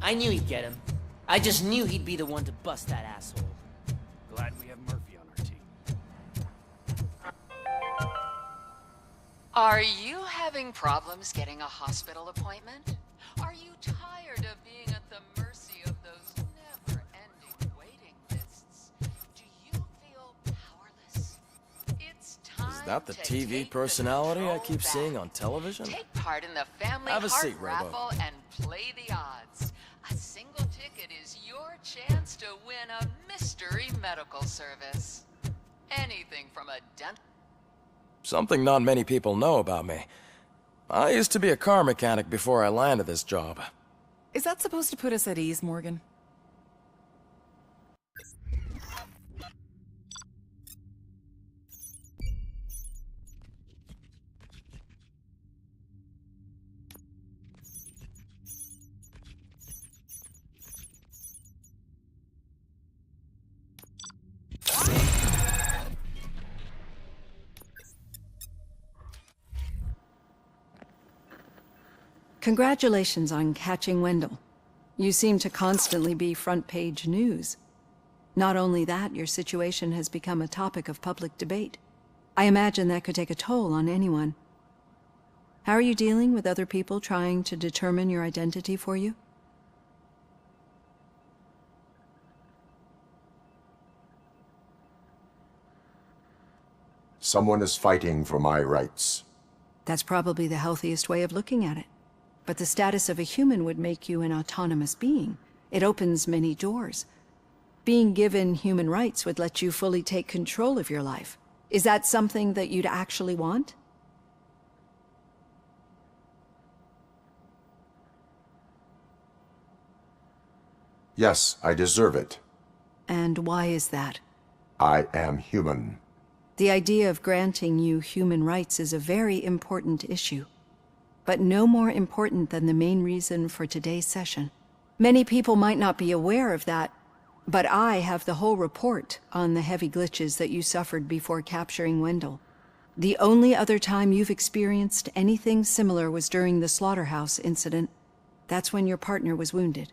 I knew he'd get him. I just knew he'd be the one to bust that asshole. Glad we have Murphy on our team. Are you having problems getting a hospital appointment? Are you tired of being at the mercy of those never-ending waiting lists? Do you feel powerless? It's time. Is that the to TV take personality I control keep back. seeing on television? Take part in the family Have a heart seat, Robo. raffle and play the odds. A single ticket is your chance to win a mystery medical service. Anything from a dentist. Something not many people know about me. I used to be a car mechanic before I landed this job. Is that supposed to put us at ease, Morgan? Congratulations on catching Wendell. You seem to constantly be front-page news. Not only that, your situation has become a topic of public debate. I imagine that could take a toll on anyone. How are you dealing with other people trying to determine your identity for you? Someone is fighting for my rights. That's probably the healthiest way of looking at it. But the status of a human would make you an autonomous being. It opens many doors. Being given human rights would let you fully take control of your life. Is that something that you'd actually want? Yes, I deserve it. And why is that? I am human. The idea of granting you human rights is a very important issue, but no more important than the main reason for today's session. Many people might not be aware of that, but I have the whole report on the heavy glitches that you suffered before capturing Wendell. The only other time you've experienced anything similar was during the slaughterhouse incident. That's when your partner was wounded.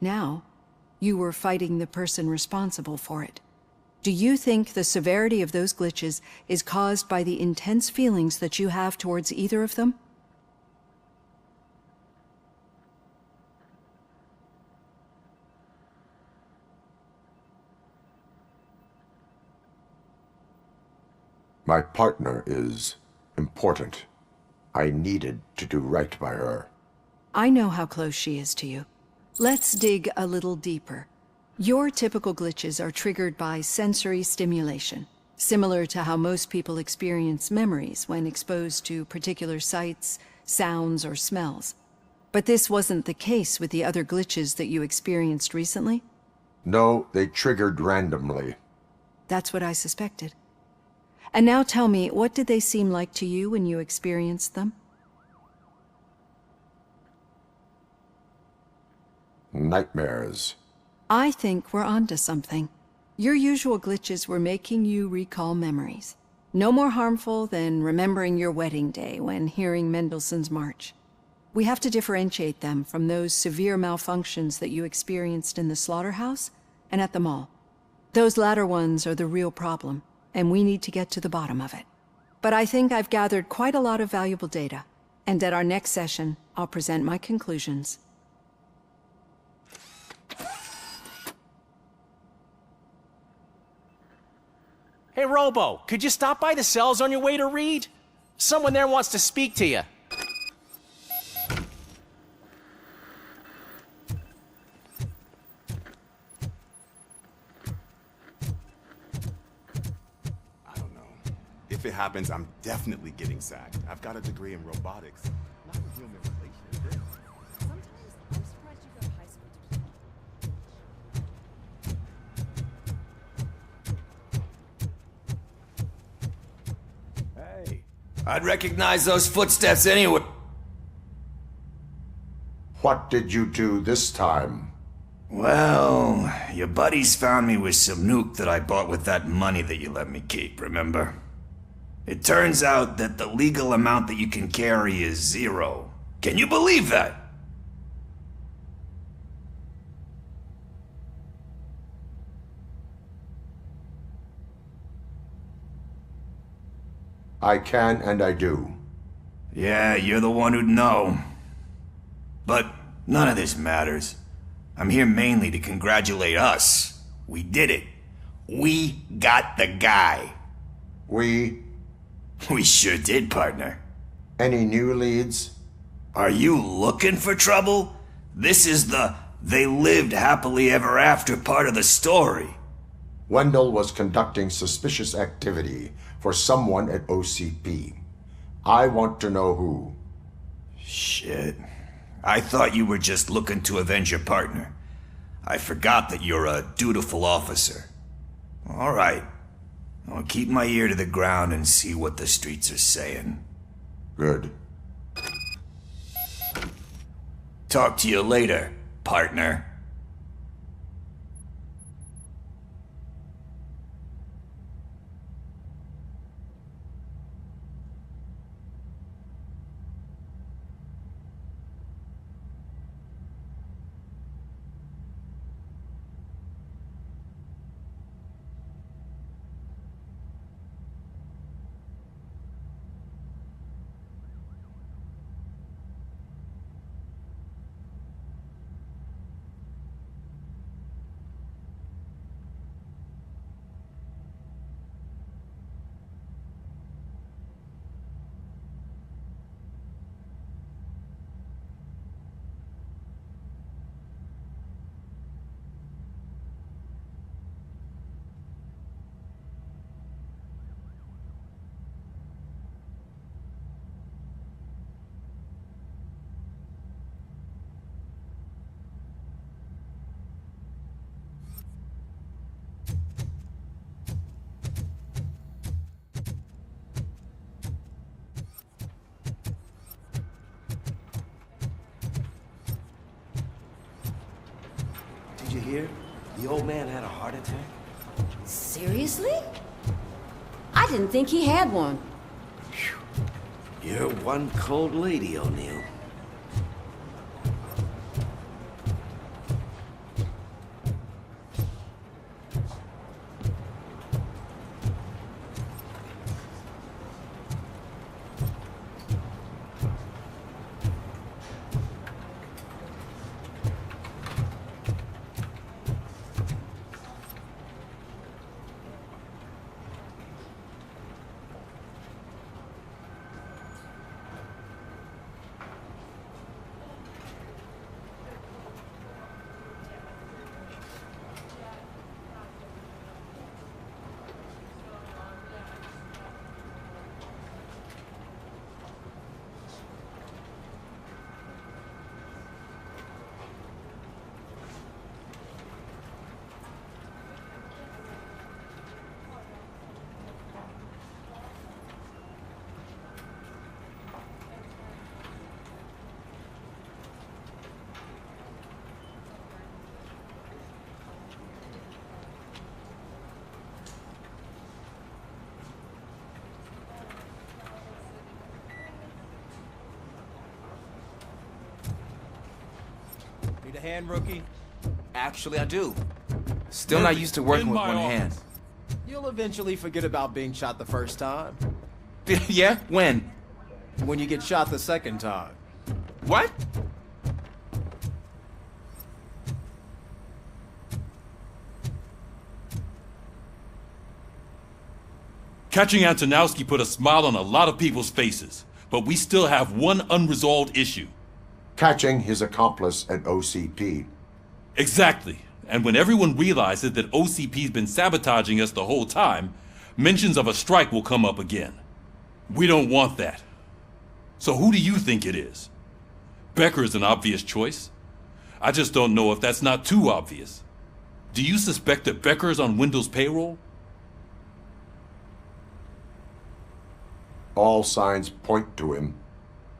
Now, you were fighting the person responsible for it. Do you think the severity of those glitches is caused by the intense feelings that you have towards either of them? My partner is important. I needed to do right by her. I know how close she is to you. Let's dig a little deeper. Your typical glitches are triggered by sensory stimulation, similar to how most people experience memories when exposed to particular sights, sounds, or smells. But this wasn't the case with the other glitches that you experienced recently? No, they triggered randomly. That's what I suspected. And now tell me, what did they seem like to you when you experienced them? Nightmares. I think we're onto something. Your usual glitches were making you recall memories. No more harmful than remembering your wedding day when hearing Mendelssohn's March. We have to differentiate them from those severe malfunctions that you experienced in the slaughterhouse and at the mall. Those latter ones are the real problem, and we need to get to the bottom of it. But I think I've gathered quite a lot of valuable data, and at our next session, I'll present my conclusions. Hey, Robo, could you stop by the cells on your way to Reed? Someone there wants to speak to you. I don't know. If it happens, I'm definitely getting sacked. I've got a degree in robotics. Not in human relations. Sometimes I'm surprised you got high school diploma. Hey. I'd recognize those footsteps anyway. What did you do this time? Well, your buddies found me with some nuke that I bought with that money that you let me keep, remember? It turns out that the legal amount that you can carry is 0. Can you believe that? I can and I do. Yeah, you're the one who'd know. But none of this matters. I'm here mainly to congratulate us. We did it. We got the guy. We... We sure did, partner. Any new leads? Are you looking for trouble? This is the they lived happily ever after part of the story. Wendell was conducting suspicious activity for someone at OCP. I want to know who. Shit. I thought you were just looking to avenge your partner. I forgot that you're a dutiful officer. All right. I'll keep my ear to the ground and see what the streets are saying. Good. Talk to you later, partner. Did you hear? The old man had a heart attack. Seriously? I didn't think he had one. You're one cold lady, O'Neill. Need a hand, rookie? Actually, I do. Still not used to working with one hand. You'll eventually forget about being shot the first time. Yeah? When? When you get shot the second time. What? Catching Antonowski put a smile on a lot of people's faces, but we still have one unresolved issue. Catching his accomplice at OCP. Exactly. And when everyone realizes that OCP's been sabotaging us the whole time, mentions of a strike will come up again. We don't want that. So who do you think it is? Becker is an obvious choice. I just don't know if that's not too obvious. Do you suspect that Becker is on Wendell's payroll? All signs point to him.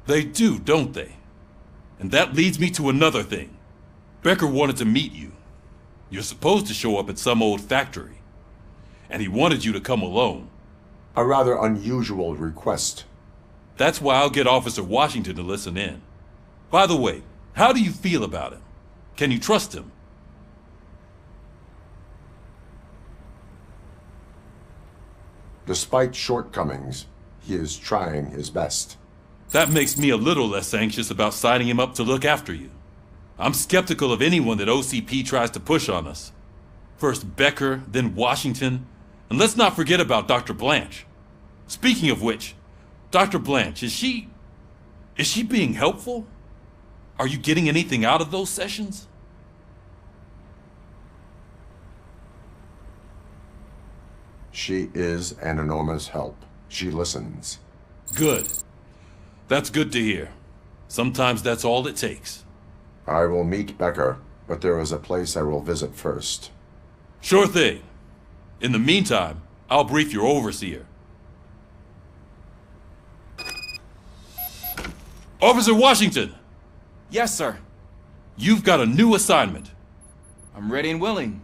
They do, don't they? And that leads me to another thing. Becker wanted to meet you. You're supposed to show up at some old factory. And he wanted you to come alone. A rather unusual request. That's why I'll get Officer Washington to listen in. By the way, how do you feel about him? Can you trust him? Despite shortcomings, He is trying his best. That makes me a little less anxious about signing him up to look after you. I'm skeptical of anyone that OCP tries to push on us. First Becker, then Washington, and let's not forget about Dr. Blanche. Speaking of which, Dr. Blanche, is she being helpful? Are you getting anything out of those sessions? She is an enormous help. She listens. Good. That's good to hear. Sometimes that's all it takes. I will meet Becker, but there is a place I will visit first. Sure thing. In the meantime, I'll brief your overseer. Officer Washington! Yes, sir. You've got a new assignment. I'm ready and willing.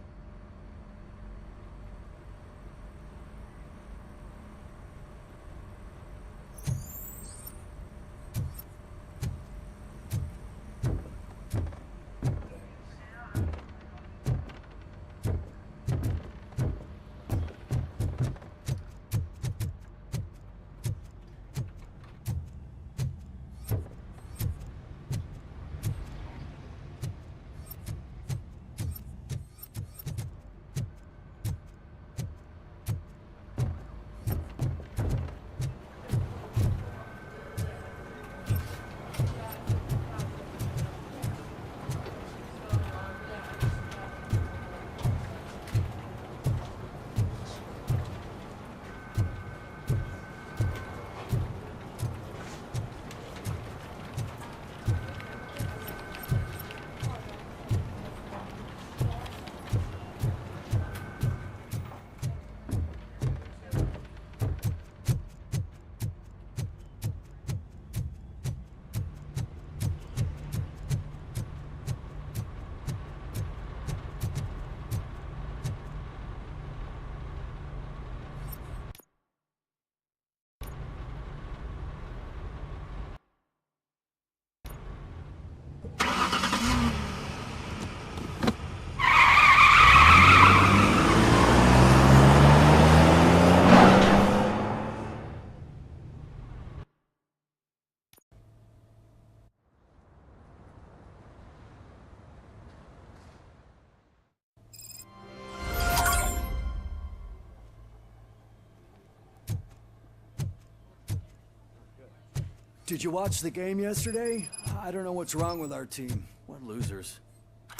Did you watch the game yesterday? I don't know what's wrong with our team. We're losers.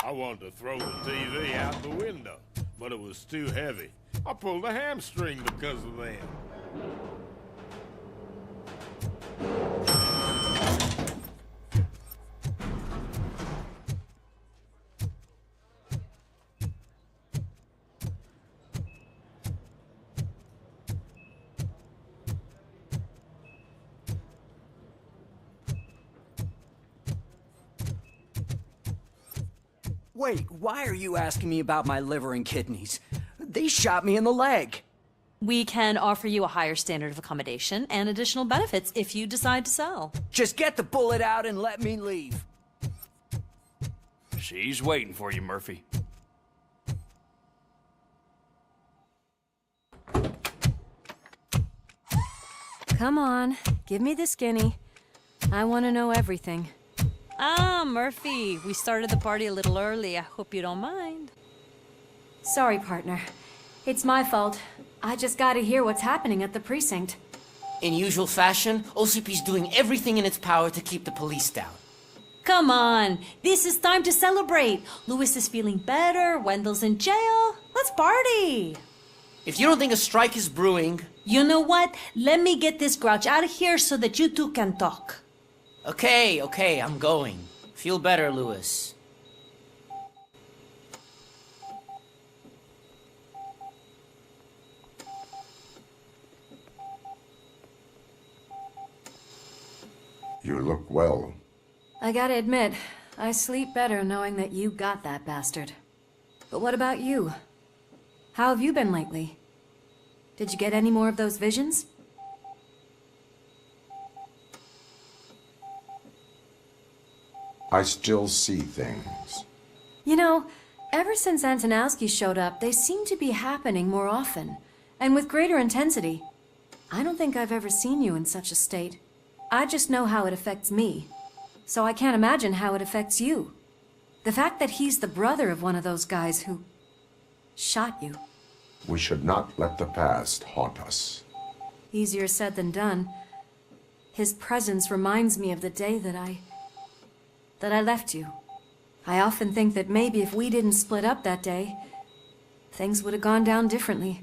I wanted to throw the TV out the window, but it was too heavy. I pulled a hamstring because of them. Wait, why are you asking me about my liver and kidneys? They shot me in the leg. We can offer you a higher standard of accommodation and additional benefits if you decide to sell. Just get the bullet out and let me leave. She's waiting for you, Murphy. Come on, give me the skinny. I want to know everything. Ah, Murphy, we started the party a little early. I hope you don't mind. Sorry, partner. It's my fault. I just gotta hear what's happening at the precinct. In usual fashion, OCP's doing everything in its power to keep the police down. Come on, this is time to celebrate. Louis is feeling better, Wendell's in jail. Let's party. If you don't think a strike is brewing... You know what? Let me get this grouch out of here so that you two can talk. Okay, I'm going. Feel better, Louis. You look well. I gotta admit, I sleep better knowing that you got that bastard. But what about you? How have you been lately? Did you get any more of those visions? I still see things. You know, ever since Antonowski showed up, they seem to be happening more often, and with greater intensity. I don't think I've ever seen you in such a state. I just know how it affects me, so I can't imagine how it affects you. The fact that he's the brother of one of those guys who shot you. We should not let the past haunt us. Easier said than done. His presence reminds me of the day that I left you. I often think that maybe if we didn't split up that day, things would have gone down differently.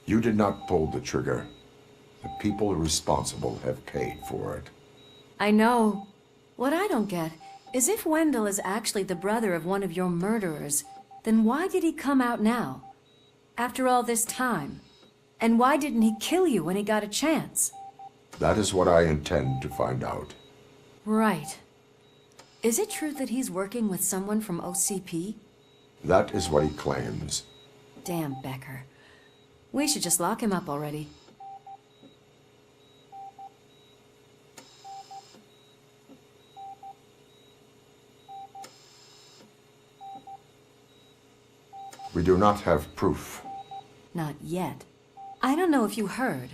You did not pull the trigger. The people responsible have paid for it. I know. What I don't get is if Wendell is actually the brother of one of your murderers, then why did he come out now? After all this time? And why didn't he kill you when he got a chance? That is what I intend to find out. Right. Is it true that he's working with someone from OCP? That is what he claims. Damn Becker. We should just lock him up already. We do not have proof. Not yet. I don't know if you heard,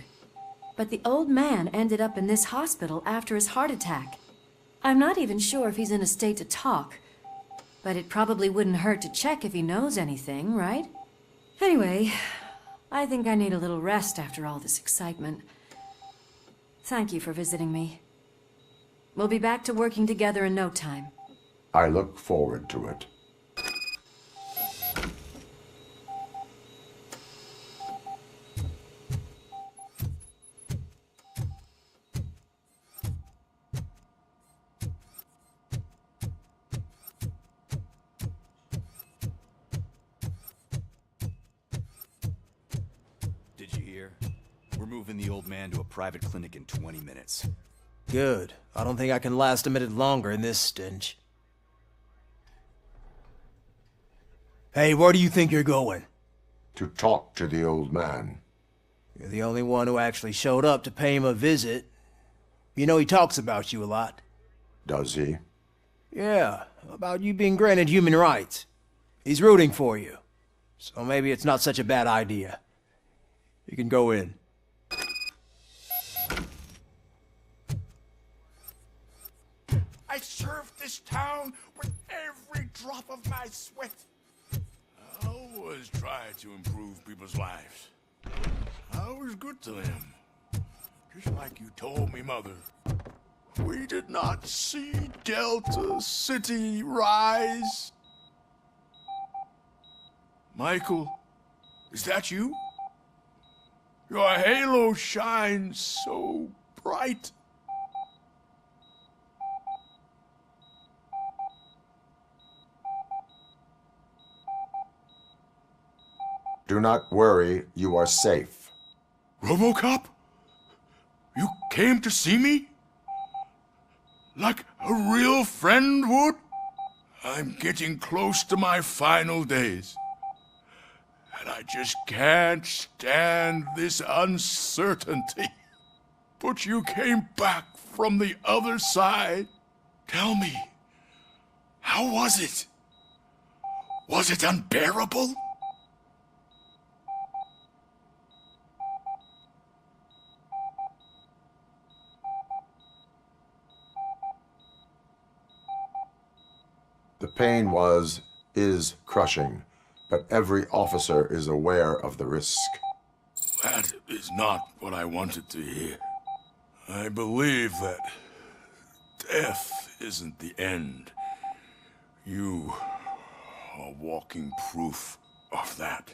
but the old man ended up in this hospital after his heart attack. I'm not even sure if he's in a state to talk, but it probably wouldn't hurt to check if he knows anything, right? Anyway, I think I need a little rest after all this excitement. Thank you for visiting me. We'll be back to working together in no time. I look forward to it. We're moving the old man to a private clinic in 20 minutes. Good. I don't think I can last a minute longer in this stench. Hey, where do you think you're going? To talk to the old man. You're the only one who actually showed up to pay him a visit. You know he talks about you a lot. Does he? Yeah, about you being granted human rights. He's rooting for you. So maybe it's not such a bad idea. You can go in. I served this town with every drop of my sweat. I always try to improve people's lives. I was good to them. Just like you told me, Mother. We did not see Delta City rise. Michael, is that you? Your halo shines so bright. Do not worry, you are safe. Robocop? You came to see me? Like a real friend would? I'm getting close to my final days. And I just can't stand this uncertainty. But you came back from the other side. Tell me, how was it? Was it unbearable? The pain is crushing, but every officer is aware of the risk. That is not what I wanted to hear. I believe that death isn't the end. You are walking proof of that.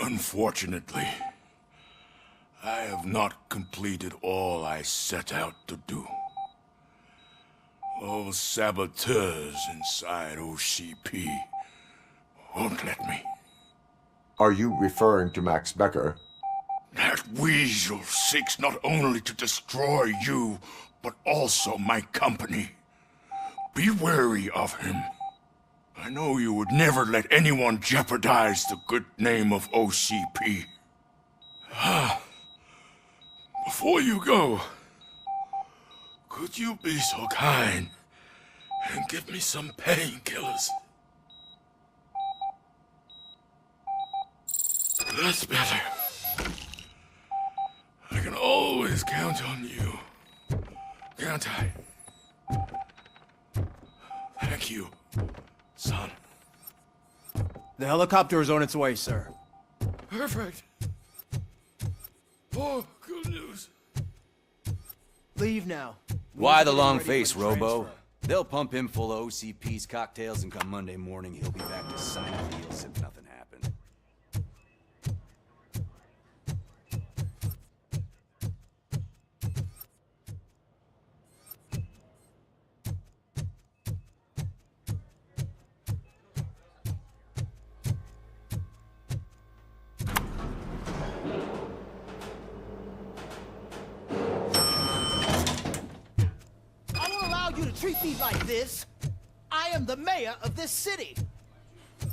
Unfortunately, I have not completed all I set out to do. Those saboteurs inside OCP won't let me. Are you referring to Max Becker? That weasel seeks not only to destroy you, but also my company. Be wary of him. I know you would never let anyone jeopardize the good name of OCP. Before you go, could you be so kind and give me some painkillers? That's better. I can always count on you. Can't I? Thank you, son. The helicopter is on its way, sir. Perfect. Oh, good news. Leave now. Why the long face, Robo? They'll pump him full of OCP's cocktails, and come Monday morning, he'll be back to signing deals if nothing happened. I won't allow you to treat me like this. I am the mayor of this city.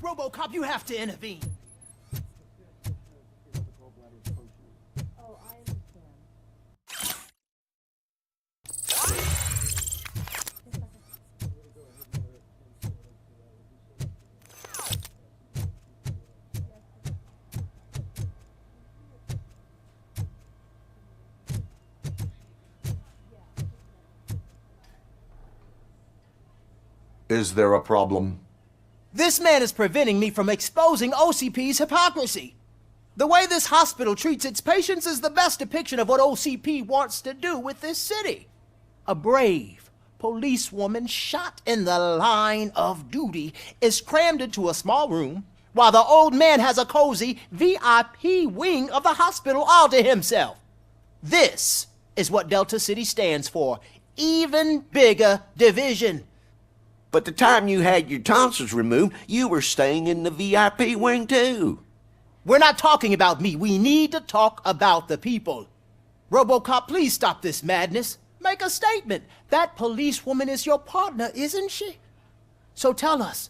Robocop, you have to intervene. Is there a problem? This man is preventing me from exposing OCP's hypocrisy. The way this hospital treats its patients is the best depiction of what OCP wants to do with this city. A brave policewoman shot in the line of duty is crammed into a small room, while the old man has a cozy VIP wing of the hospital all to himself. This is what Delta City stands for. Even bigger division. But the time you had your tonsils removed, you were staying in the VIP wing too. We're not talking about me. We need to talk about the people. Robocop, please stop this madness. Make a statement. That policewoman is your partner, isn't she? So tell us,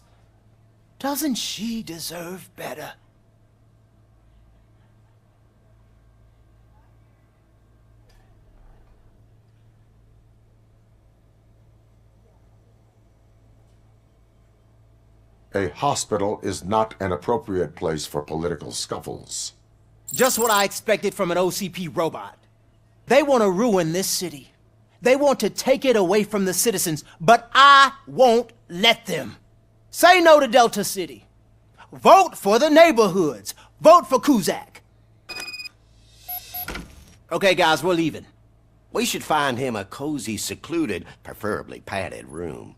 doesn't she deserve better? A hospital is not an appropriate place for political scuffles. Just what I expected from an OCP robot. They want to ruin this city. They want to take it away from the citizens, but I won't let them. Say no to Delta City. Vote for the neighborhoods. Vote for Kuzak. Okay, guys, we're leaving. We should find him a cozy, secluded, preferably padded room.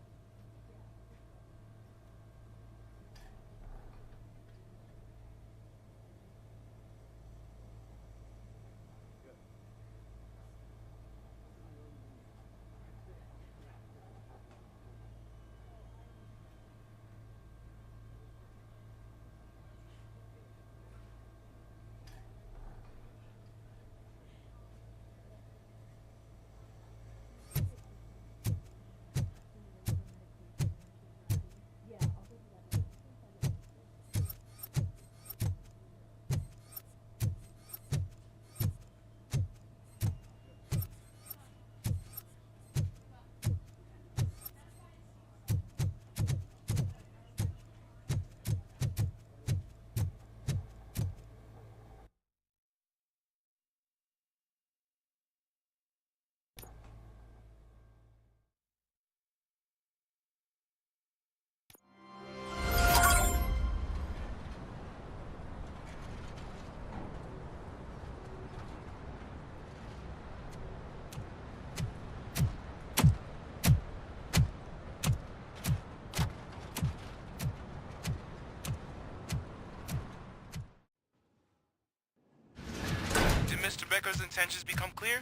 Mr. Becker's intentions become clear?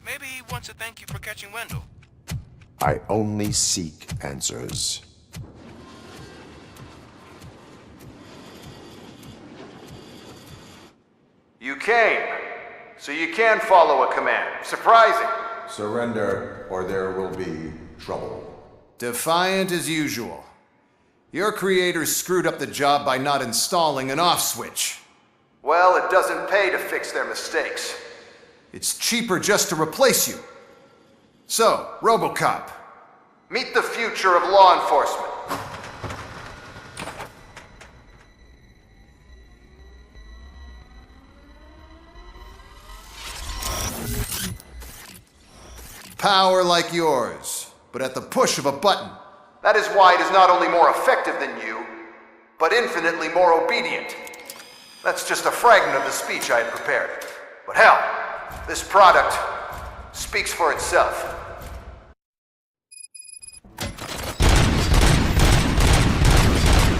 Maybe he wants to thank you for catching Wendell. I only seek answers. You came, so you can follow a command. Surprising. Surrender, or there will be trouble. Defiant as usual. Your creators screwed up the job by not installing an off switch. Well, it doesn't pay to fix their mistakes. It's cheaper just to replace you. So, Robocop, meet the future of law enforcement. power like yours, but at the push of a button. That is why it is not only more effective than you, but infinitely more obedient. That's just a fragment of the speech I had prepared. But hell, this product speaks for itself.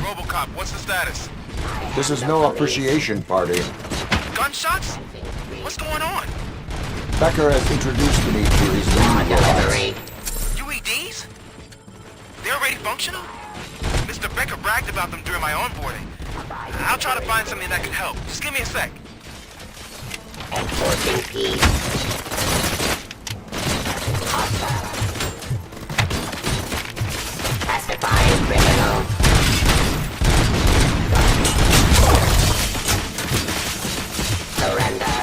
Robocop, what's the status? This is no appreciation party. Gunshots? What's going on? Becker has introduced me to his new robots. UEDs? They're already functional? Mr. Becker bragged about them during my onboarding. I'll try to find something that could help. Just give me a sec. Enforcing peace. Pacifying criminals. Surrender.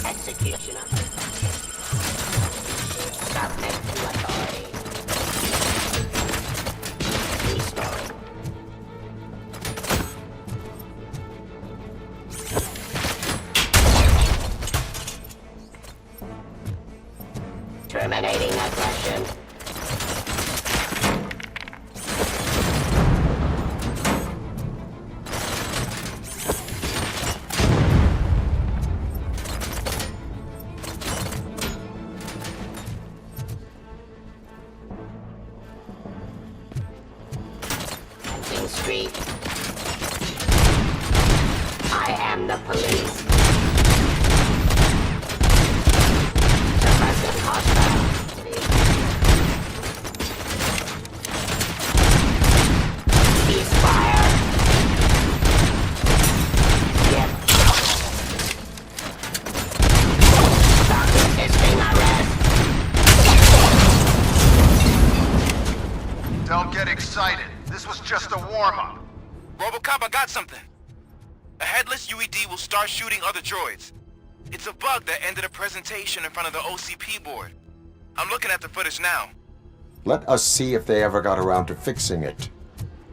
Executioner. Submit to authority. Restoring. Terminating aggression. Fencing Street. I am the police. Suppressing hostile. Ceasefire. Yep. Stop resisting arrest. Don't get excited. This was just a warm-up. Robocop, I got something. A headless UED will start shooting other droids. It's a bug that ended a presentation in front of the OCP board. I'm looking at the footage now. Let us see if they ever got around to fixing it.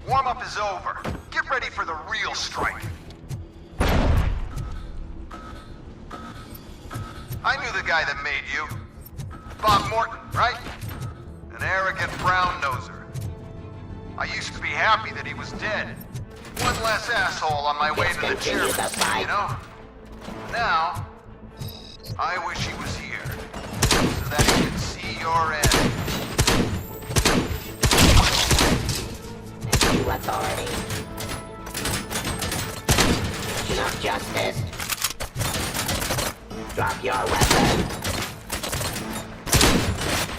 Warm-up is over. Get ready for the real strike. I knew the guy that made you. Bob Morton, right? An arrogant brown-noser. I used to be happy that he was dead. One less asshole on my way to the chairman's seat, you know? Now, I wish he was here, so that he could see your end. To authority. Mission of justice. Drop your weapon.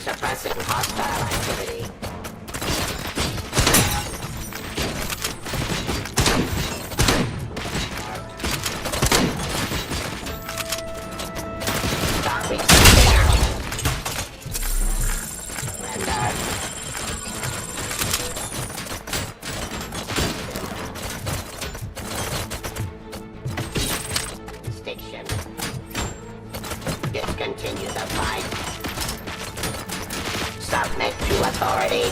Suppressing hostile activity. Discontinue the fight. Submit to authority.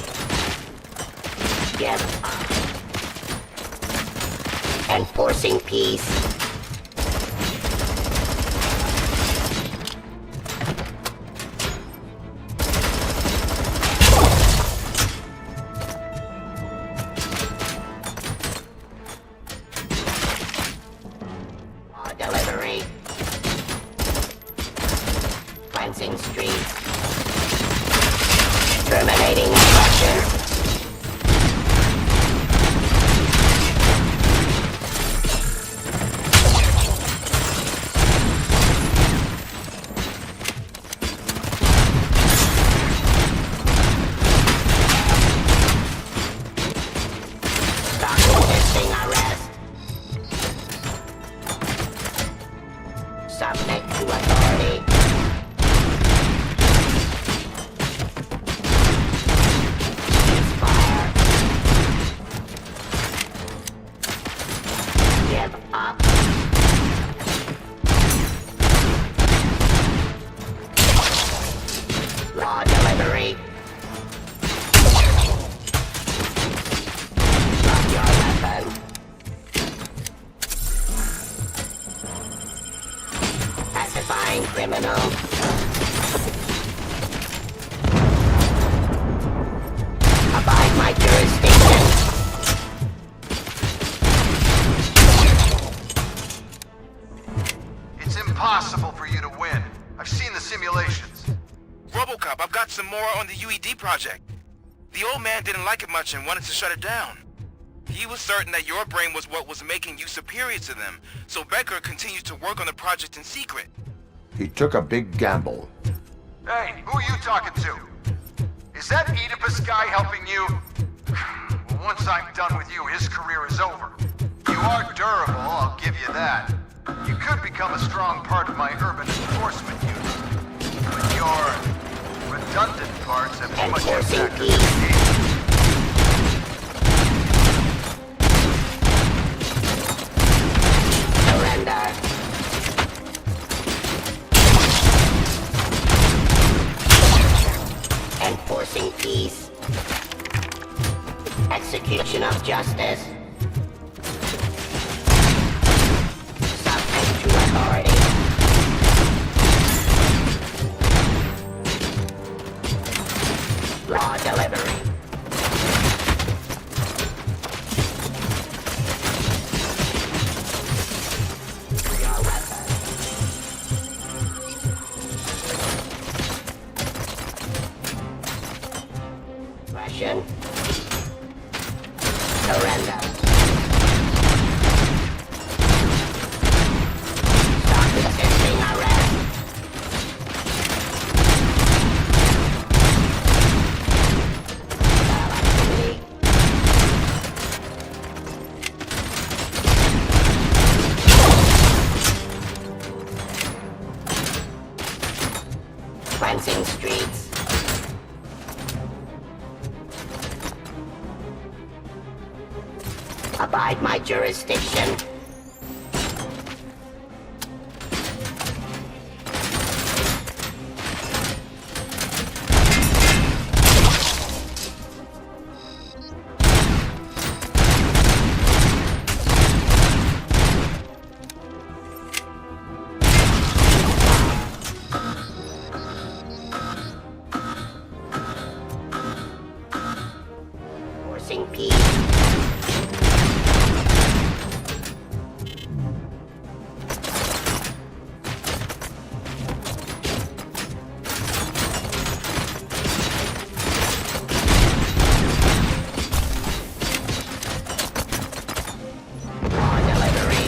Give up. Enforcing peace. Delivery. Cleansing streets. Terminating aggression. Stop resisting arrest. Submit to authority. got some more on the UED project. The old man didn't like it much and wanted to shut it down. He was certain that your brain was what was making you superior to them, so Becker continued to work on the project in secret. He took a big gamble. Hey, who are you talking to? Is that Oedipus guy helping you? Well, once I'm done with you, his career is over. You are durable, I'll give you that. You could become a strong part of my urban enforcement unit. But your redundant parts have too much impact on the game. Surrender. Enforcing peace. Execution of justice. Subject to authority. Law delivery. Aggression. Surrender. Stop resisting arrest. Activity. Cleansing streets. Abide my jurisdiction. Forcing peace. Law delivery.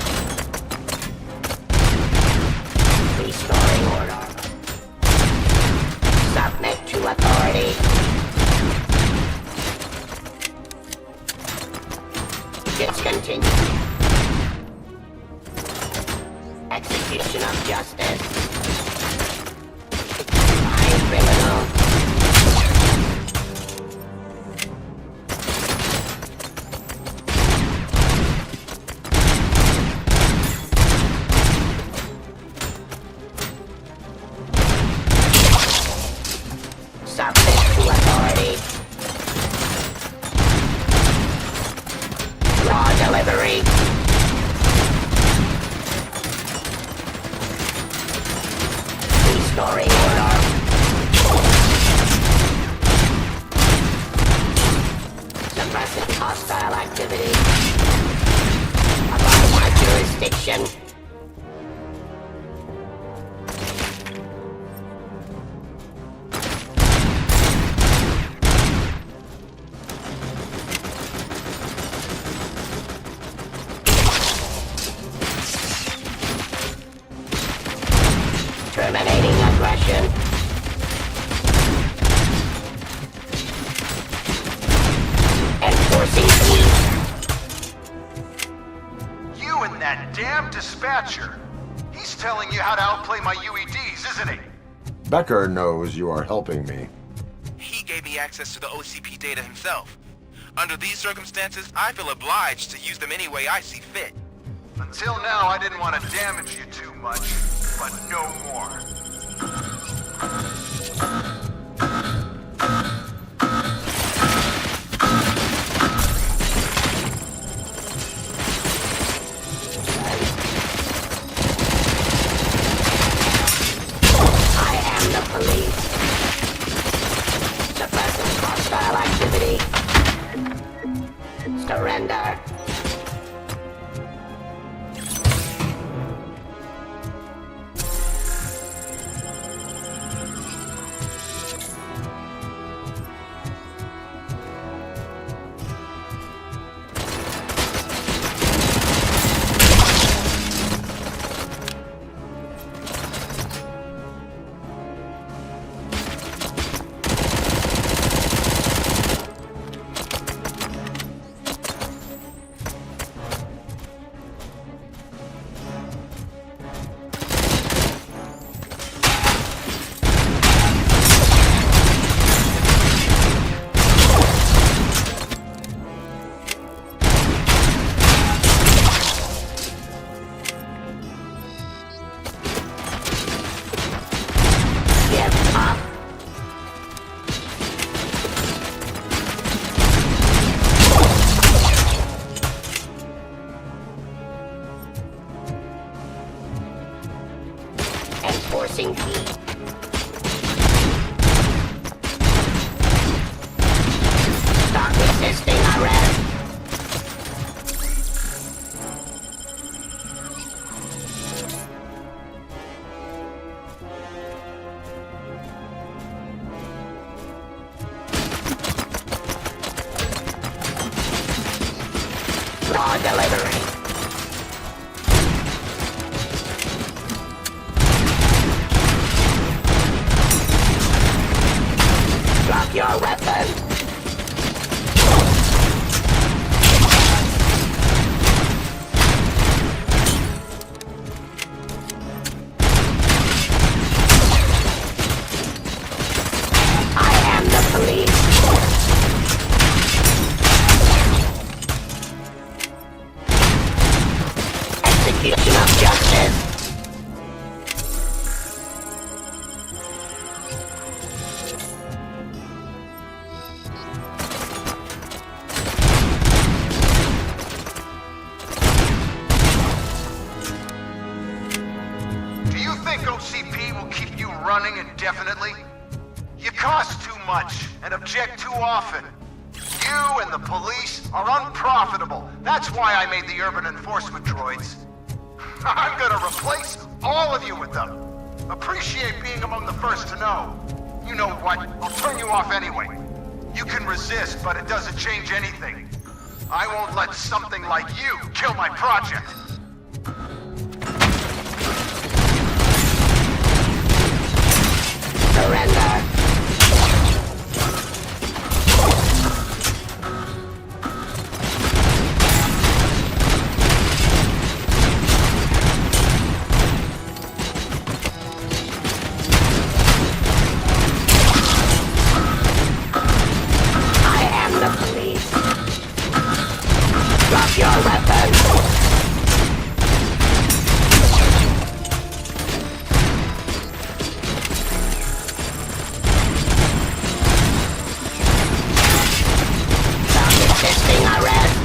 Restoring order. Submit to authority. Discontinue. Execution of justice. Fine criminal. Submit to authority. Law delivery. Restoring order. Suppressing hostile activity. Abide my jurisdiction. Terminating aggression. Enforcing peace. You and that damn dispatcher. He's telling you how to outplay my UEDs, isn't he? Becker knows you are helping me. He gave me access to the OCP data himself. Under these circumstances, I feel obliged to use them any way I see fit. Until now, I didn't want to damage you too much, but no more. I am the police. Suppressing hostile activity. Surrender. delivery. Drop your weapon. Execution of justice. Do you think OCP will keep you running indefinitely? You cost too much and object too often. You and the police are unprofitable. That's why I made the urban enforcement droids. I'm gonna replace all of you with them. Appreciate being among the first to know. You know what? I'll turn you off anyway. You can resist, but it doesn't change anything. I won't let something like you kill my project. Surrender. Drop your weapon! Stop resisting arrest!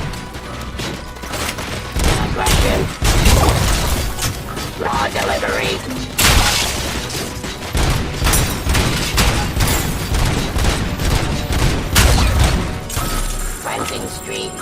Aggression! Raw delivery! Cleansing Street!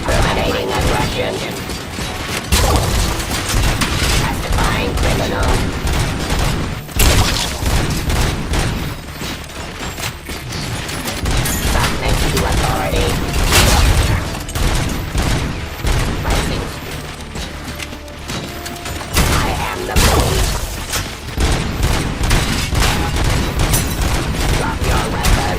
Terminating aggression. Testifying criminal. Submit to authority. Rising. I am the police. Drop your weapon.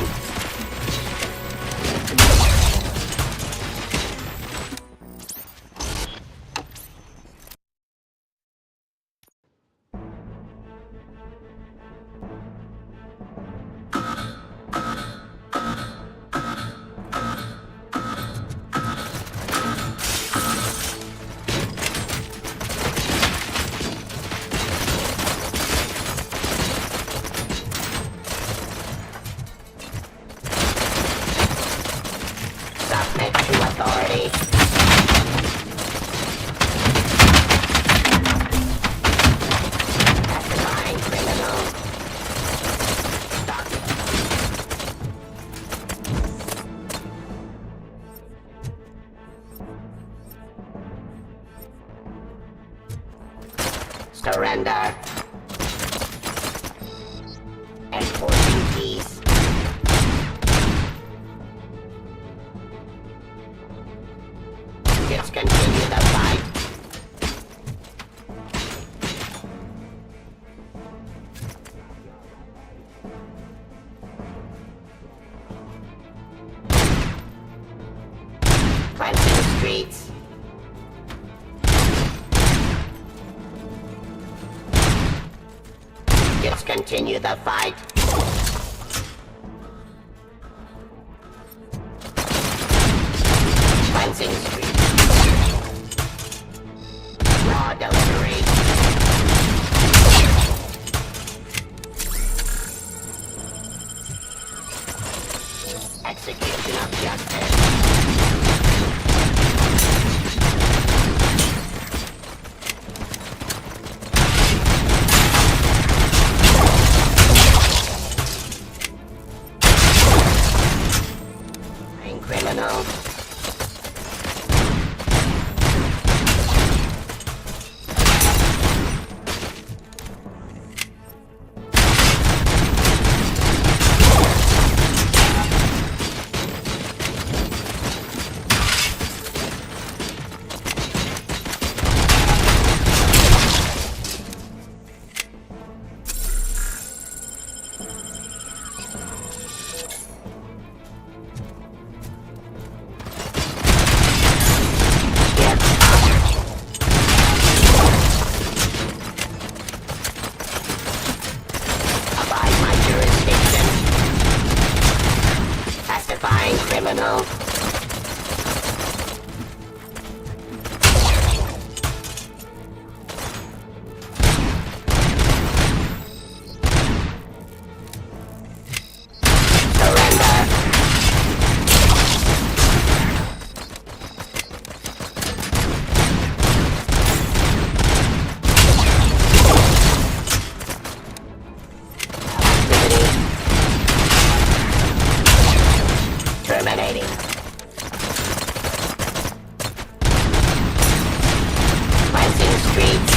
Submit to authority. Testifying criminal. Surrender. Enforcing peace. Let's continue the fight. Cleansing streets. Let's continue the fight. Cleansing streets. Raw delivery. Execution of justice. criminal. Terminating. Cleansing streets.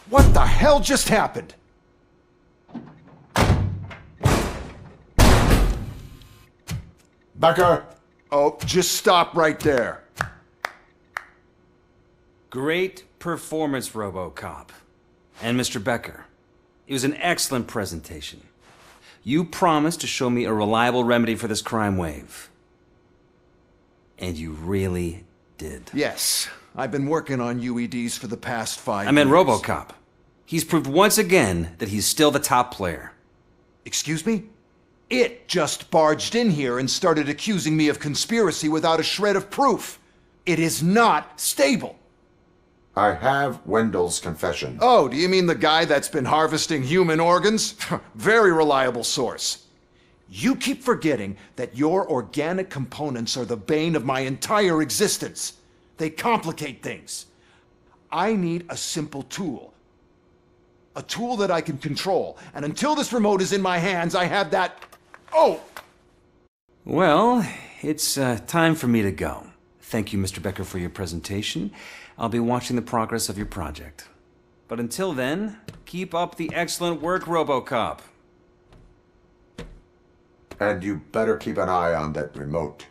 What the hell just happened? Becker! Oh, just stop right there. Great performance, Robocop. And Mr. Becker, it was an excellent presentation. You promised to show me a reliable remedy for this crime wave. And you really did. Yes, I've been working on UEDs for the past 5 years. I meant Robocop. He's proved once again that he's still the top player. Excuse me? It just barged in here and started accusing me of conspiracy without a shred of proof. It is not stable. I have Wendell's confession. Oh, do you mean the guy that's been harvesting human organs? Very reliable source. You keep forgetting that your organic components are the bane of my entire existence. They complicate things. I need a simple tool. A tool that I can control. And until this remote is in my hands, I have that... Oh! Well, it's time for me to go. Thank you, Mr. Becker, for your presentation. I'll be watching the progress of your project. But until then, keep up the excellent work, Robocop. And you better keep an eye on that remote.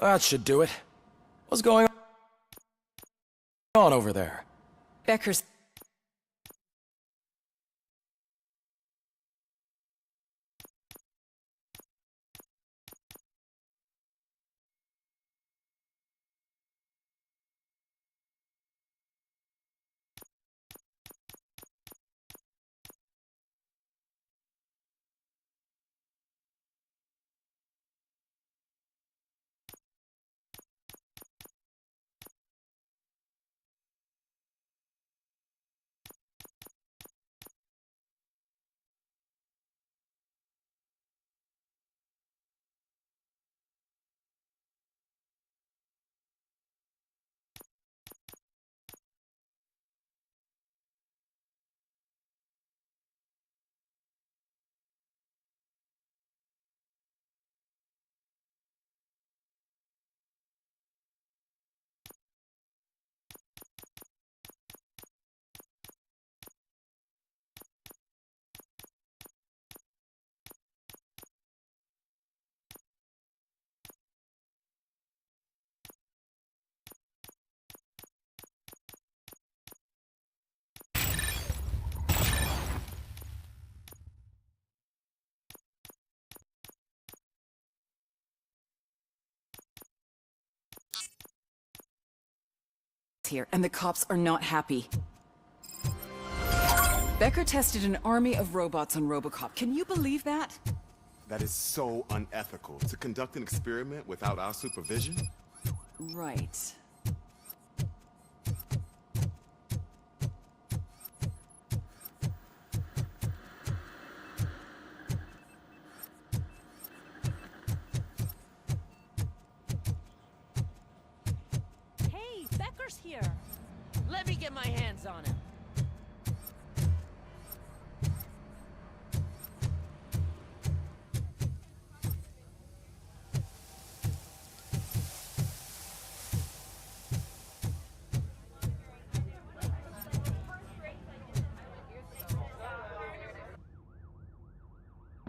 That should do it. What's going on over there? Becker's... here, and the cops are not happy. Becker tested an army of robots on Robocop. Can you believe that? That is so unethical. To conduct an experiment without our supervision? Right. Hey, Becker's here. Let me get my hands on him.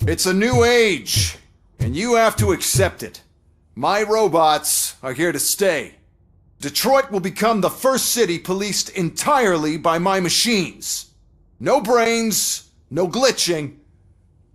It's a new age, and you have to accept it. My robots are here to stay. Detroit will become the first city policed entirely by my machines. No brains, no glitching,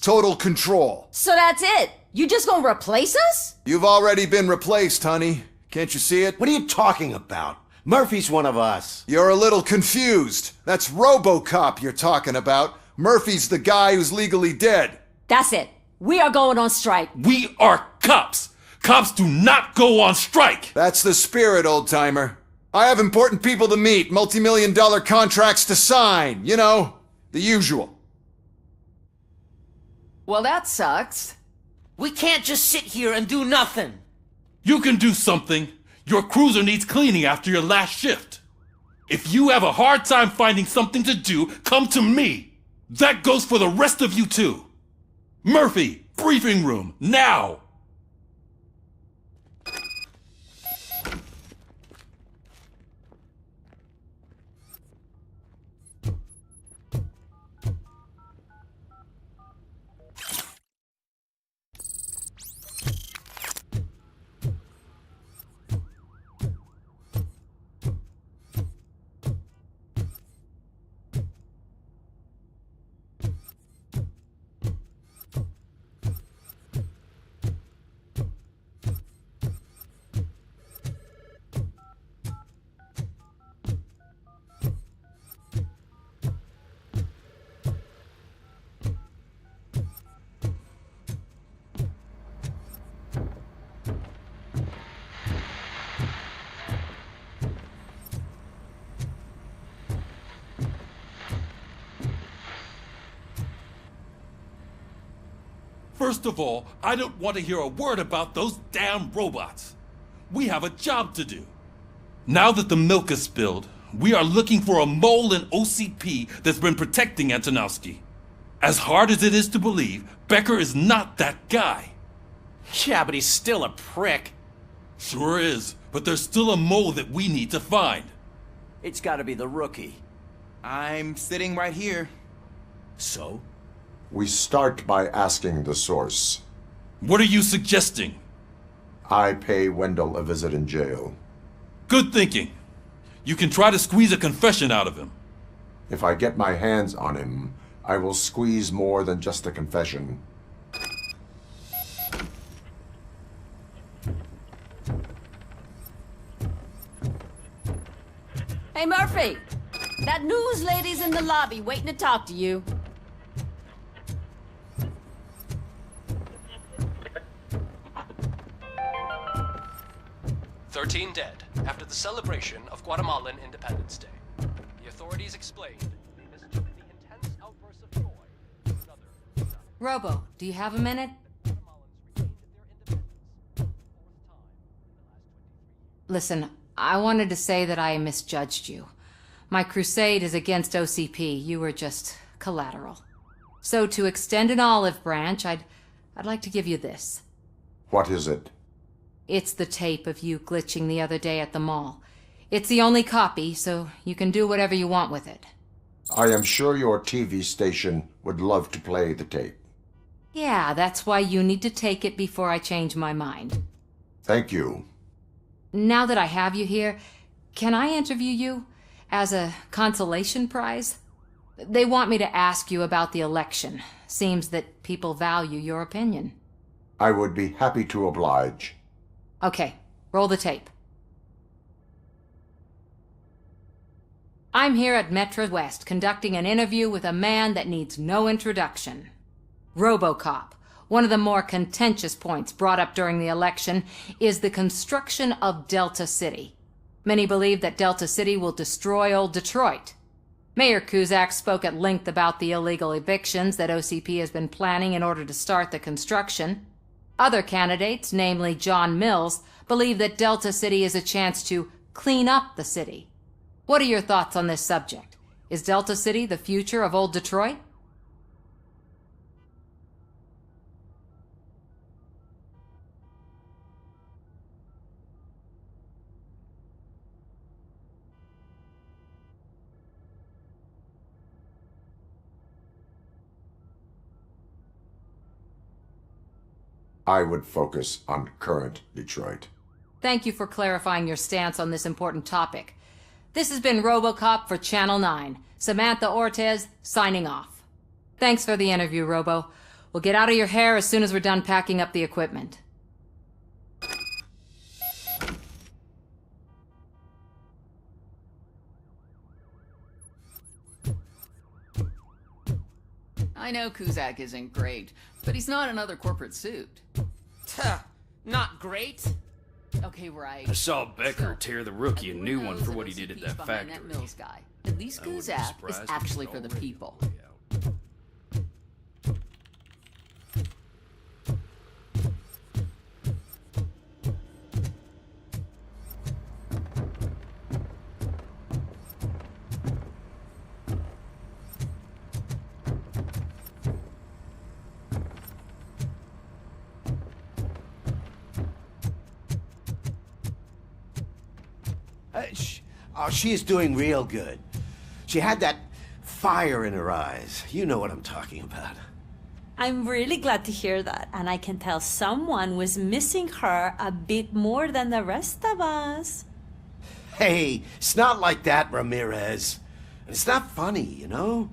total control. So that's it? You just gonna replace us? You've already been replaced, honey. Can't you see it? What are you talking about? Murphy's one of us. You're a little confused. That's Robocop you're talking about. Murphy's the guy who's legally dead. That's it. We are going on strike. We are cops. Cops do not go on strike. That's the spirit, old-timer. I have important people to meet, multi-million-dollar contracts to sign. You know, the usual. Well, that sucks. We can't just sit here and do nothing. You can do something. Your cruiser needs cleaning after your last shift. If you have a hard time finding something to do, come to me. That goes for the rest of you too. Murphy, briefing room, now! First of all, I don't want to hear a word about those damn robots. We have a job to do. Now that the milk is spilled, we are looking for a mole in OCP that's been protecting Antonowski. As hard as it is to believe, Becker is not that guy. Yeah, but he's still a prick. Sure is, but there's still a mole that we need to find. It's gotta be the rookie. I'm sitting right here. So? We start by asking the source. What are you suggesting? I pay Wendell a visit in jail. Good thinking. You can try to squeeze a confession out of him. If I get my hands on him, I will squeeze more than just a confession. Hey, Murphy! That news lady's in the lobby waiting to talk to you. "13 dead after the celebration of Guatemalan Independence Day. The authorities explained they mistook the intense outbursts of joy for another." Robo, do you have a minute? Listen, I wanted to say that I misjudged you. My crusade is against OCP. You were just collateral. So to extend an olive branch, I'd like to give you this. What is it? It's the tape of you glitching the other day at the mall. It's the only copy, so you can do whatever you want with it. I am sure your TV station would love to play the tape. Yeah, that's why you need to take it before I change my mind. Thank you. Now that I have you here, can I interview you as a consolation prize? They want me to ask you about the election. Seems that people value your opinion. I would be happy to oblige. Okay, roll the tape. I'm here at Metro West conducting an interview with a man that needs no introduction. Robocop. One of the more contentious points brought up during the election is the construction of Delta City. Many believe that Delta City will destroy old Detroit. Mayor Cusack spoke at length about the illegal evictions that OCP has been planning in order to start the construction. Other candidates, namely John Mills, believe that Delta City is a chance to clean up the city. What are your thoughts on this subject? Is Delta City the future of old Detroit? I would focus on current Detroit. Thank you for clarifying your stance on this important topic. This has been Robocop for Channel 9. Samantha Ortez, signing off. Thanks for the interview, Robo. We'll get out of your hair as soon as we're done packing up the equipment. I know Cusack isn't great, but he's not another corporate suit. Not great. Okay, right. I saw Becker tear the rookie a new one for what he did at that Behind factory. that Mills guy. At least I wouldn't be Cusack is surprised if actually he's for the already people. She is doing real good. She had that fire in her eyes. You know what I'm talking about. I'm really glad to hear that, and I can tell someone was missing her a bit more than the rest of us. Hey, it's not like that, Ramirez. It's not funny, you know?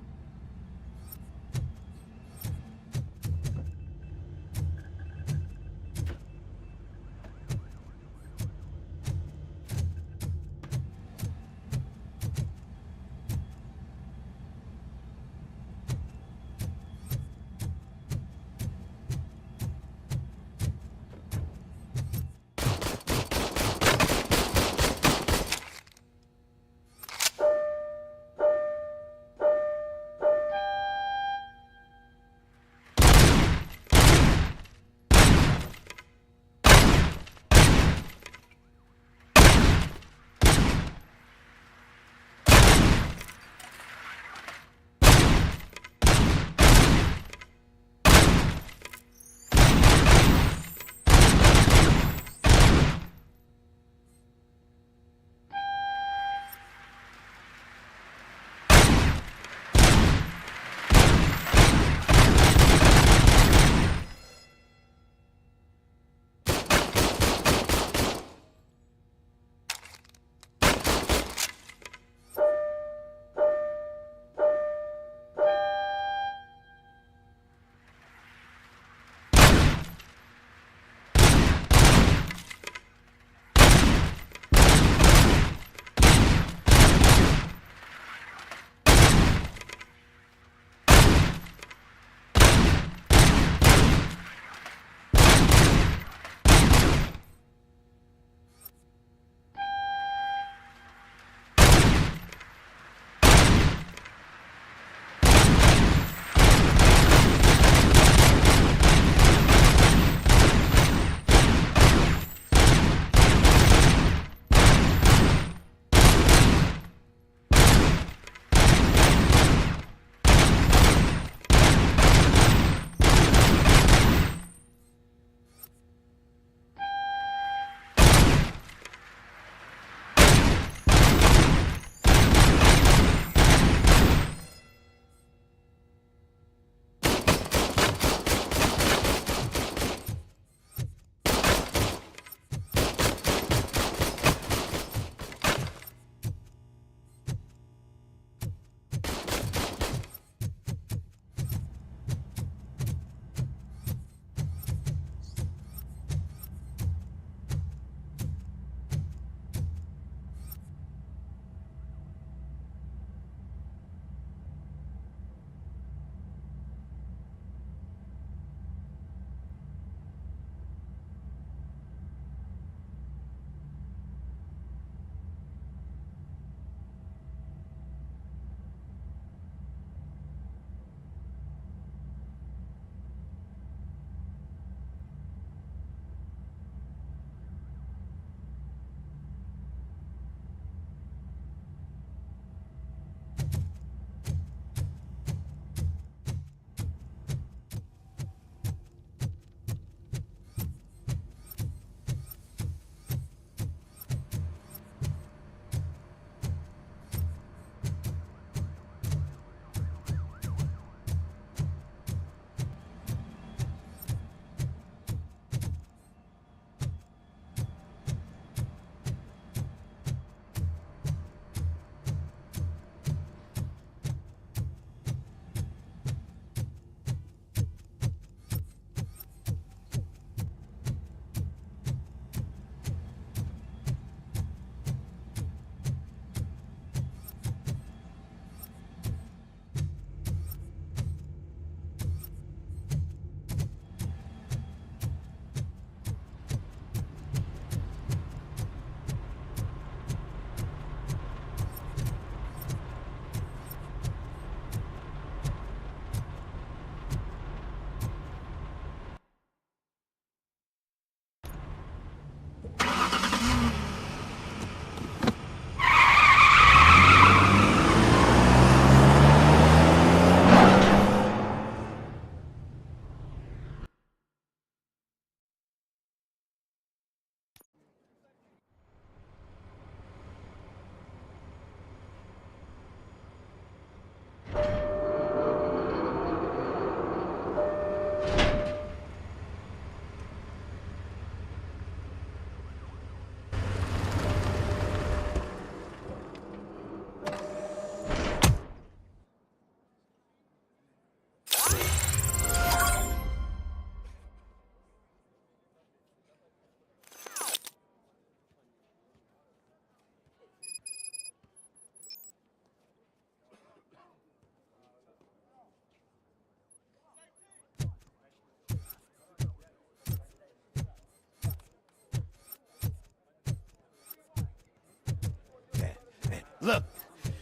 Look,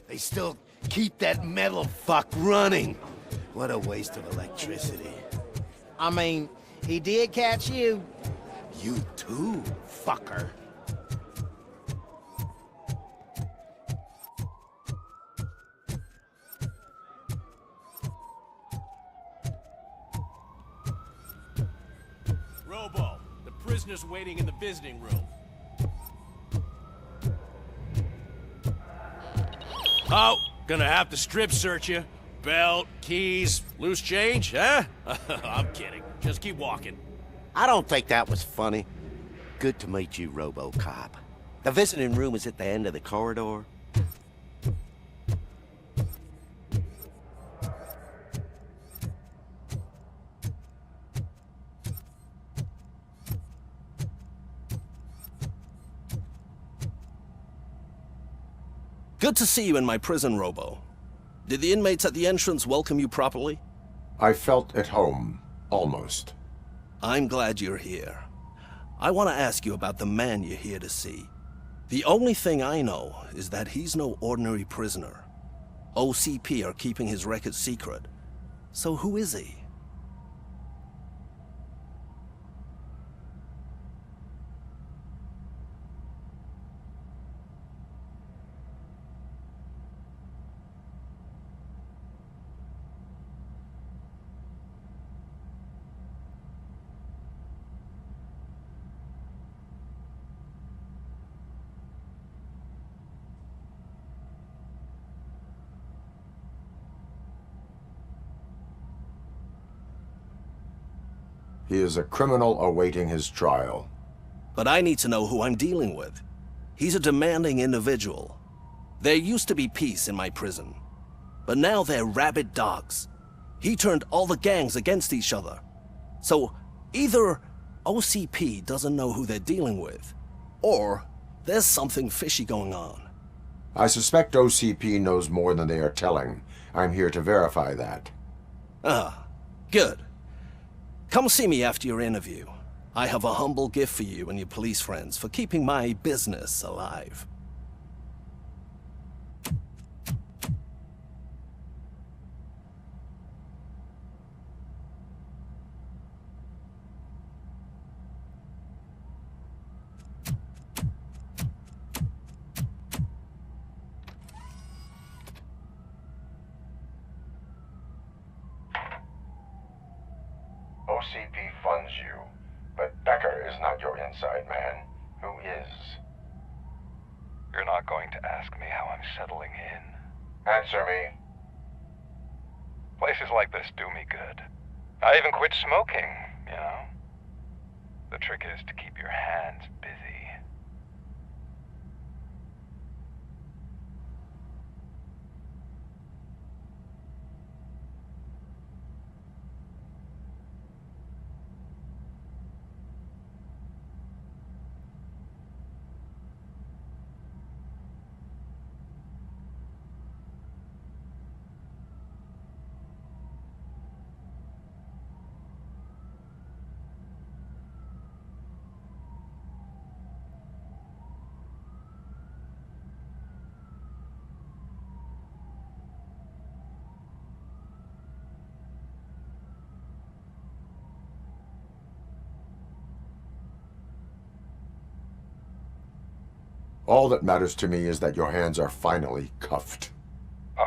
they still keep that metal fuck running. What a waste of electricity. I mean, he did catch you. You too, fucker. Robo, the prisoner's waiting in the visiting room. Oh, gonna have to strip search you. Belt, keys, loose change, huh? I'm kidding. Just keep walking. I don't think that was funny. Good to meet you, Robocop. The visiting room is at the end of the corridor. Good to see you in my prison, Robo. Did the inmates at the entrance welcome you properly? I felt at home, almost. I'm glad you're here. I want to ask you about the man you're here to see. The only thing I know is that he's no ordinary prisoner. OCP are keeping his record secret. So who is he? He is a criminal awaiting his trial. But I need to know who I'm dealing with. He's a demanding individual. There used to be peace in my prison, but now they're rabid dogs. He turned all the gangs against each other. So either OCP doesn't know who they're dealing with, or there's something fishy going on. I suspect OCP knows more than they are telling. I'm here to verify that. Ah, good. Come see me after your interview. I have a humble gift for you and your police friends for keeping my business alive. OCP funds you, but Becker is not your inside man. Who is? You're not going to ask me how I'm settling in. Answer me. Places like this do me good. I even quit smoking, you know. The trick is to keep your hands busy. All that matters to me is that your hands are finally cuffed. Oh,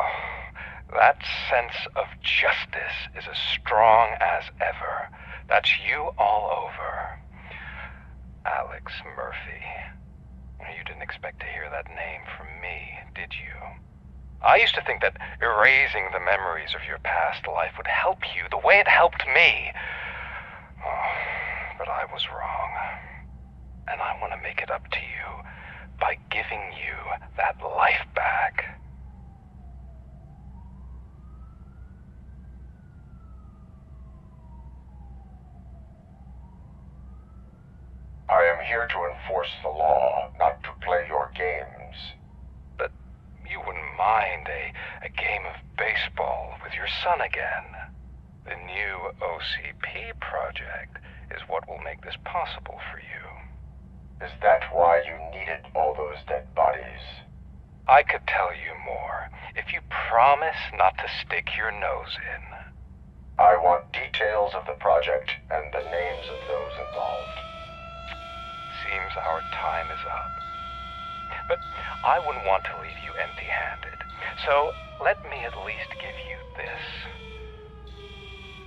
that sense of justice is as strong as ever. That's you all over. Alex Murphy. You didn't expect to hear that name from me, did you? I used to think that erasing the memories of your past life would help you the way it helped me. Oh, but I was wrong. And I want to make it up to you by giving you that life back. I am here to enforce the law, not to play your games. But you wouldn't mind a game of baseball with your son again. The new OCP project is what will make this possible for you. Is that why you needed all those dead bodies? I could tell you more if you promise not to stick your nose in. I want details of the project and the names of those involved. Seems our time is up. But I wouldn't want to leave you empty-handed, so let me at least give you this.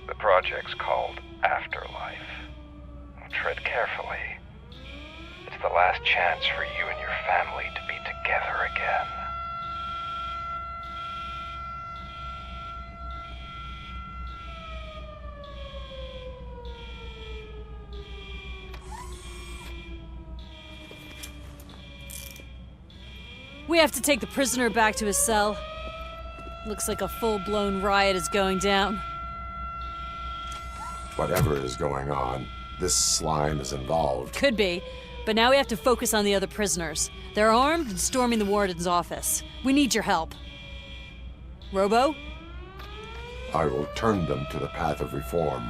The project's called Afterlife. Tread carefully. It's the last chance for you and your family to be together again. We have to take the prisoner back to his cell. Looks like a full-blown riot is going down. Whatever is going on, this slime is involved. Could be, but now we have to focus on the other prisoners. They're armed and storming the warden's office. We need your help. Robo? I will turn them to the path of reform.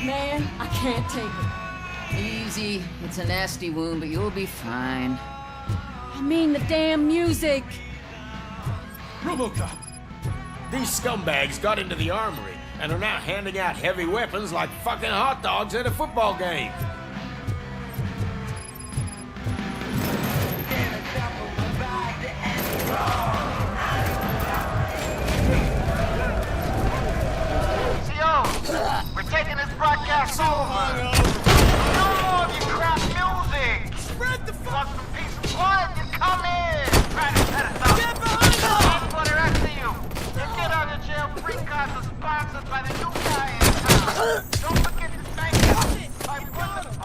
Man, I can't take it. Easy. It's a nasty wound, but you'll be fine. I mean the damn music. Robocop! These scumbags got into the armory and are now handing out heavy weapons like fucking hot dogs at a football game. We're taking this broadcast over. No more of your crap music. Spread the fuck. Want some peace and quiet? You come in. Try to set us up. Get behind us. That's for the rest of you. Your get out of jail free cards are sponsored by the new guy in town. Don't forget to thank us by putting the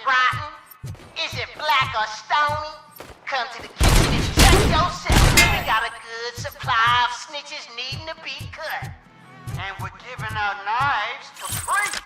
rotten? Is it black or stony? Come to the kitchen and check yourself. We got a good supply of snitches needing to be cut. And we're giving out knives for free.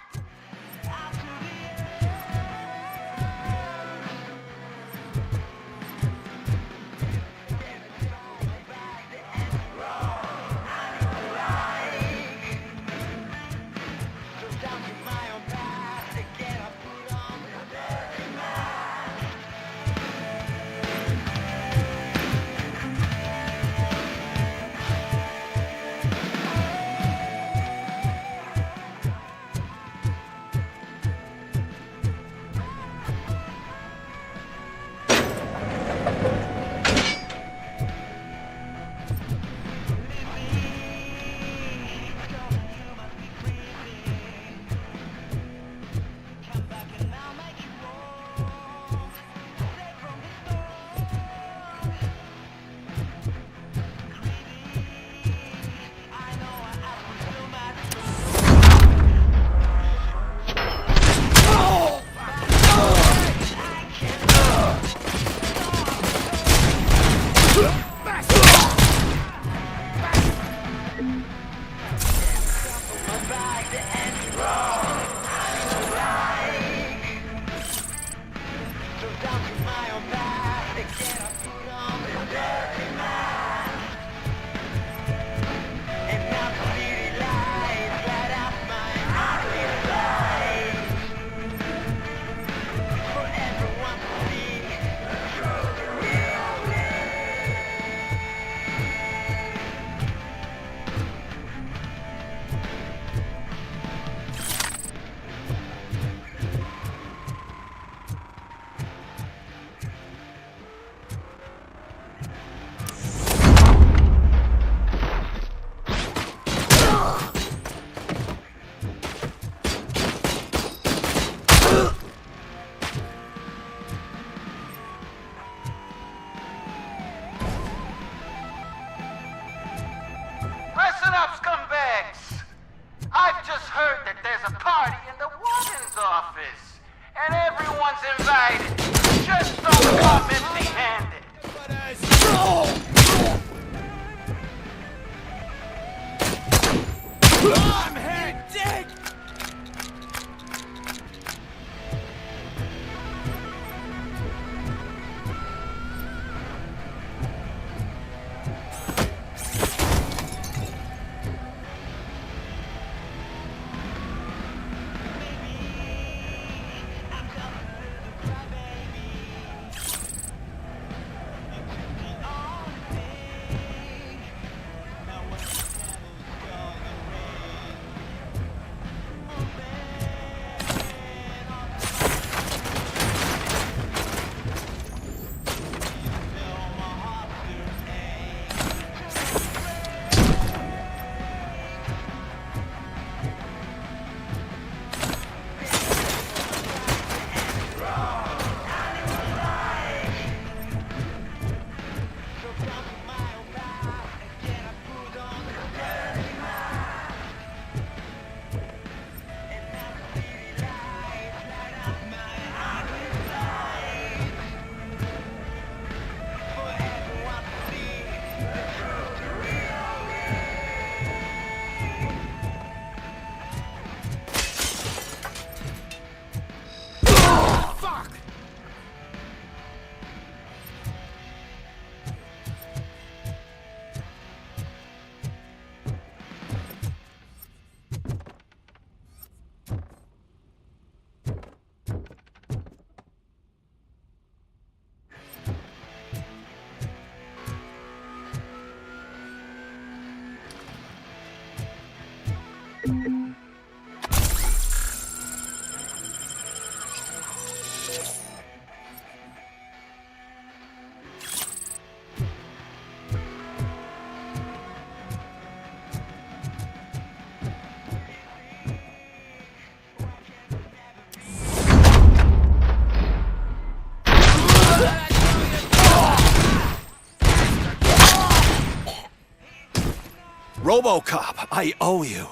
Robocop, I owe you.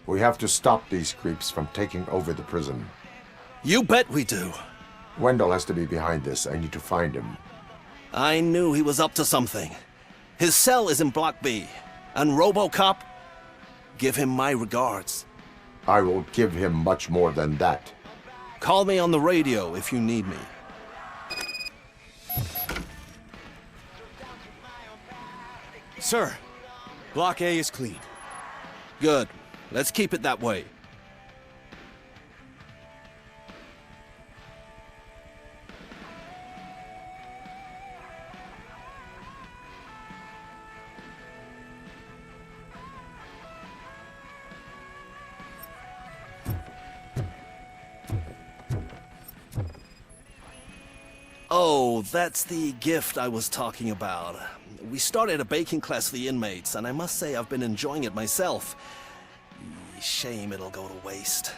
We have to stop these creeps from taking over the prison. You bet we do. Wendell has to be behind this. I need to find him. I knew he was up to something. His cell is in Block B. And Robocop, give him my regards. I will give him much more than that. Call me on the radio if you need me. Sir, Block A is clean. Good. Let's keep it that way. Oh, that's the gift I was talking about. We started a baking class for the inmates, and I must say I've been enjoying it myself. Shame it'll go to waste.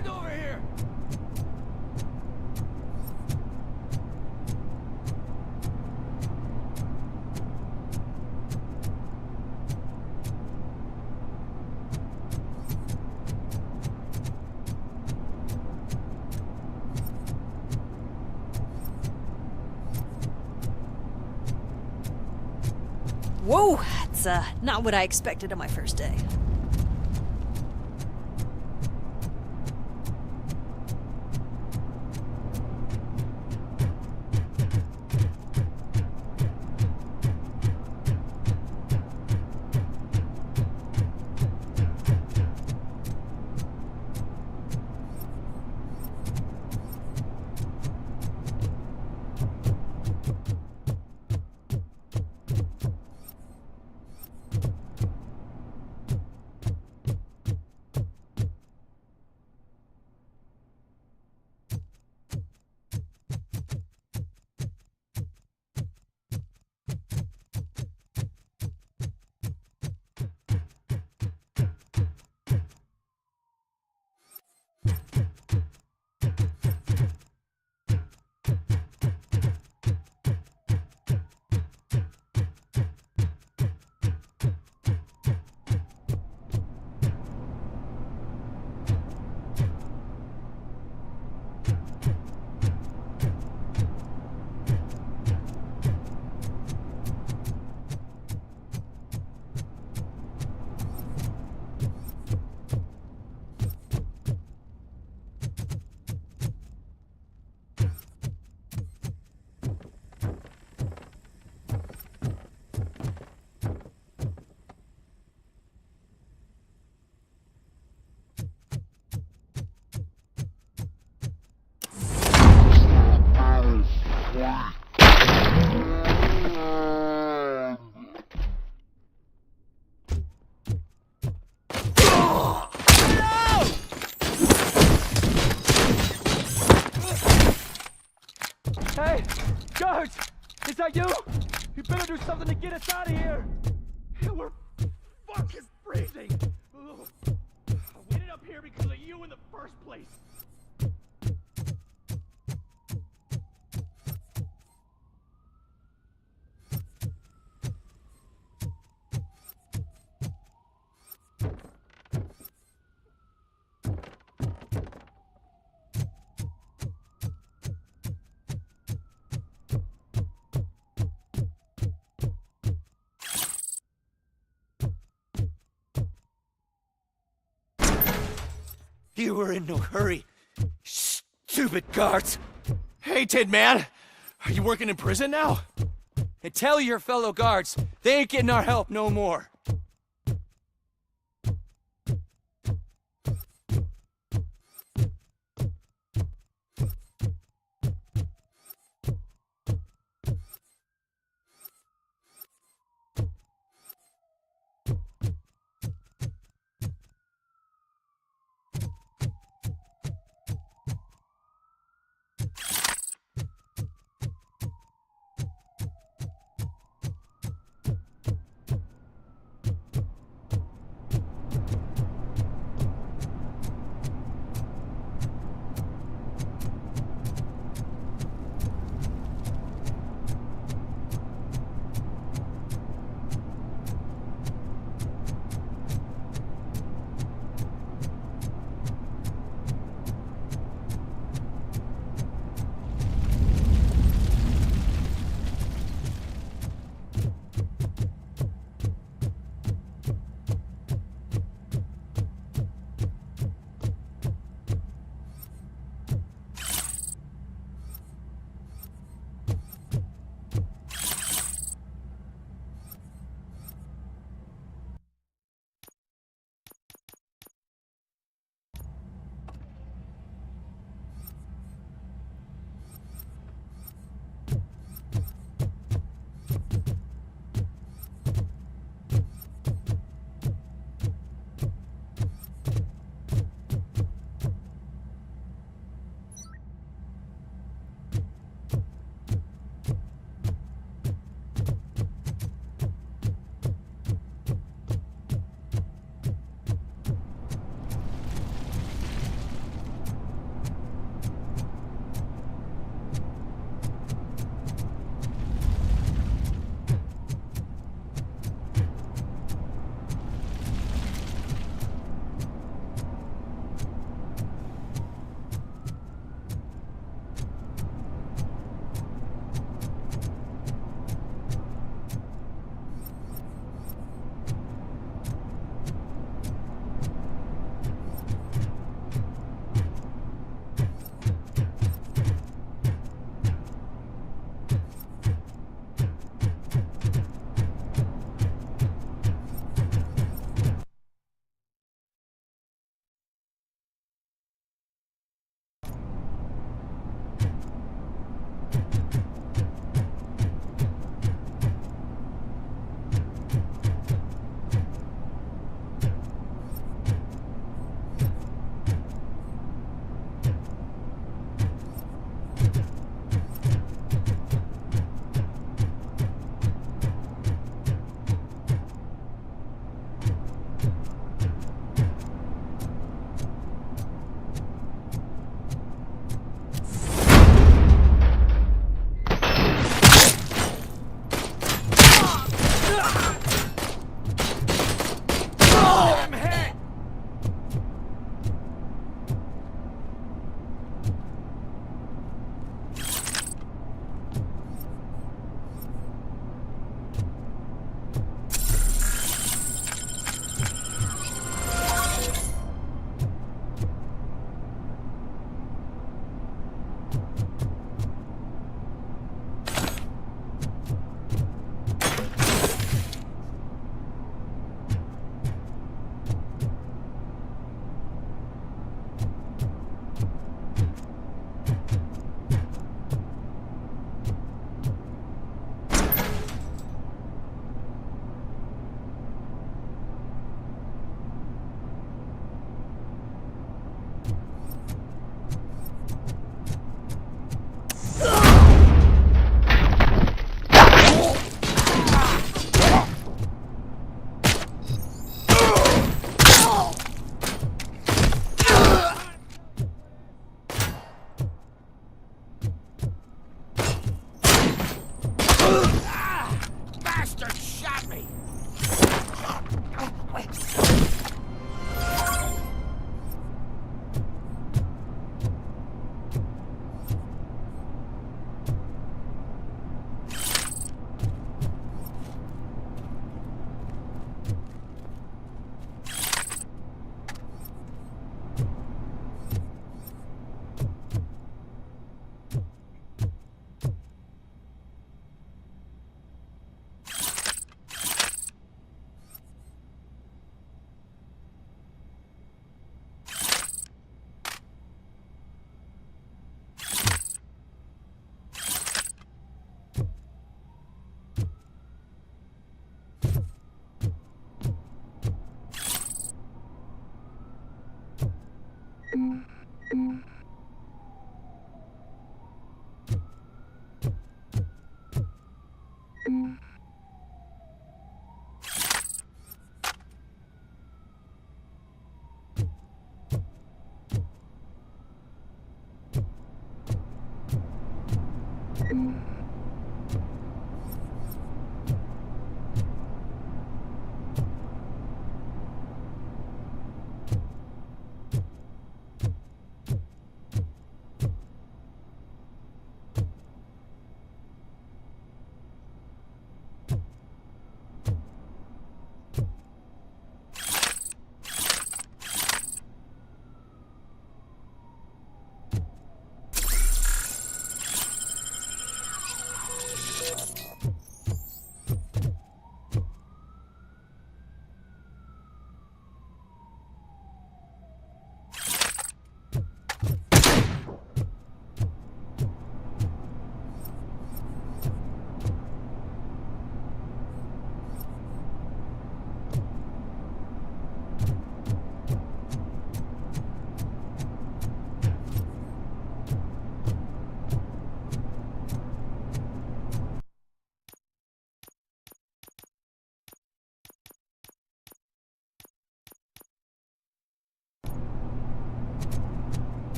hand over here! Whoa, that's not what I expected on my first day. Hey, guards! Is that you? You better do something to get us out of here! We're fucking freezing! Ugh. We ended up here because of you in the first place! You were in no hurry. Stupid guards. Hey, Tin Man. Are you working in prison now? And tell your fellow guards, they ain't getting our help no more.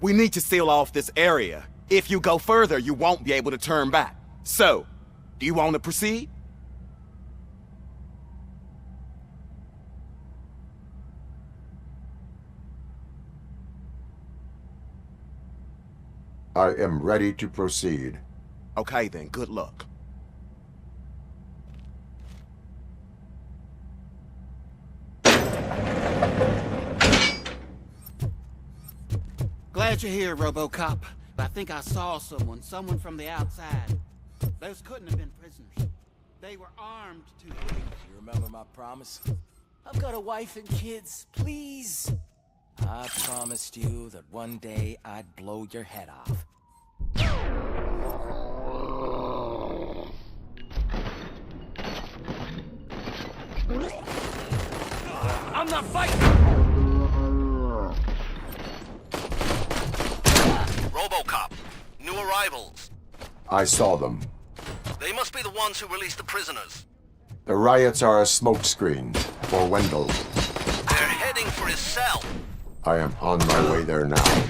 We need to seal off this area. If you go further, you won't be able to turn back. So, do you want to proceed? I am ready to proceed. Okay then, good luck. Glad you're here, Robocop. I think I saw someone from the outside. Those couldn't have been prisoners. They were armed to... You remember my promise? I've got a wife and kids, please. I promised you that one day I'd blow your head off. I'm not fighting! Robocop, new arrivals. I saw them. They must be the ones who released the prisoners. The riots are a smokescreen for Wendell. They're heading for his cell. I am on my way there now.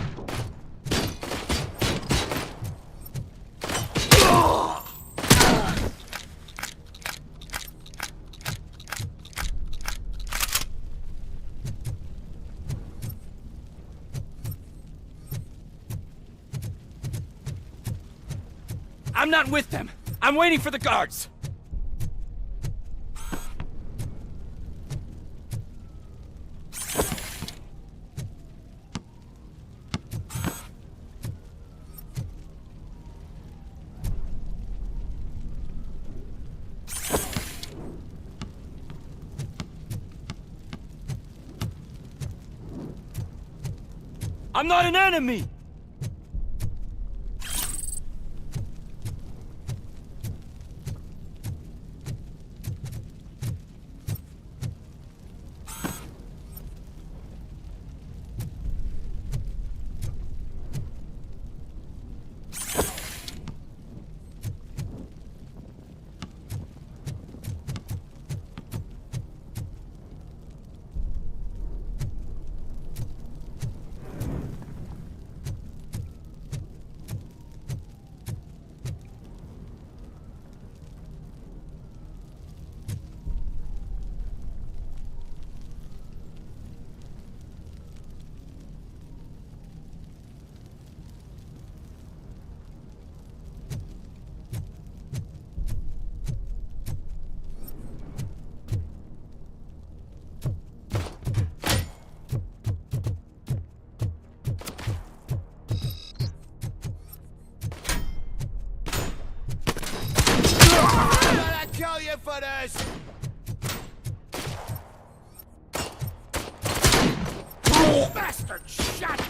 I'm not with them. I'm waiting for the guards. I'm not an enemy! Kill you for this! Bastard shot!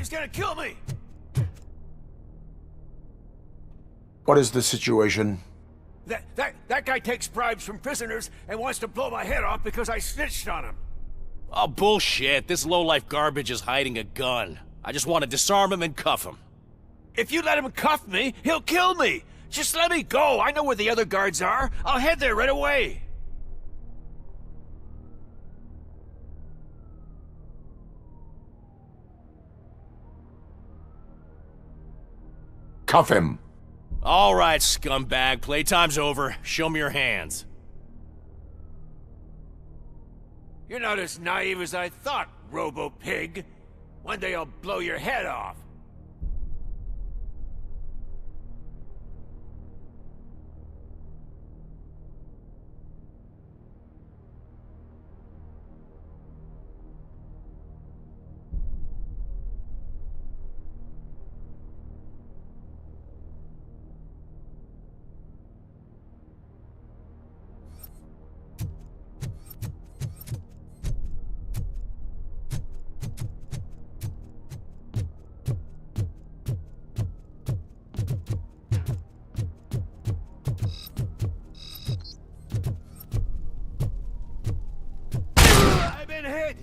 He's gonna kill me! What is the situation? That guy takes bribes from prisoners and wants to blow my head off because I snitched on him. Oh, bullshit. This lowlife garbage is hiding a gun. I just want to disarm him and cuff him. If you let him cuff me, he'll kill me. Just let me go. I know where the other guards are. I'll head there right away. Cuff him. All right, scumbag. Playtime's over. Show me your hands. You're not as naive as I thought, Robo-Pig. One day I'll blow your head off. I've been hit!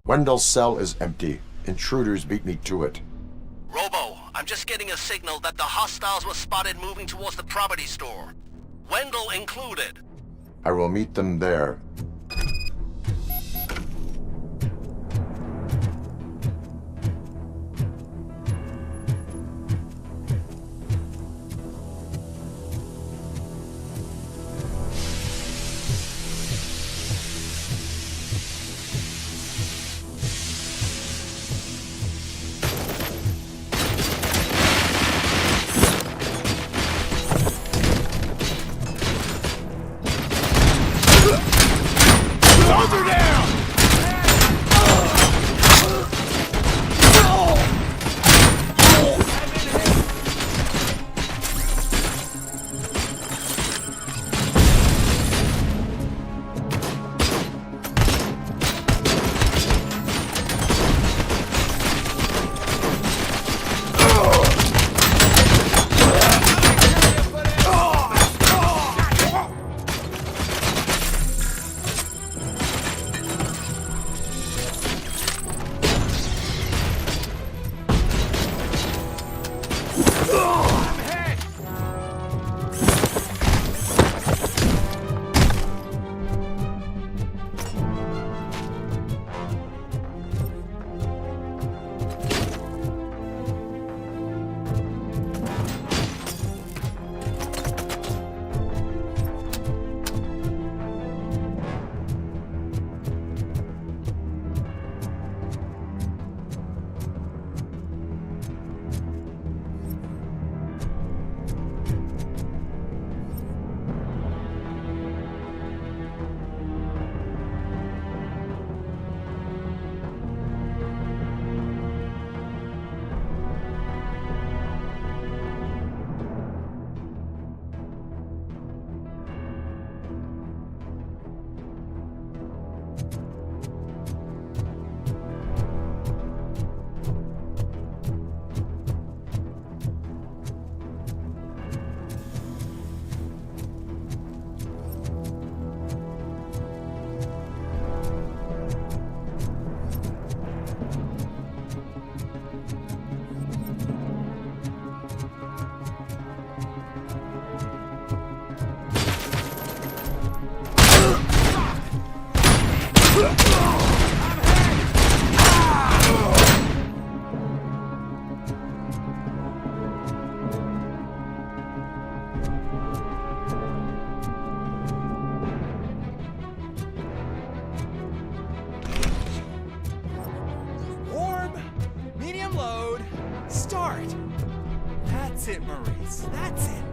Wendell's cell is empty. Intruders beat me to it. Robo, I'm just getting a signal that the hostiles were spotted moving towards the property store. Wendell included. I will meet them there. Start! That's it, Maurice. That's it.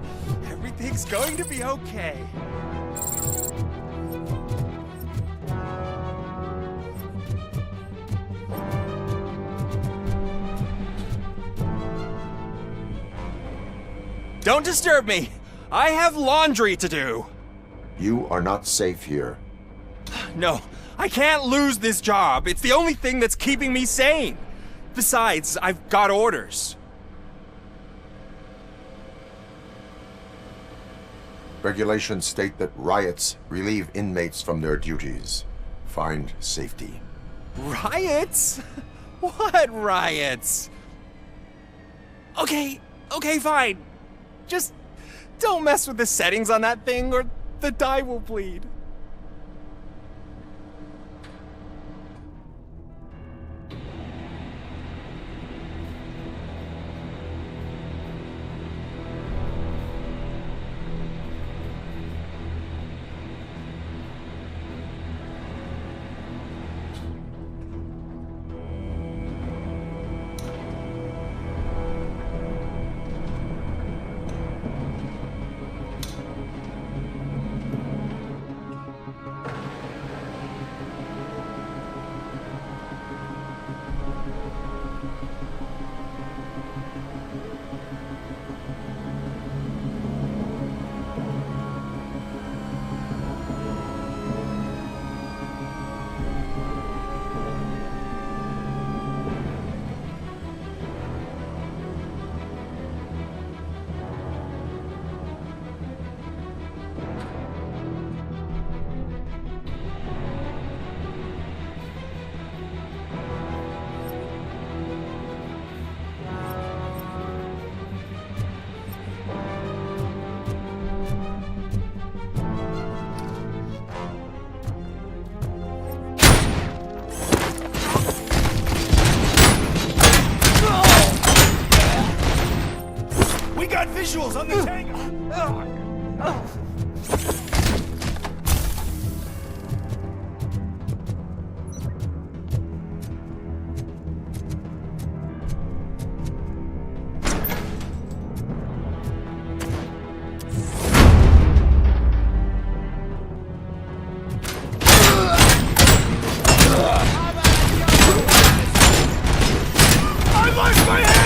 Everything's going to be okay. Don't disturb me. I have laundry to do. You are not safe here. No, I can't lose this job. It's the only thing that's keeping me sane. Besides, I've got orders. Regulations state that riots relieve inmates from their duties. Find safety. Riots? What riots? Okay, fine. Just don't mess with the settings on that thing or the dye will bleed. visuals on the tango! I lost my hand!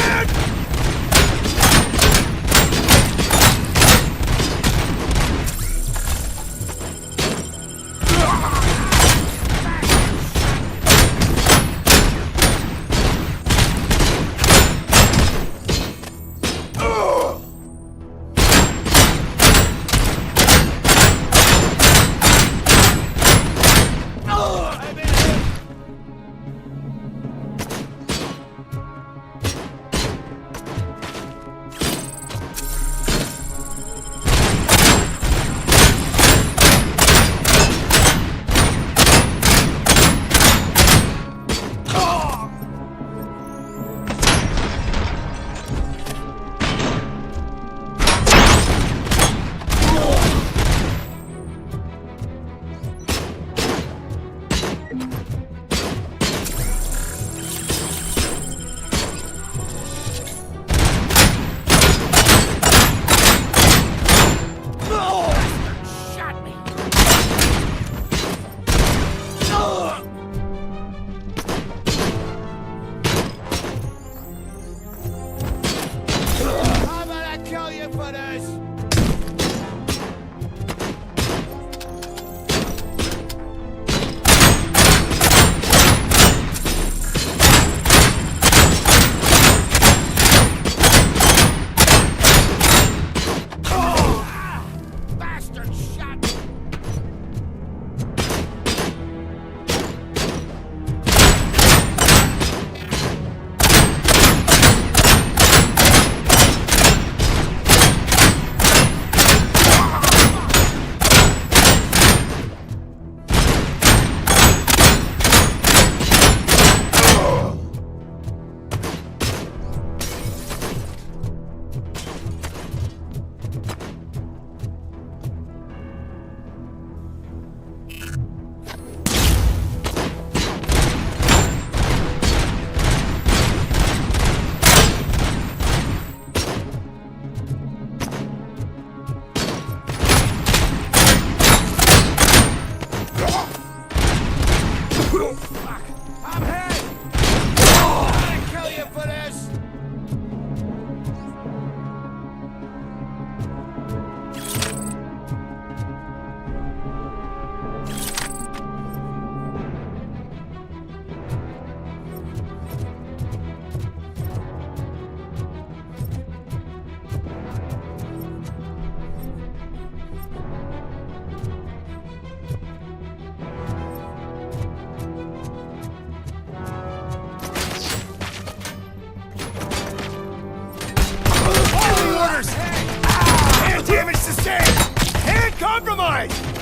Compromise!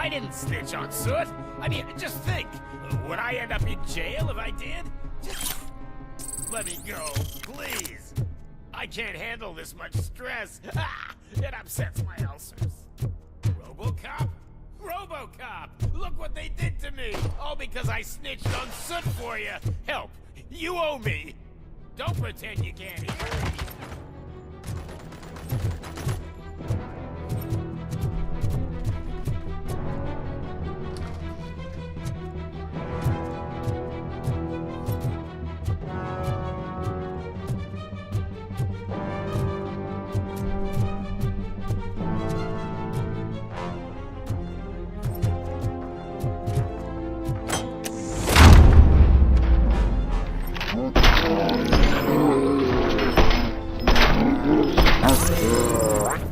I didn't snitch on Soot. I mean, just think. Would I end up in jail if I did? Just let me go, please. I can't handle this much stress. Ah, it upsets my ulcers. Robocop? Robocop! Look what they did to me! All because I snitched on Soot for you! Help! You owe me. Don't pretend you can't hear me.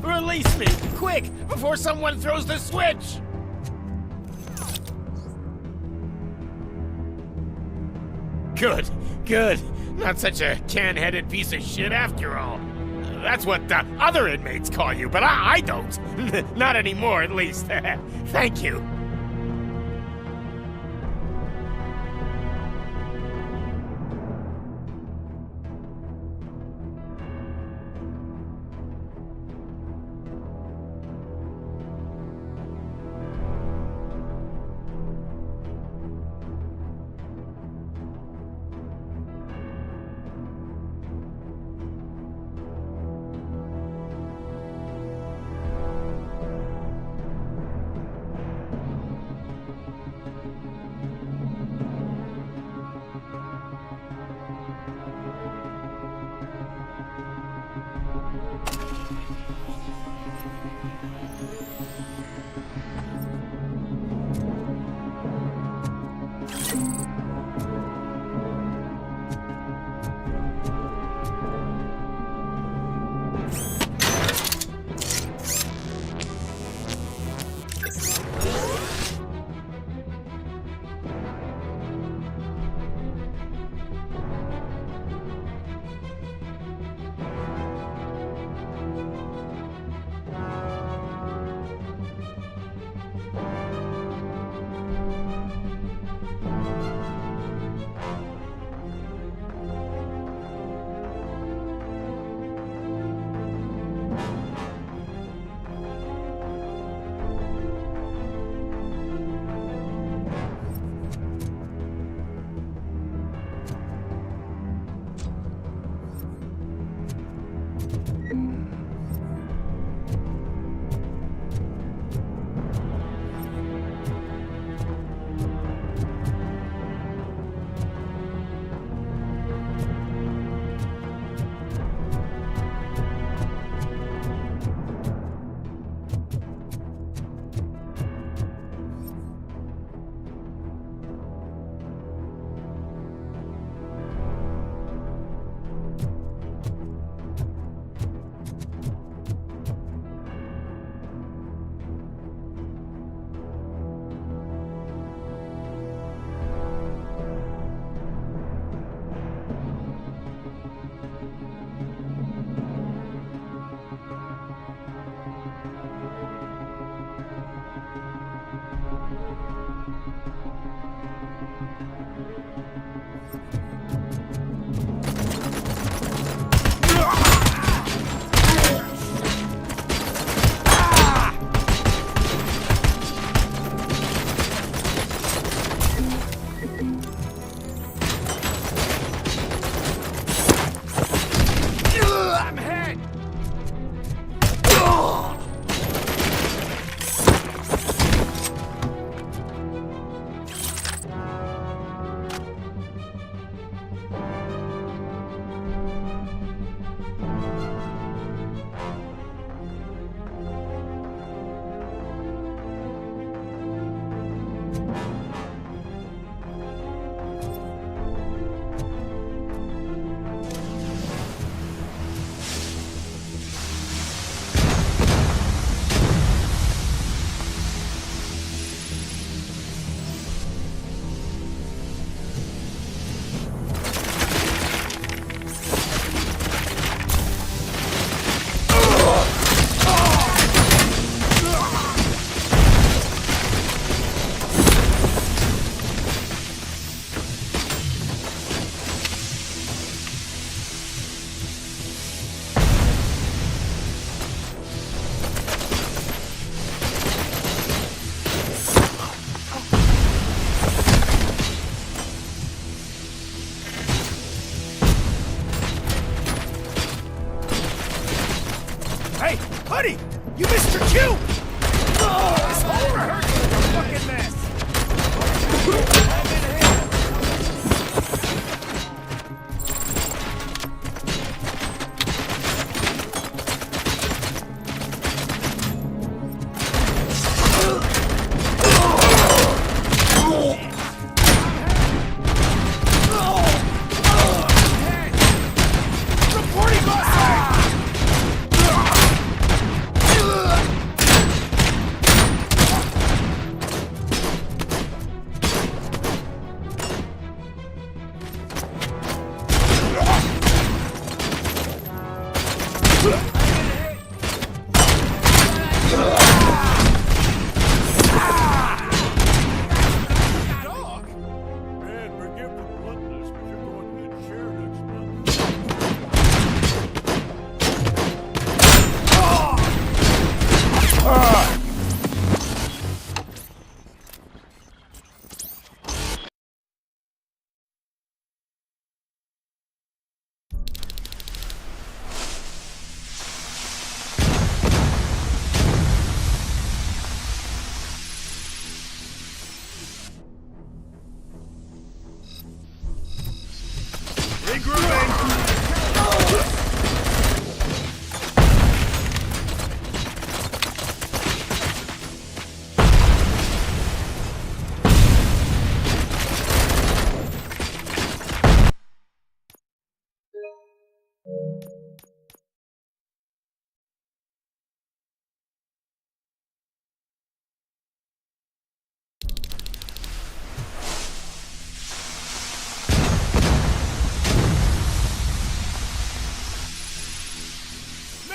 Release me, quick, before someone throws the switch! Good, good. Not such a can-headed piece of shit after all. That's what the other inmates call you, but I don't. Not anymore, at least. Thank you. Honey, you missed your cue! Oh, this whole rehearsal is a fucking mess!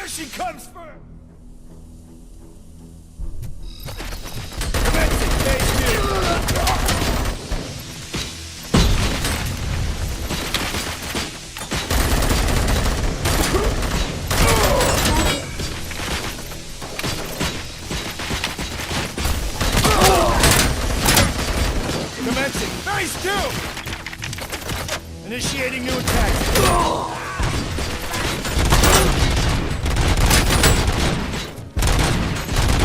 She comes first! Commencing phase two! Commencing phase two! Initiating new attacks!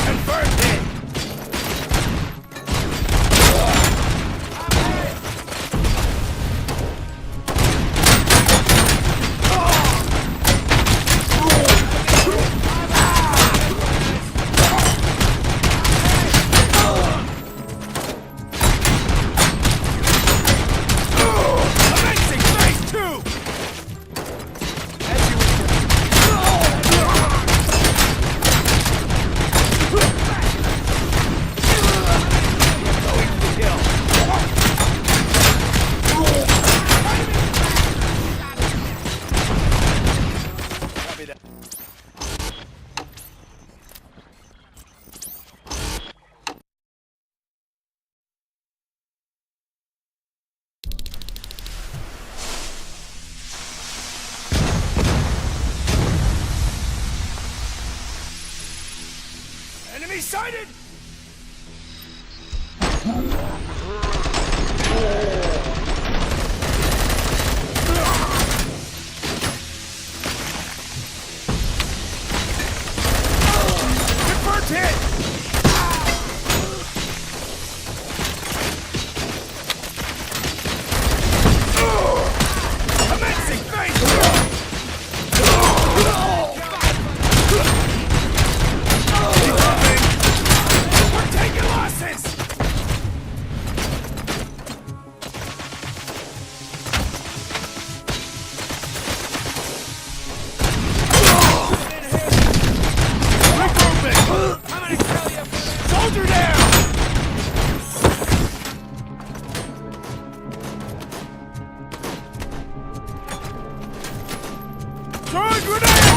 Confirmed hit! Amazing phase two! Enemy sighted! Confirmed hit! Commencing phase two! We're taking losses! Soldier down! Throwing grenade!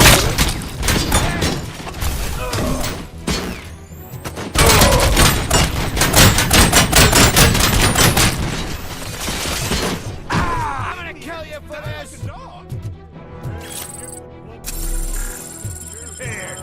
I'm gonna kill you for this! Here.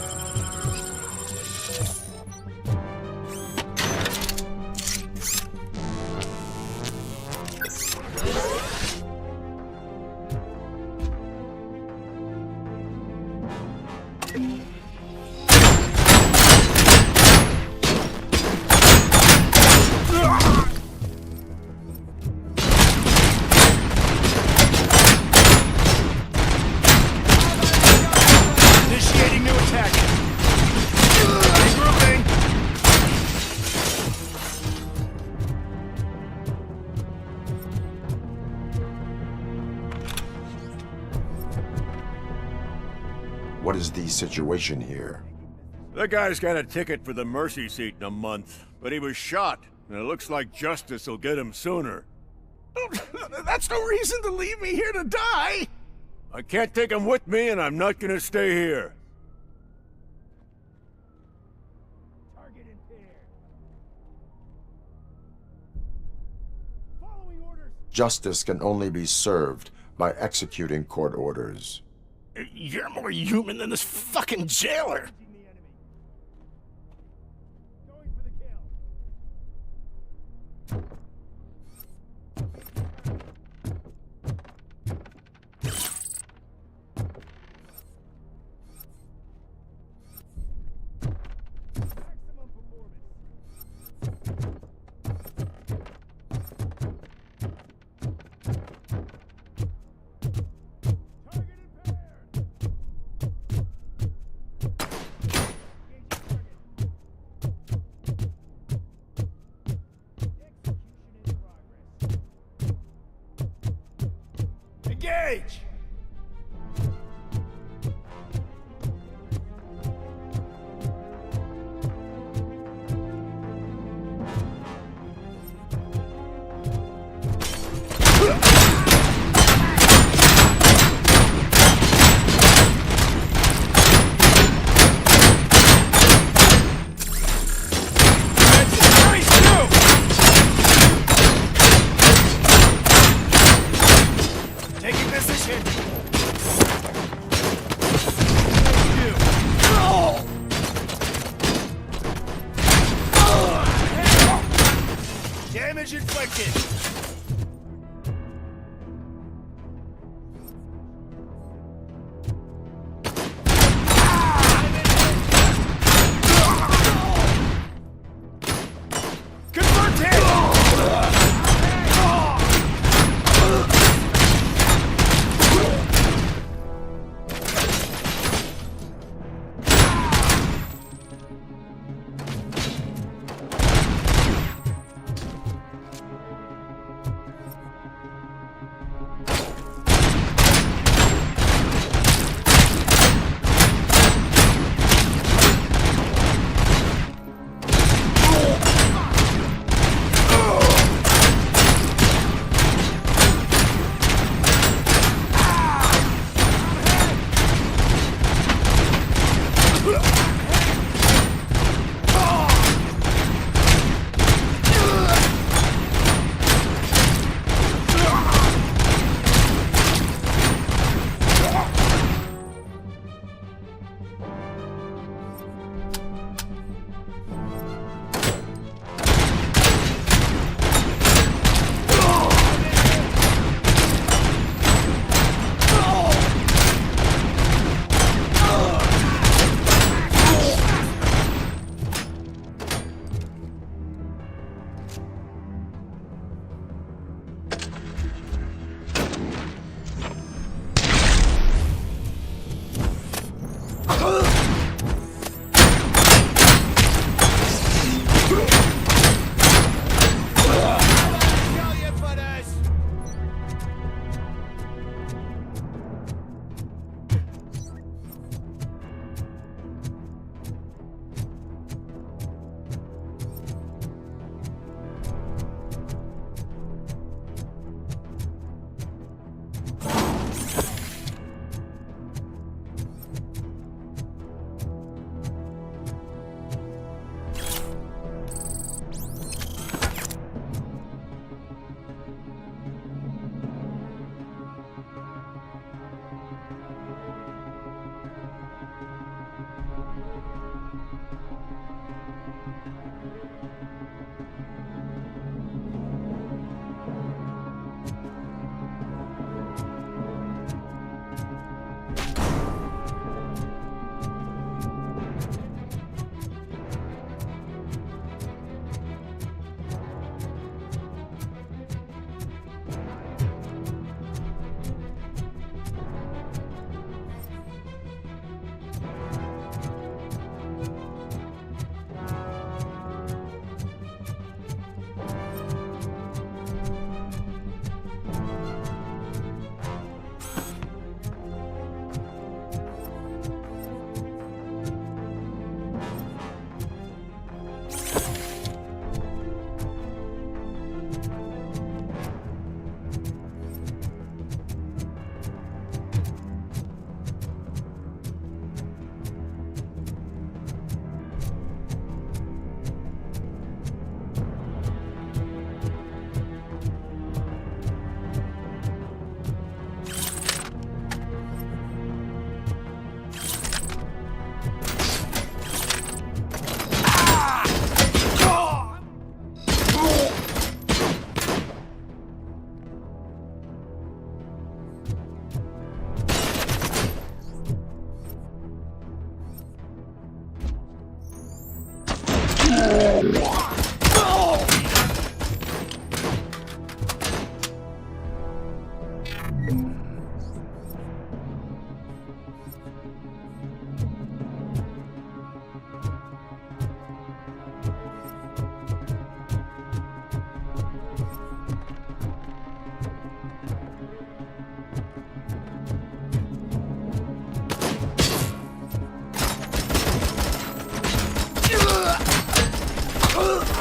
What is the situation here? That guy's got a ticket for the mercy seat in a month, but he was shot, and it looks like justice will get him sooner. That's no reason to leave me here to die! I can't take him with me, and I'm not gonna stay here. Justice can only be served by executing court orders. You're more human than this fucking jailer! Engage! Taking position! Ugh!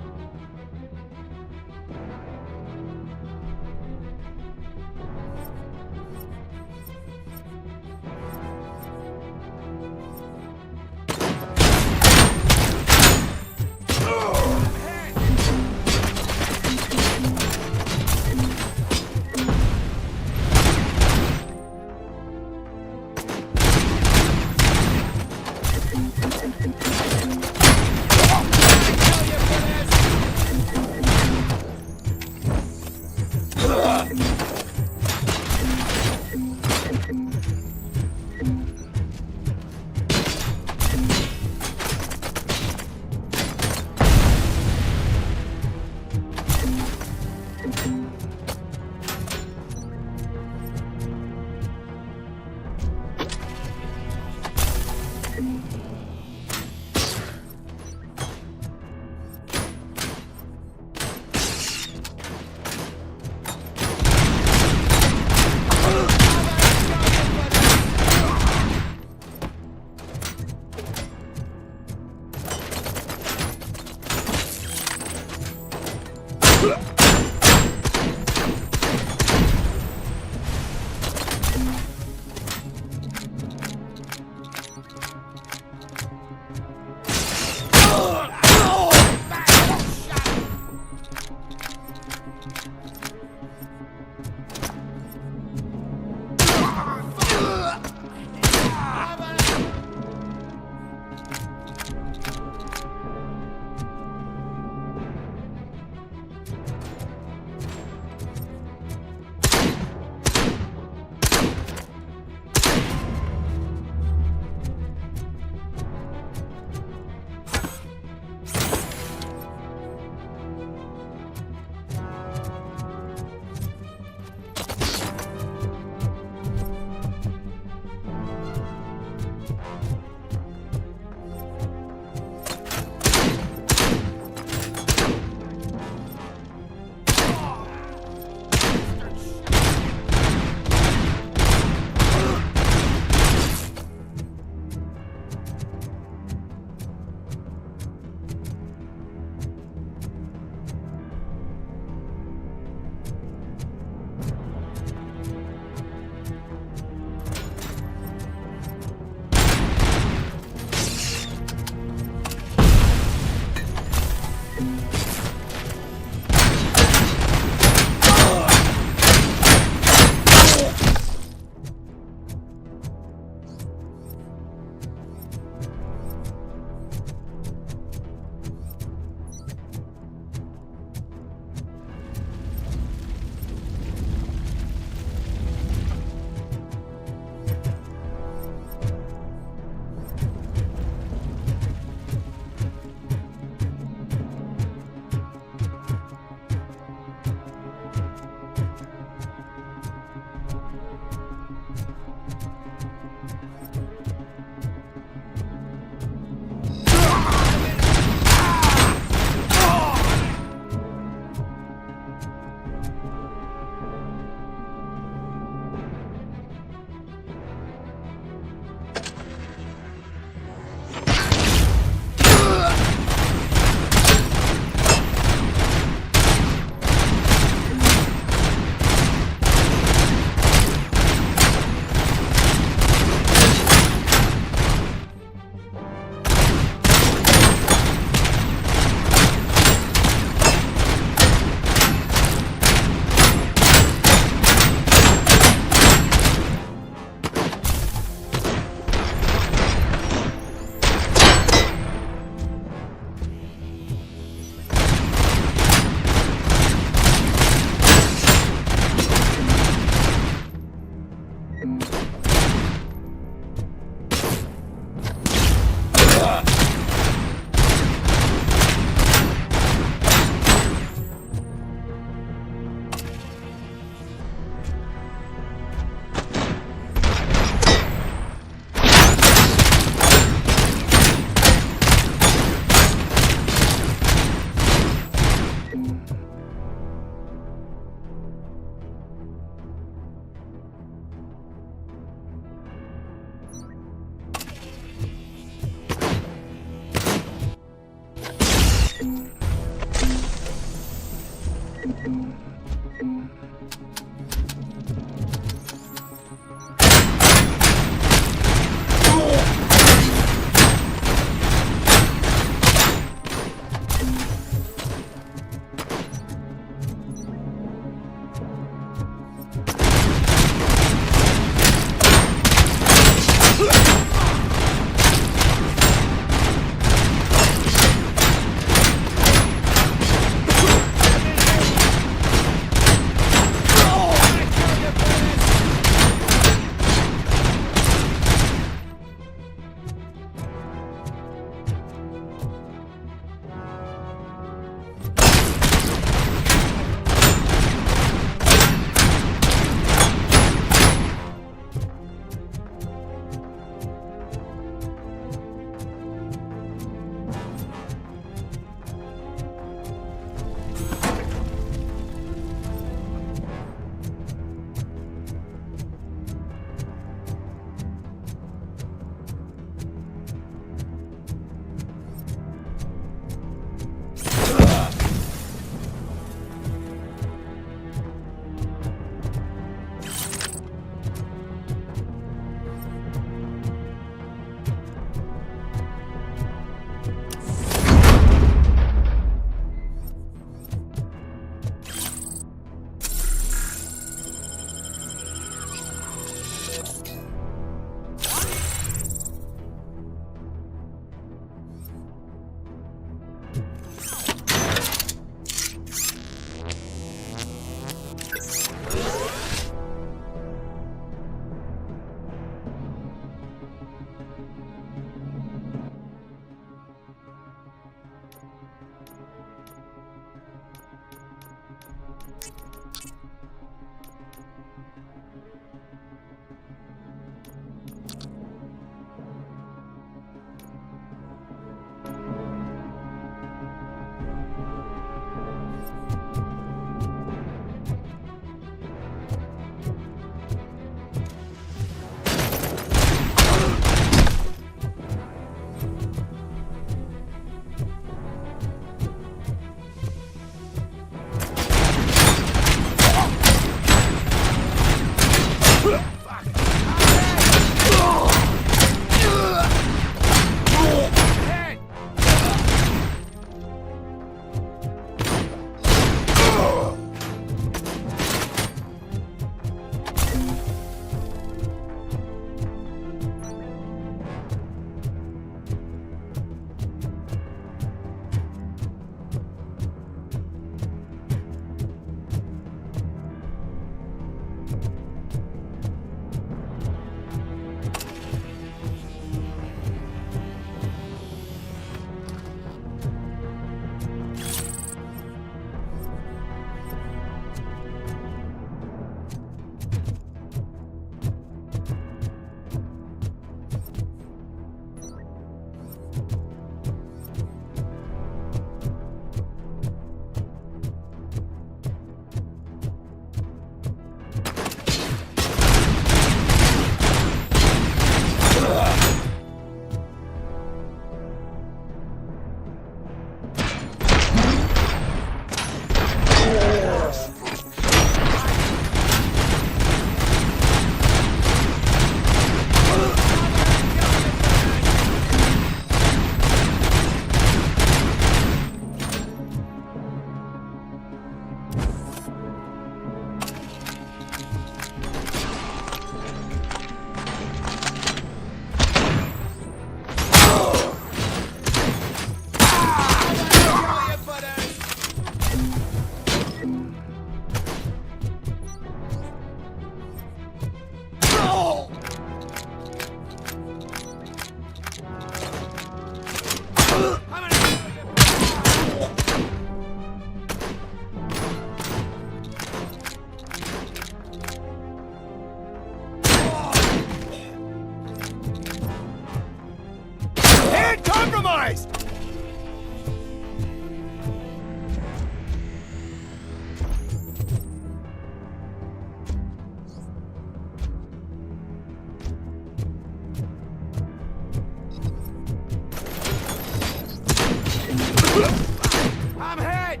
I'm hit!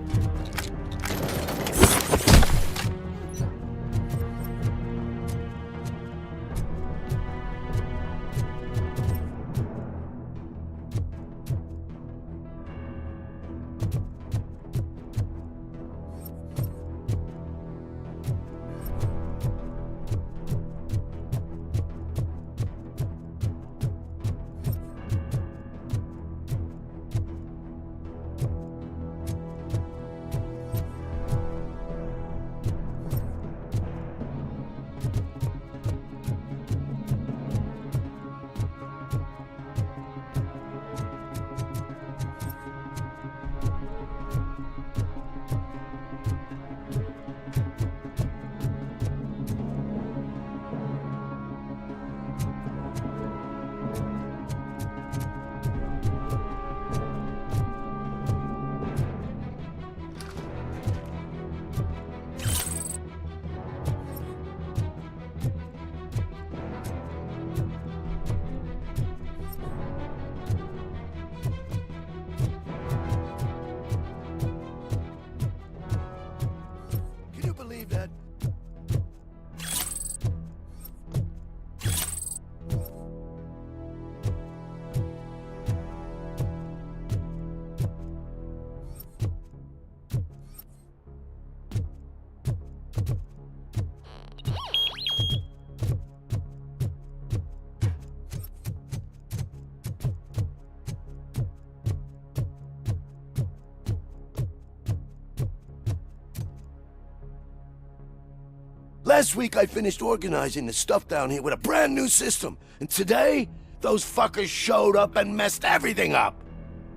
Can you believe that? Last week I finished organizing the stuff down here with a brand new system. And today, those fuckers showed up and messed everything up.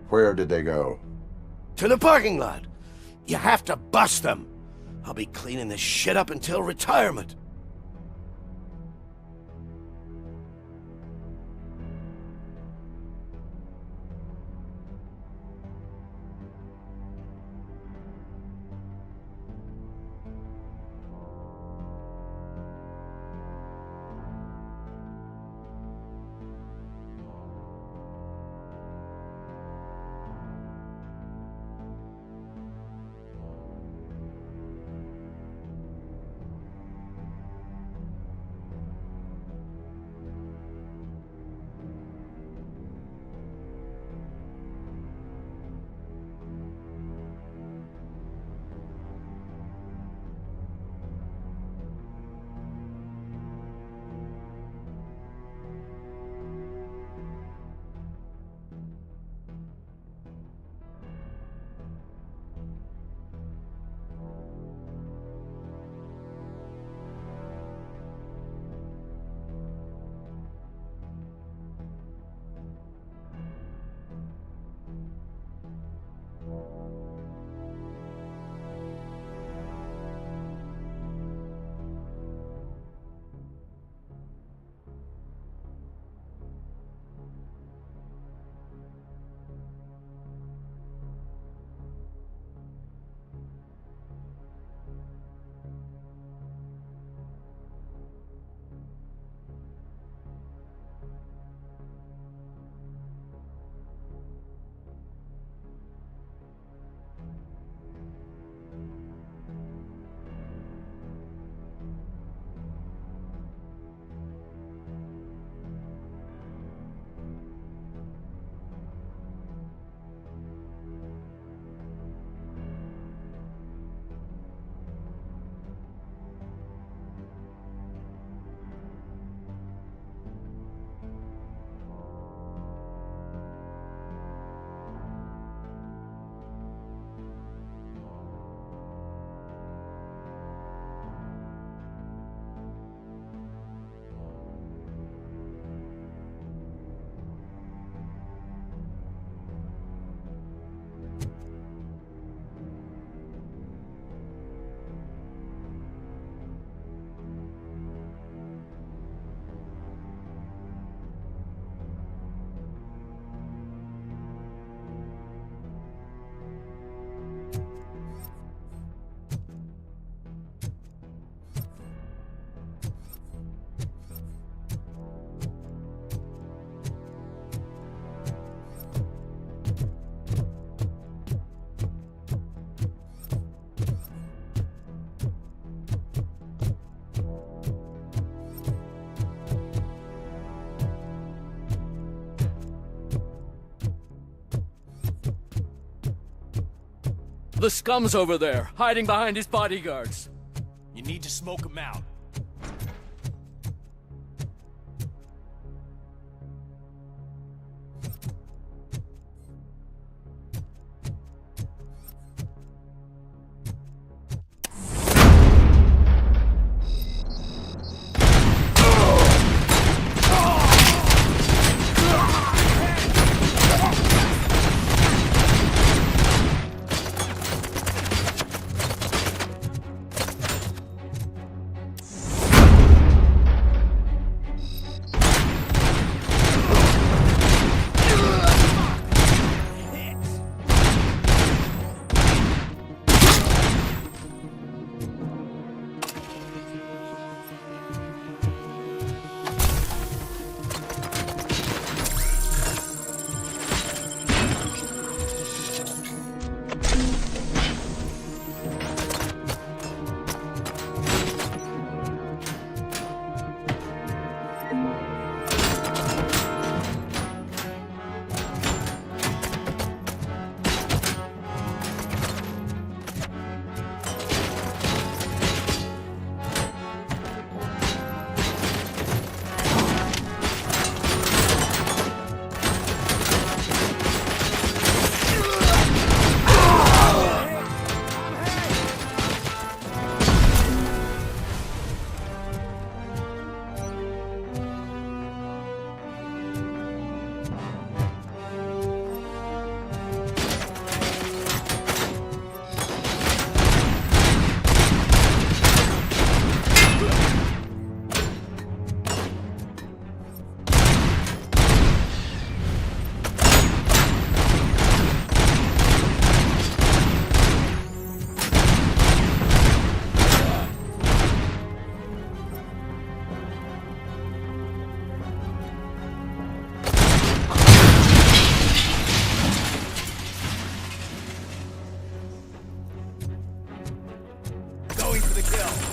Where did they go? To the parking lot. You have to bust them. I'll be cleaning this shit up until retirement. The scum's over there, hiding behind his bodyguards. You need to smoke him out. Going for the kill.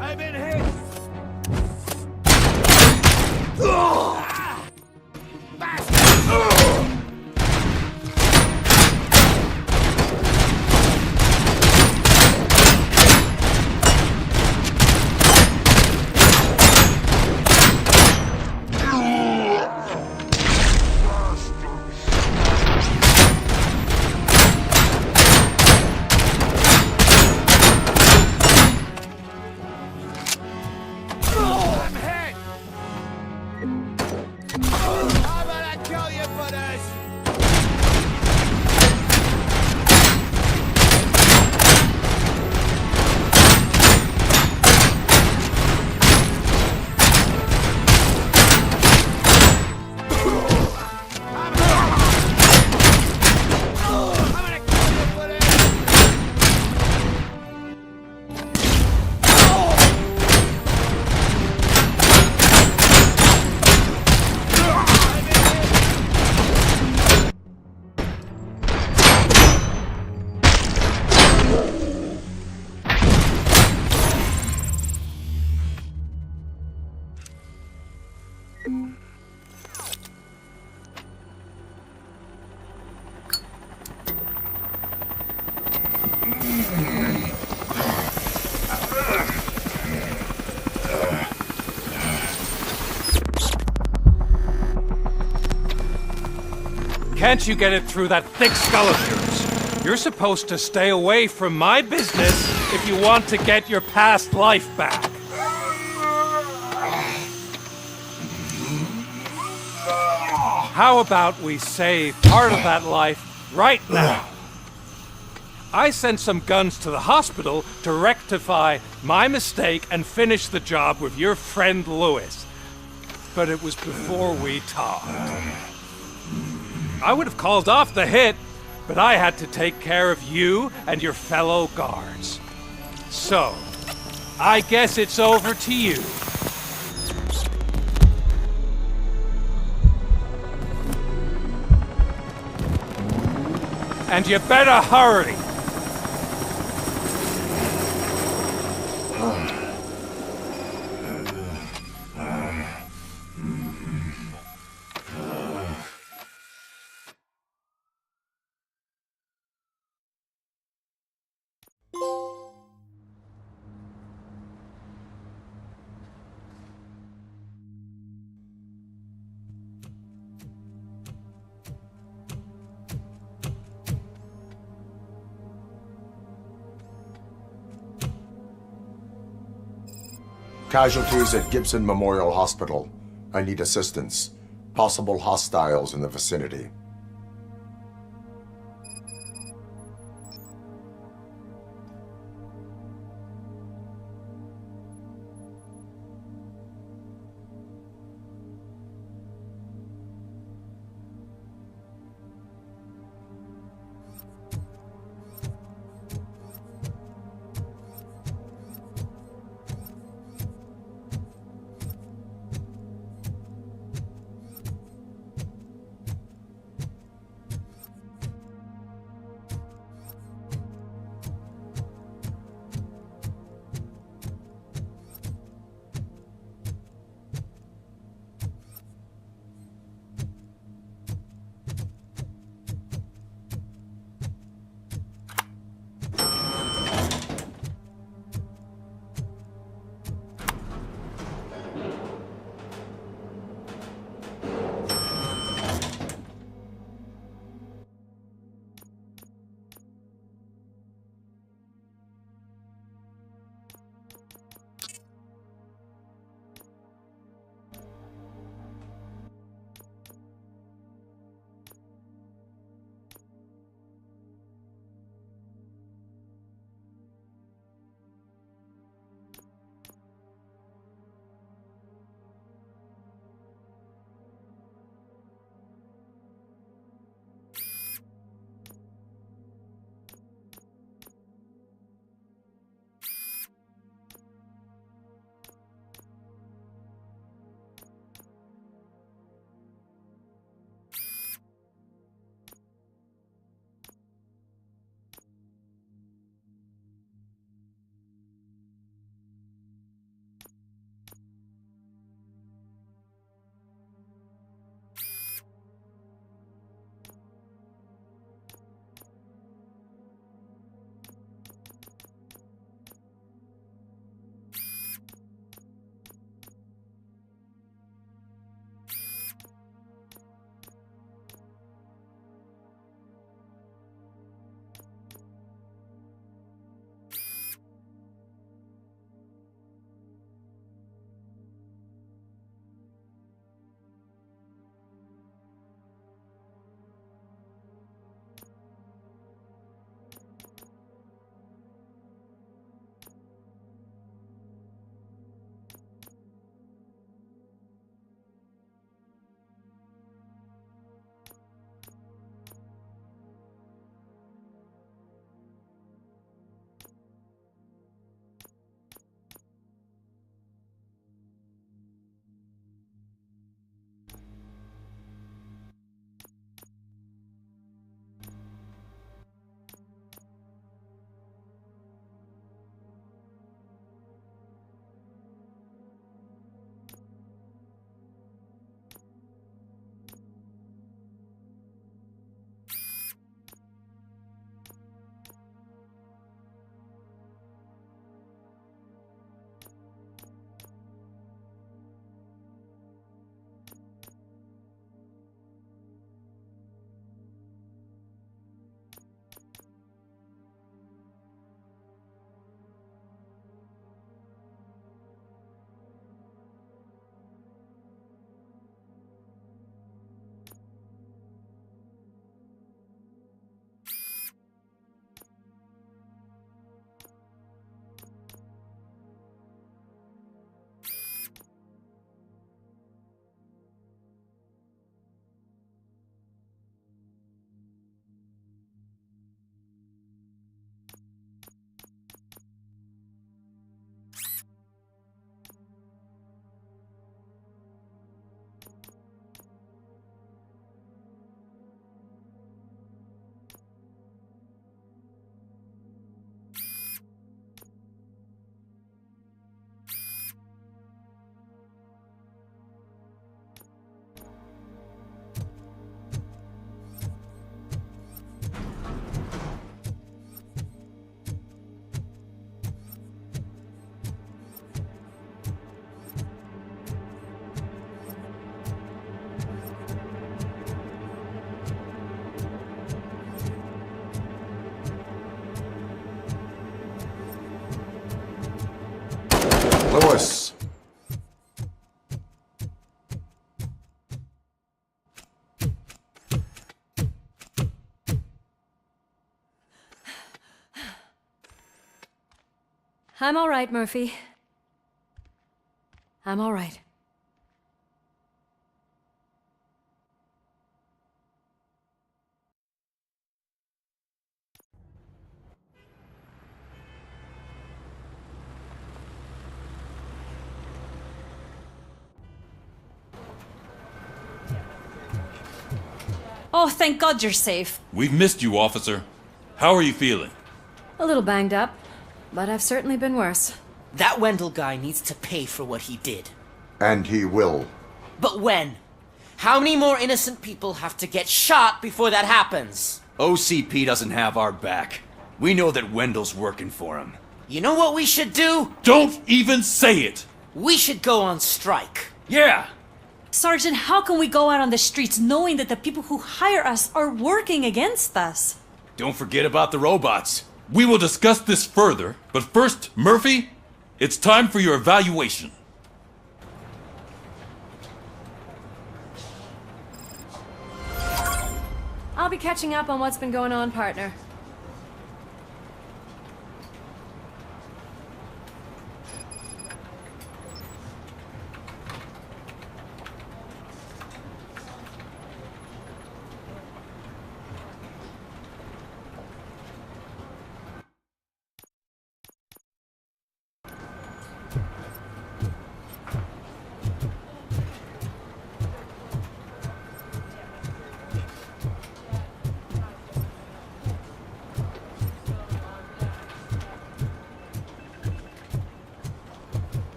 I've been hit! I'm hit! I'm gonna kill you for this! Can't you get it through that thick skull of yours? You're supposed to stay away from my business if you want to get your past life back. How about we save part of that life right now? I sent some guns to the hospital to rectify my mistake and finish the job with your friend Lewis. But it was before we talked. I would have called off the hit, but I had to take care of you and your fellow guards. So, I guess it's over to you. And you better hurry. Casualties at Gibson Memorial Hospital. I need assistance. Possible hostiles in the vicinity. I'm all right, Murphy. I'm all right. Oh, thank God you're safe. We've missed you, officer. How are you feeling? A little banged up, but I've certainly been worse. That Wendell guy needs to pay for what he did. And he will. But when? How many more innocent people have to get shot before that happens? OCP doesn't have our back. We know that Wendell's working for him. You know what we should do? Don't even say it! We should go on strike. Yeah! Sergeant, how can we go out on the streets knowing that the people who hire us are working against us? Don't forget about the robots. We will discuss this further, but first, Murphy, it's time for your evaluation. I'll be catching up on what's been going on, partner.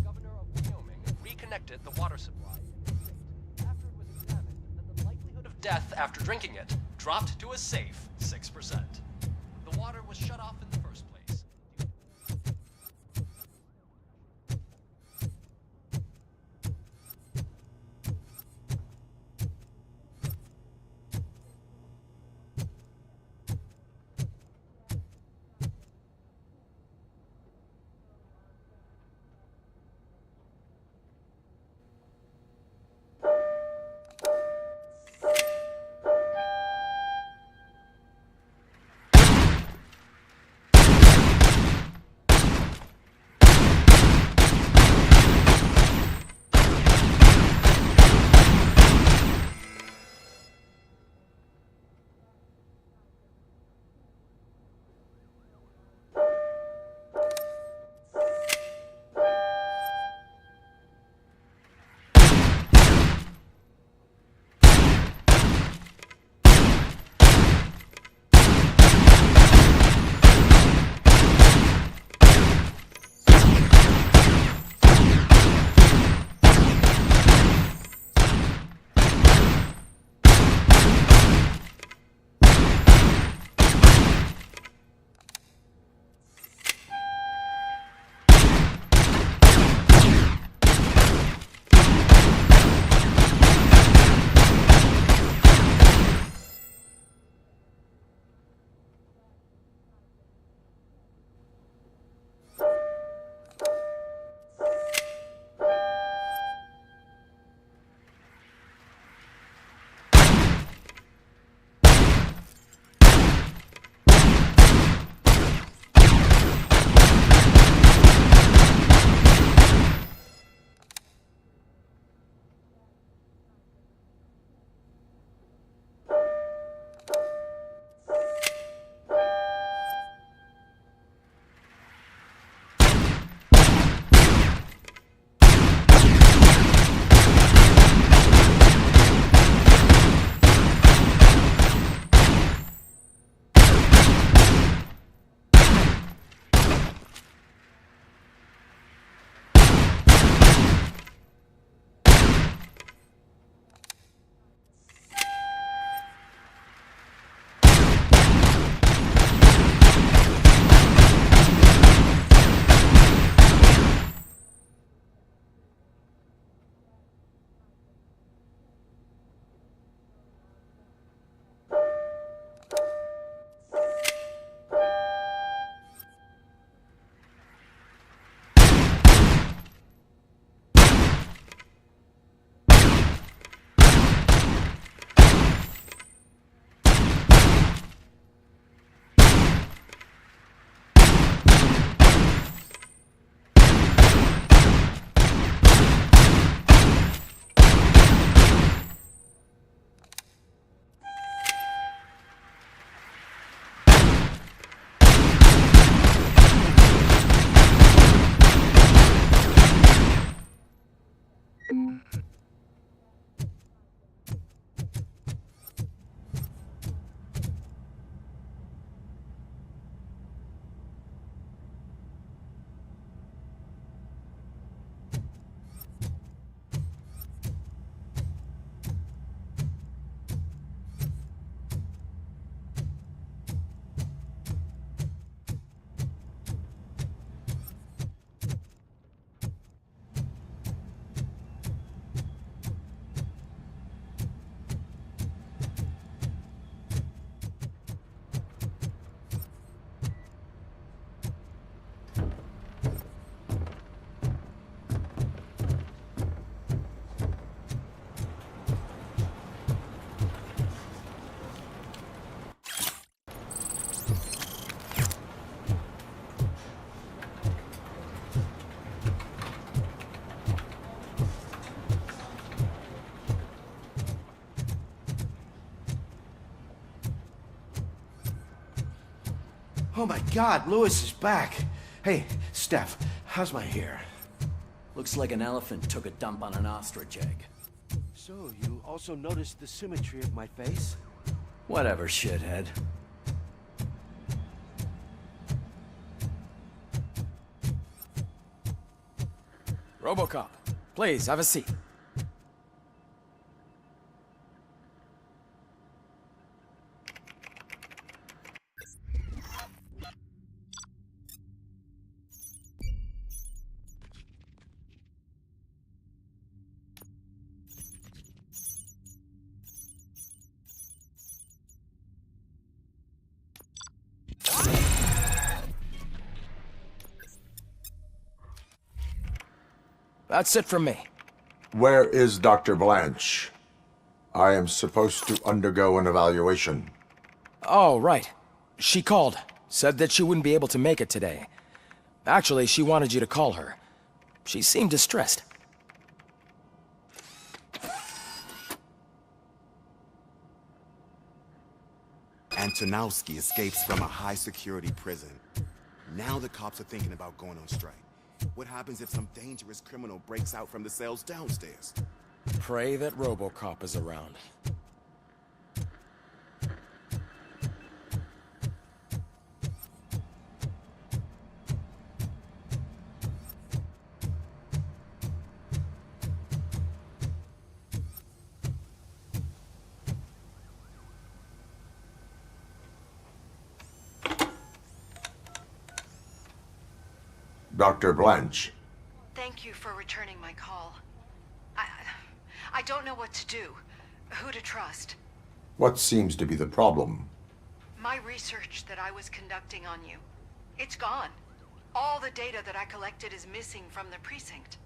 Governor of Wyoming reconnected the water supply. After it was examined, that the likelihood of death after drinking it dropped to a safe 6%. The water was shut off in the first place. Oh my God, Lewis is back. Hey, Steph, how's my hair? Looks like an elephant took a dump on an ostrich egg. So, you also noticed the symmetry of my face? Whatever, shithead. Robocop, please, have a seat. That's it from me. Where is Dr. Blanche? I am supposed to undergo an evaluation. Oh, right. She called. Said that she wouldn't be able to make it today. Actually, she wanted you to call her. She seemed distressed. Antonowski escapes from a high-security prison. Now the cops are thinking about going on strike. What happens if some dangerous criminal breaks out from the cells downstairs? Pray that Robocop is around. Dr. Blanche. Thank you for returning my call. I don't know what to do, who to trust. What seems to be the problem? My research that I was conducting on you, it's gone. All the data that I collected is missing from the precinct.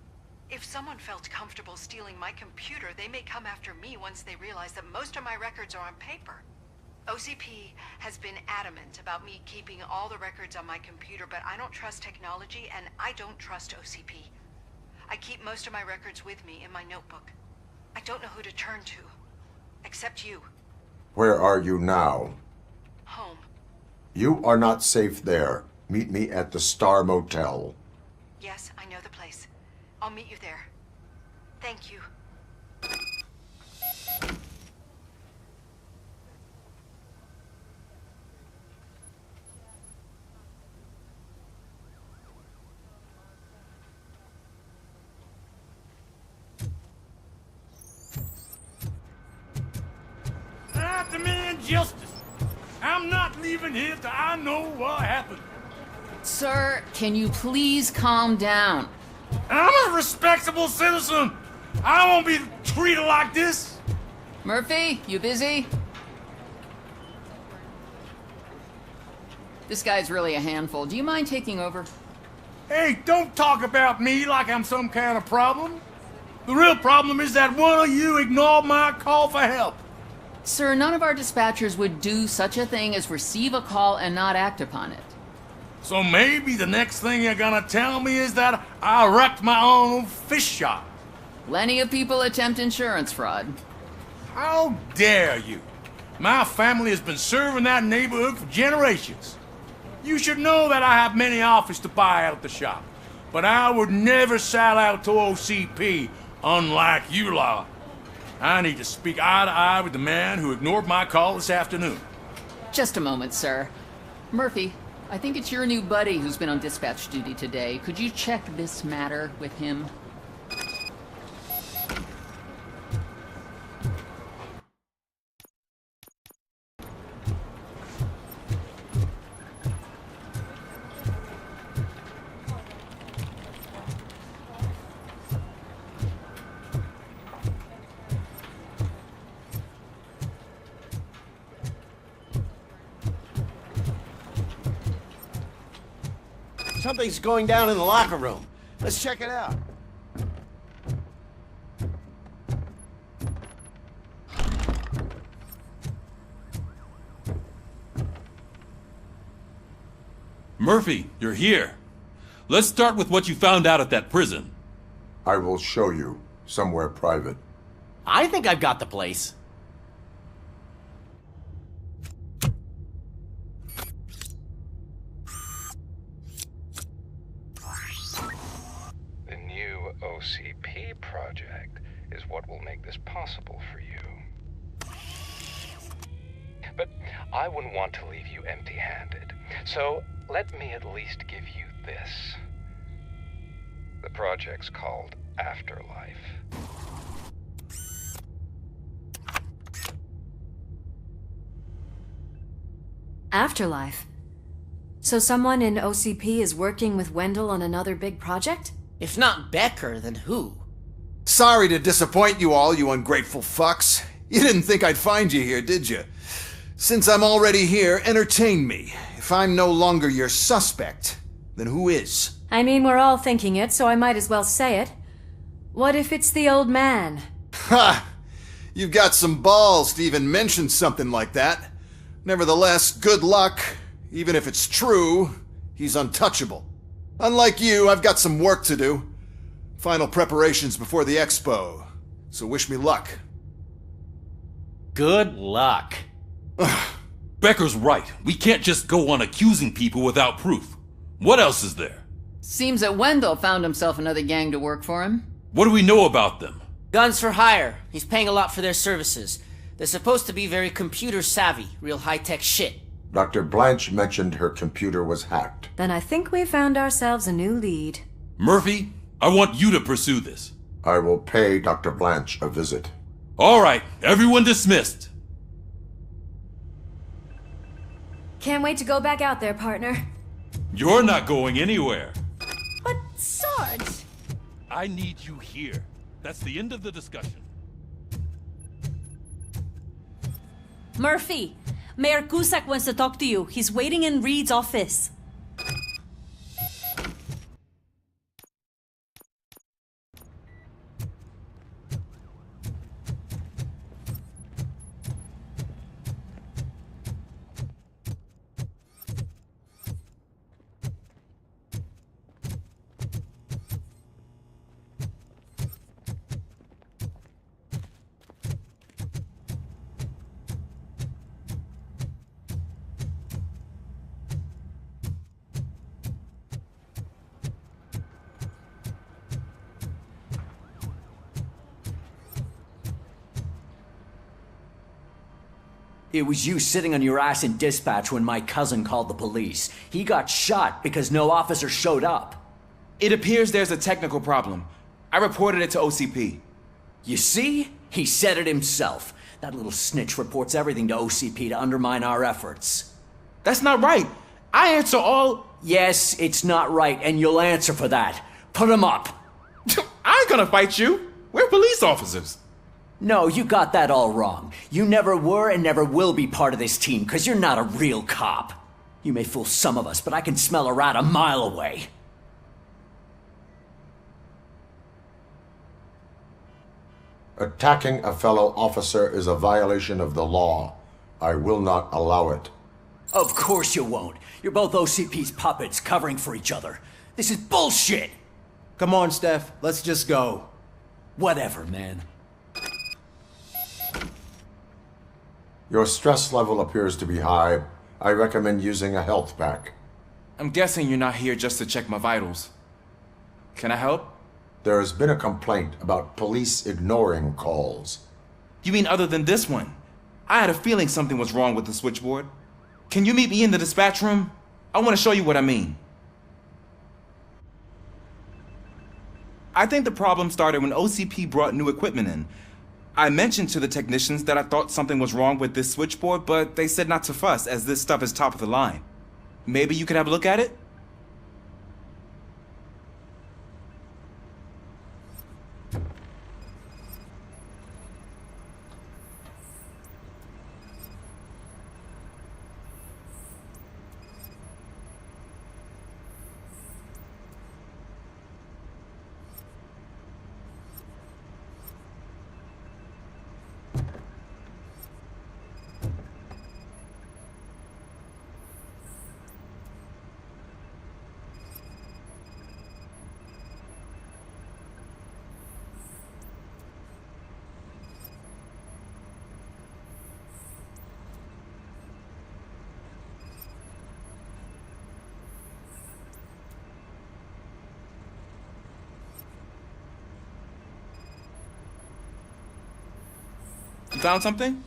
If someone felt comfortable stealing my computer, they may come after me once they realize that most of my records are on paper. OCP has been adamant about me keeping all the records on my computer, but I don't trust technology and I don't trust OCP. I keep most of my records with me in my notebook. I don't know who to turn to, except you. Where are you now? Home. You are not safe there. Meet me at the Star Motel. Yes, I know the place. I'll meet you there. Thank you. I demand justice. I'm not leaving here till I know what happened. Sir, can you please calm down? I'm a respectable citizen. I won't be treated like this. Murphy, you busy? This guy's really a handful. Do you mind taking over? Hey, don't talk about me like I'm some kind of problem. The real problem is that one of you ignored my call for help. Sir, none of our dispatchers would do such a thing as receive a call and not act upon it. So maybe the next thing you're gonna tell me is that I wrecked my own fish shop. Plenty of people attempt insurance fraud. How dare you? My family has been serving that neighborhood for generations. You should know that I have many offers to buy out the shop, but I would never sell out to OCP, unlike you lot. I need to speak eye to eye with the man who ignored my call this afternoon. Just a moment, sir. Murphy, I think it's your new buddy who's been on dispatch duty today. Could you check this matter with him? Something's going down in the locker room. Let's check it out. Murphy, you're here. Let's start with what you found out at that prison. I will show you somewhere private. I think I've got the place. project is what will make this possible for you. But I wouldn't want to leave you empty-handed, so let me at least give you this. The project's called Afterlife. Afterlife? So someone in OCP is working with Wendell on another big project? If not Becker, then who? Sorry to disappoint you all, you ungrateful fucks. You didn't think I'd find you here, did you? Since I'm already here, entertain me. If I'm no longer your suspect, then who is? I mean, we're all thinking it, so I might as well say it. What if it's the old man? Ha! You've got some balls to even mention something like that. Nevertheless, good luck. Even if it's true, he's untouchable. Unlike you, I've got some work to do. Final preparations before the expo. So wish me luck. Good luck. Becker's right. We can't just go on accusing people without proof. What else is there? Seems that Wendell found himself another gang to work for him. What do we know about them? Guns for hire. He's paying a lot for their services. They're supposed to be very computer savvy, real high-tech shit. Dr. Blanche mentioned her computer was hacked. Then I think we found ourselves a new lead. Murphy, I want you to pursue this. I will pay Dr. Blanche a visit. All right, everyone dismissed. Can't wait to go back out there, partner. You're not going anywhere. But, Sarge... I need you here. That's the end of the discussion. Murphy, Mayor Cusack wants to talk to you. He's waiting in Reed's office. It was you sitting on your ass in dispatch when my cousin called the police. He got shot because no officer showed up. It appears there's a technical problem. I reported it to OCP. You see? He said it himself. That little snitch reports everything to OCP to undermine our efforts. That's not right. I answer all... Yes, it's not right, and you'll answer for that. Put him up. I ain't gonna fight you. We're police officers. No, you got that all wrong. You never were and never will be part of this team, because you're not a real cop. You may fool some of us, but I can smell a rat a mile away. Attacking a fellow officer is a violation of the law. I will not allow it. Of course you won't. You're both OCP's puppets covering for each other. This is bullshit! Come on, Steph. Let's just go. Whatever, man. Your stress level appears to be high. I recommend using a health pack. I'm guessing you're not here just to check my vitals. Can I help? There has been a complaint about police ignoring calls. You mean other than this one? I had a feeling something was wrong with the switchboard. Can you meet me in the dispatch room? I want to show you what I mean. I think the problem started when OCP brought new equipment in. I mentioned to the technicians that I thought something was wrong with this switchboard, but they said not to fuss, as this stuff is top of the line. Maybe you could have a look at it? found something?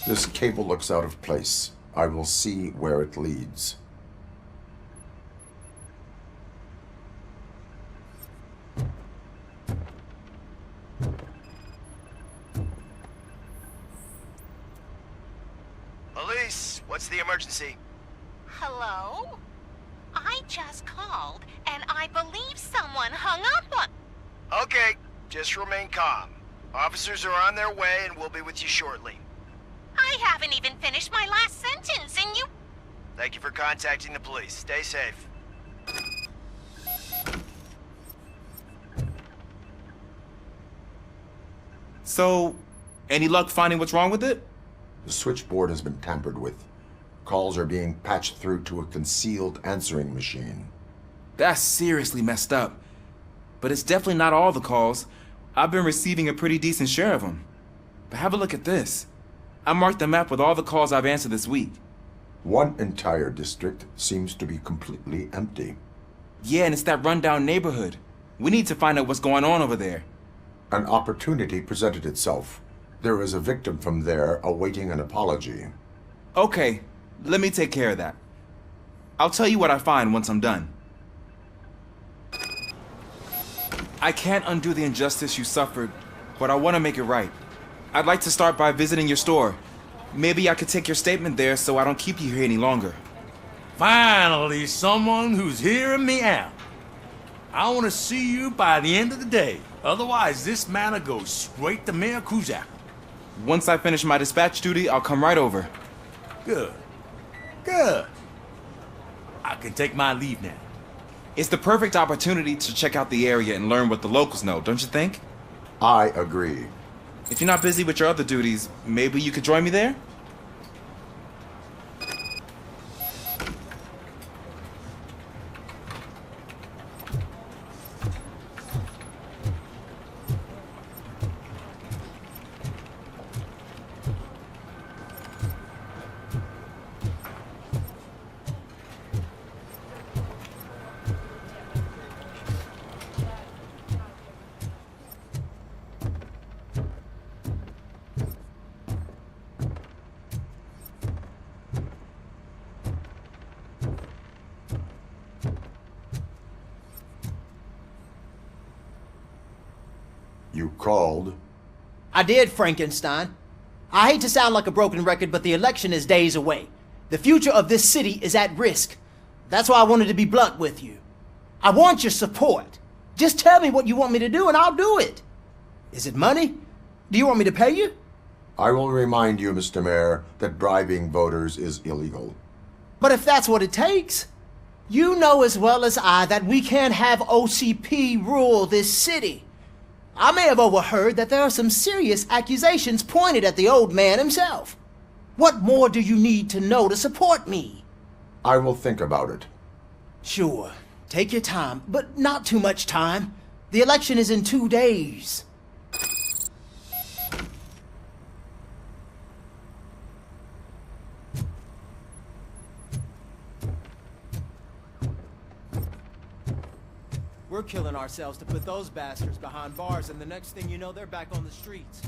This cable looks out of place. I will see where it leads. Police, what's the emergency? Hello? I just called, and I believe someone hung up on... Okay, just remain calm. Officers are on their way and we'll be with you shortly. I haven't even finished my last sentence, and you... Thank you for contacting the police. Stay safe. So, any luck finding what's wrong with it? The switchboard has been tampered with. Calls are being patched through to a concealed answering machine. That's seriously messed up. But it's definitely not all the calls. I've been receiving a pretty decent share of them. But have a look at this. I marked the map with all the calls I've answered this week. One entire district seems to be completely empty. Yeah, and it's that rundown neighborhood. We need to find out what's going on over there. An opportunity presented itself. There is a victim from there awaiting an apology. Okay, let me take care of that. I'll tell you what I find once I'm done. I can't undo the injustice you suffered, but I want to make it right. I'd like to start by visiting your store. Maybe I could take your statement there so I don't keep you here any longer. Finally, someone who's hearing me out. I want to see you by the end of the day. Otherwise, this man'll go straight to Miracuza. Once I finish my dispatch duty, I'll come right over. Good. Good. I can take my leave now. It's the perfect opportunity to check out the area and learn what the locals know, don't you think? I agree. If you're not busy with your other duties, maybe you could join me there? You called? I did, Frankenstein. I hate to sound like a broken record, but the election is days away. The future of this city is at risk. That's why I wanted to be blunt with you. I want your support. Just tell me what you want me to do and I'll do it. Is it money? Do you want me to pay you? I will remind you, Mr. Mayor, that bribing voters is illegal. But if that's what it takes, you know as well as I that we can't have OCP rule this city. I may have overheard that there are some serious accusations pointed at the old man himself. What more do you need to know to support me? I will think about it. Sure. Take your time, but not too much time. The election is in 2 days. We're killing ourselves to put those bastards behind bars, and the next thing you know, they're back on the streets.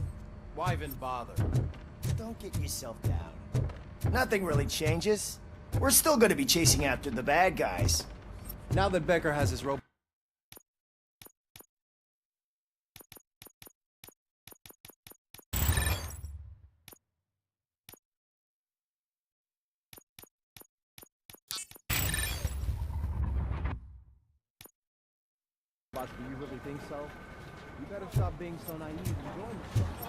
Why even bother? Don't get yourself down. Nothing really changes. We're still gonna be chasing after the bad guys. Now that Becker has his robot... Do you really think so? You better stop being so naive and join us.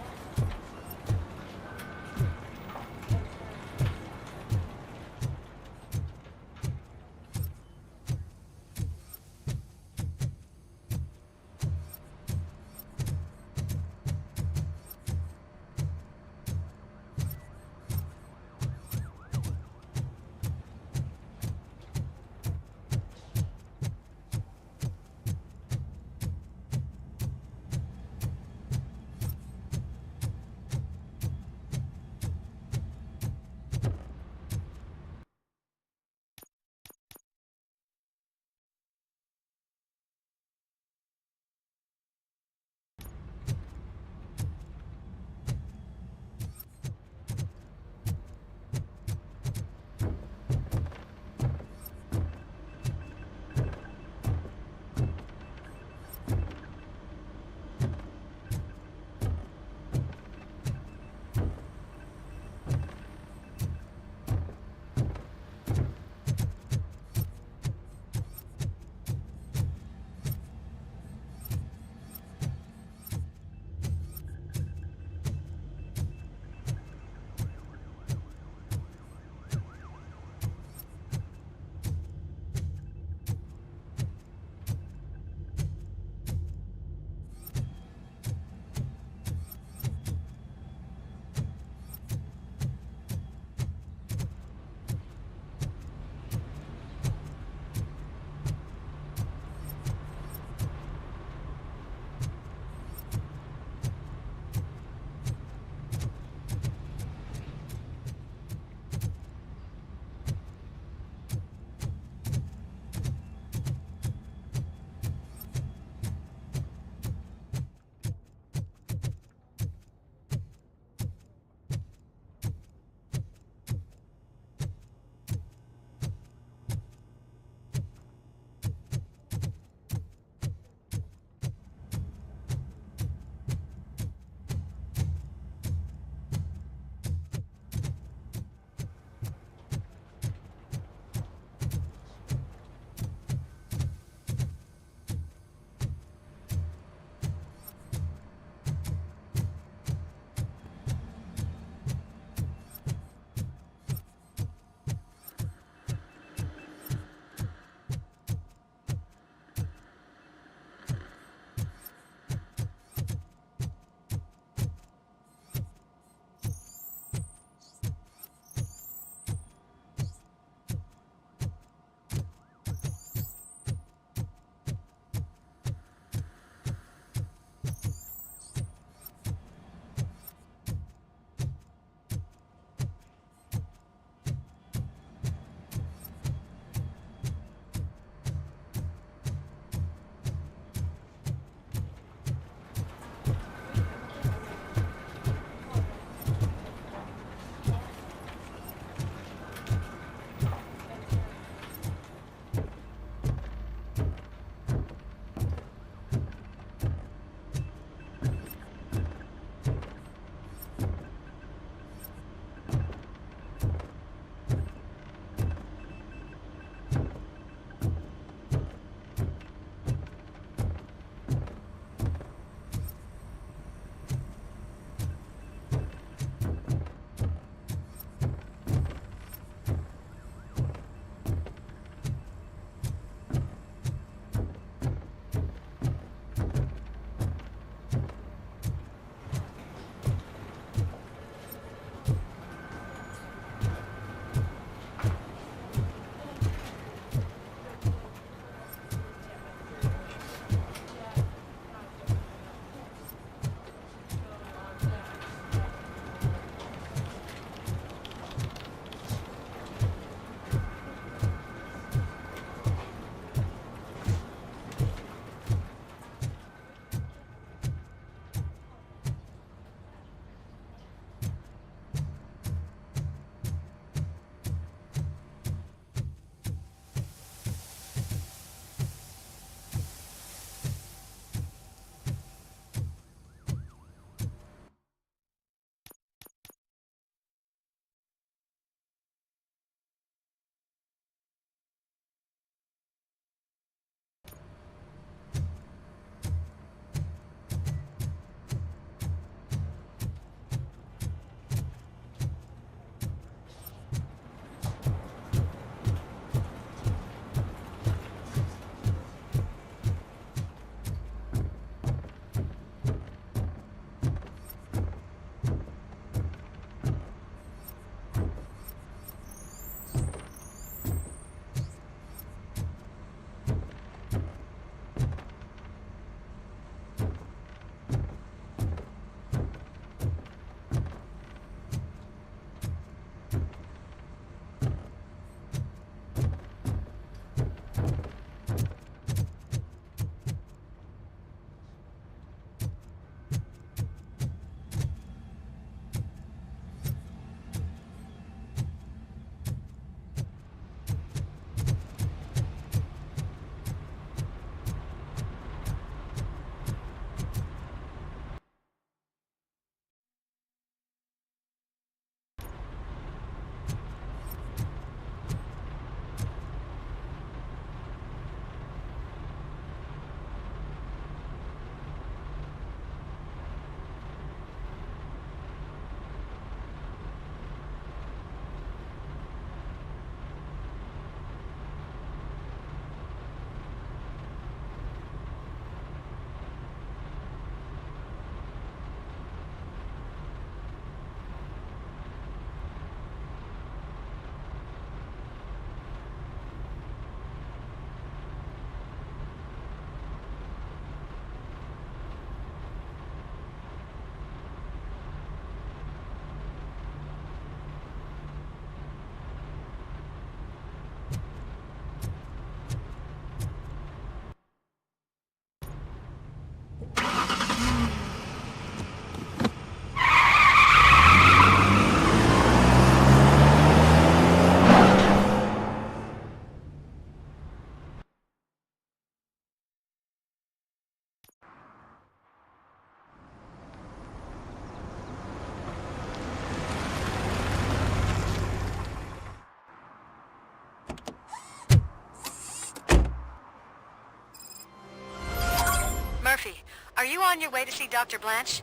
Are you on your way to see Dr. Blanche?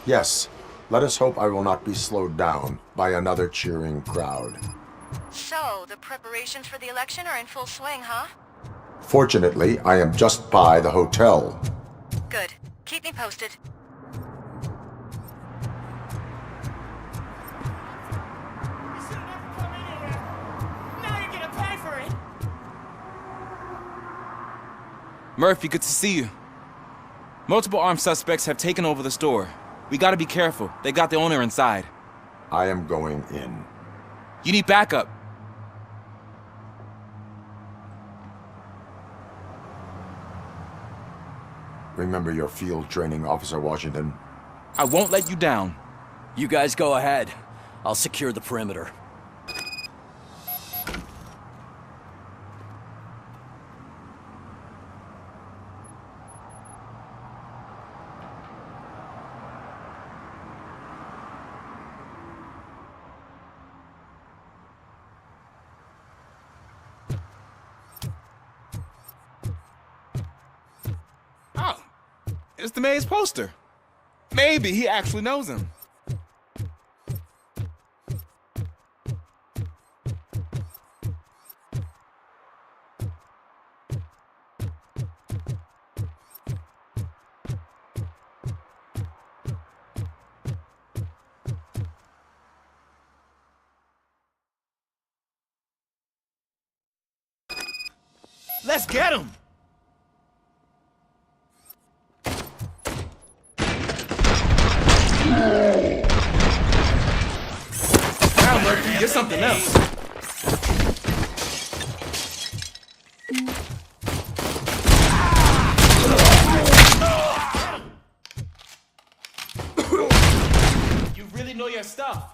Yes. Let us hope I will not be slowed down by another cheering crowd. So, the preparations for the election are in full swing, huh? Fortunately, I am just by the hotel. Good. Keep me posted. Murphy, good to see you. Multiple armed suspects have taken over the store. We gotta be careful. They got the owner inside. I am going in. You need backup. Remember your field training, Officer Washington. I won't let you down. You guys go ahead. I'll secure the perimeter. Oh, it's the mayor's poster. Maybe he actually knows him. Let's get him! Now, Murphy, you're something else. You really know your stuff.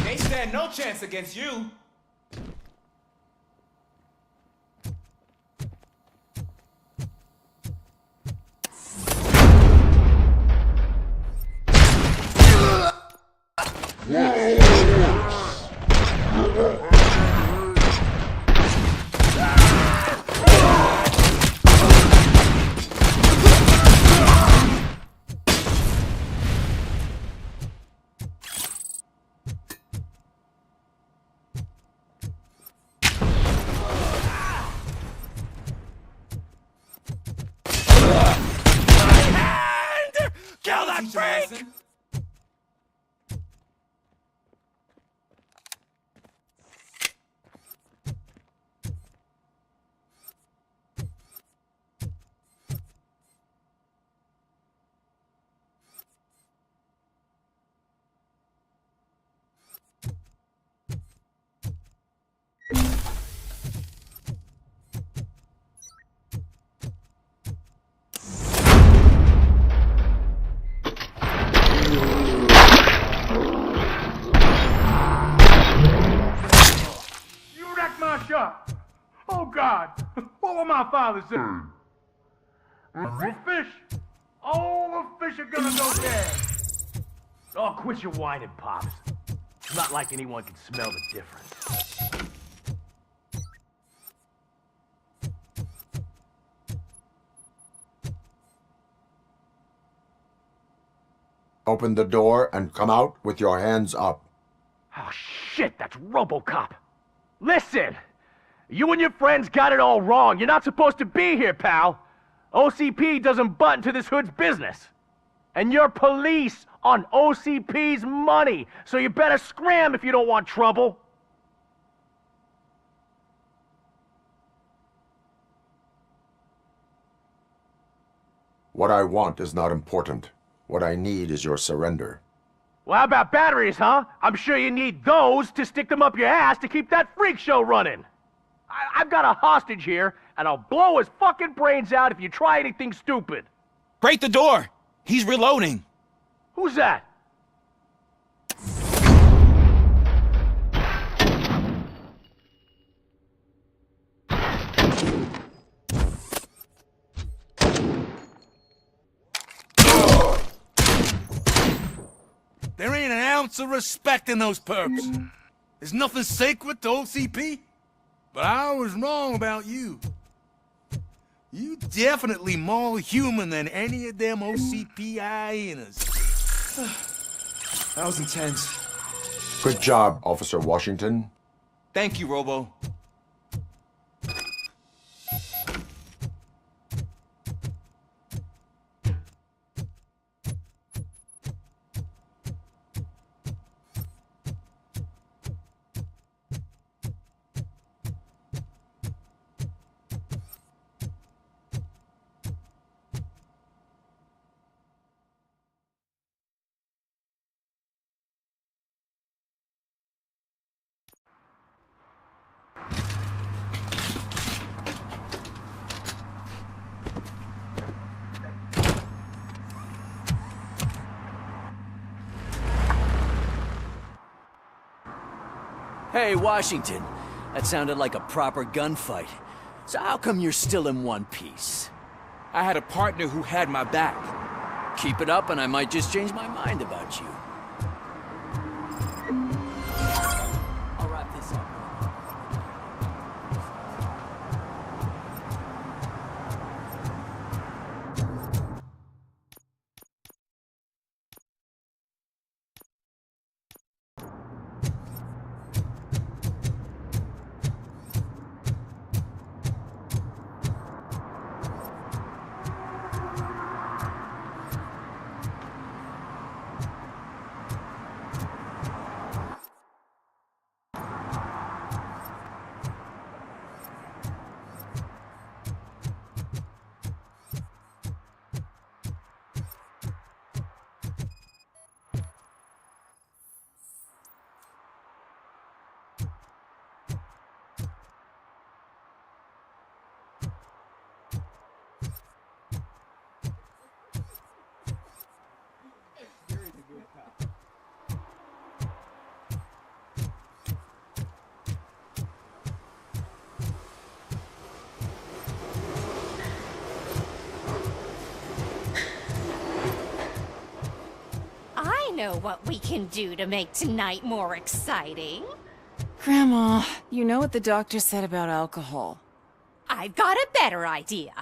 They stand no chance against you. Kill that freak! You wrecked my shop. Oh God, what will my father say? This fish, all the fish are gonna go dead. Oh, quit your whining, Pops. It's not like anyone can smell the difference. Open the door and come out with your hands up. Oh, shit, that's Robocop. Listen, you and your friends got it all wrong. You're not supposed to be here, pal. OCP doesn't butt into this hood's business. And you're police on OCP's money, so you better scram if you don't want trouble. What I want is not important. What I need is your surrender. Well, how about batteries, huh? I'm sure you need those to stick them up your ass to keep that freak show running. I've got a hostage here, and I'll blow his fucking brains out if you try anything stupid. Break the door! He's reloading. Who's that? There ain't an ounce of respect in those perps. There's nothing sacred to OCP. But I was wrong about you. You definitely more human than any of them OCP hyenas. That was intense. Good job, Officer Washington. Thank you, Robo. Hey, Washington. That sounded like a proper gunfight. So how come you're still in one piece? I had a partner who had my back. Keep it up and I might just change my mind about you. I'll wrap this up. I know what we can do to make tonight more exciting. Grandma, you know what the doctor said about alcohol. I've got a better idea.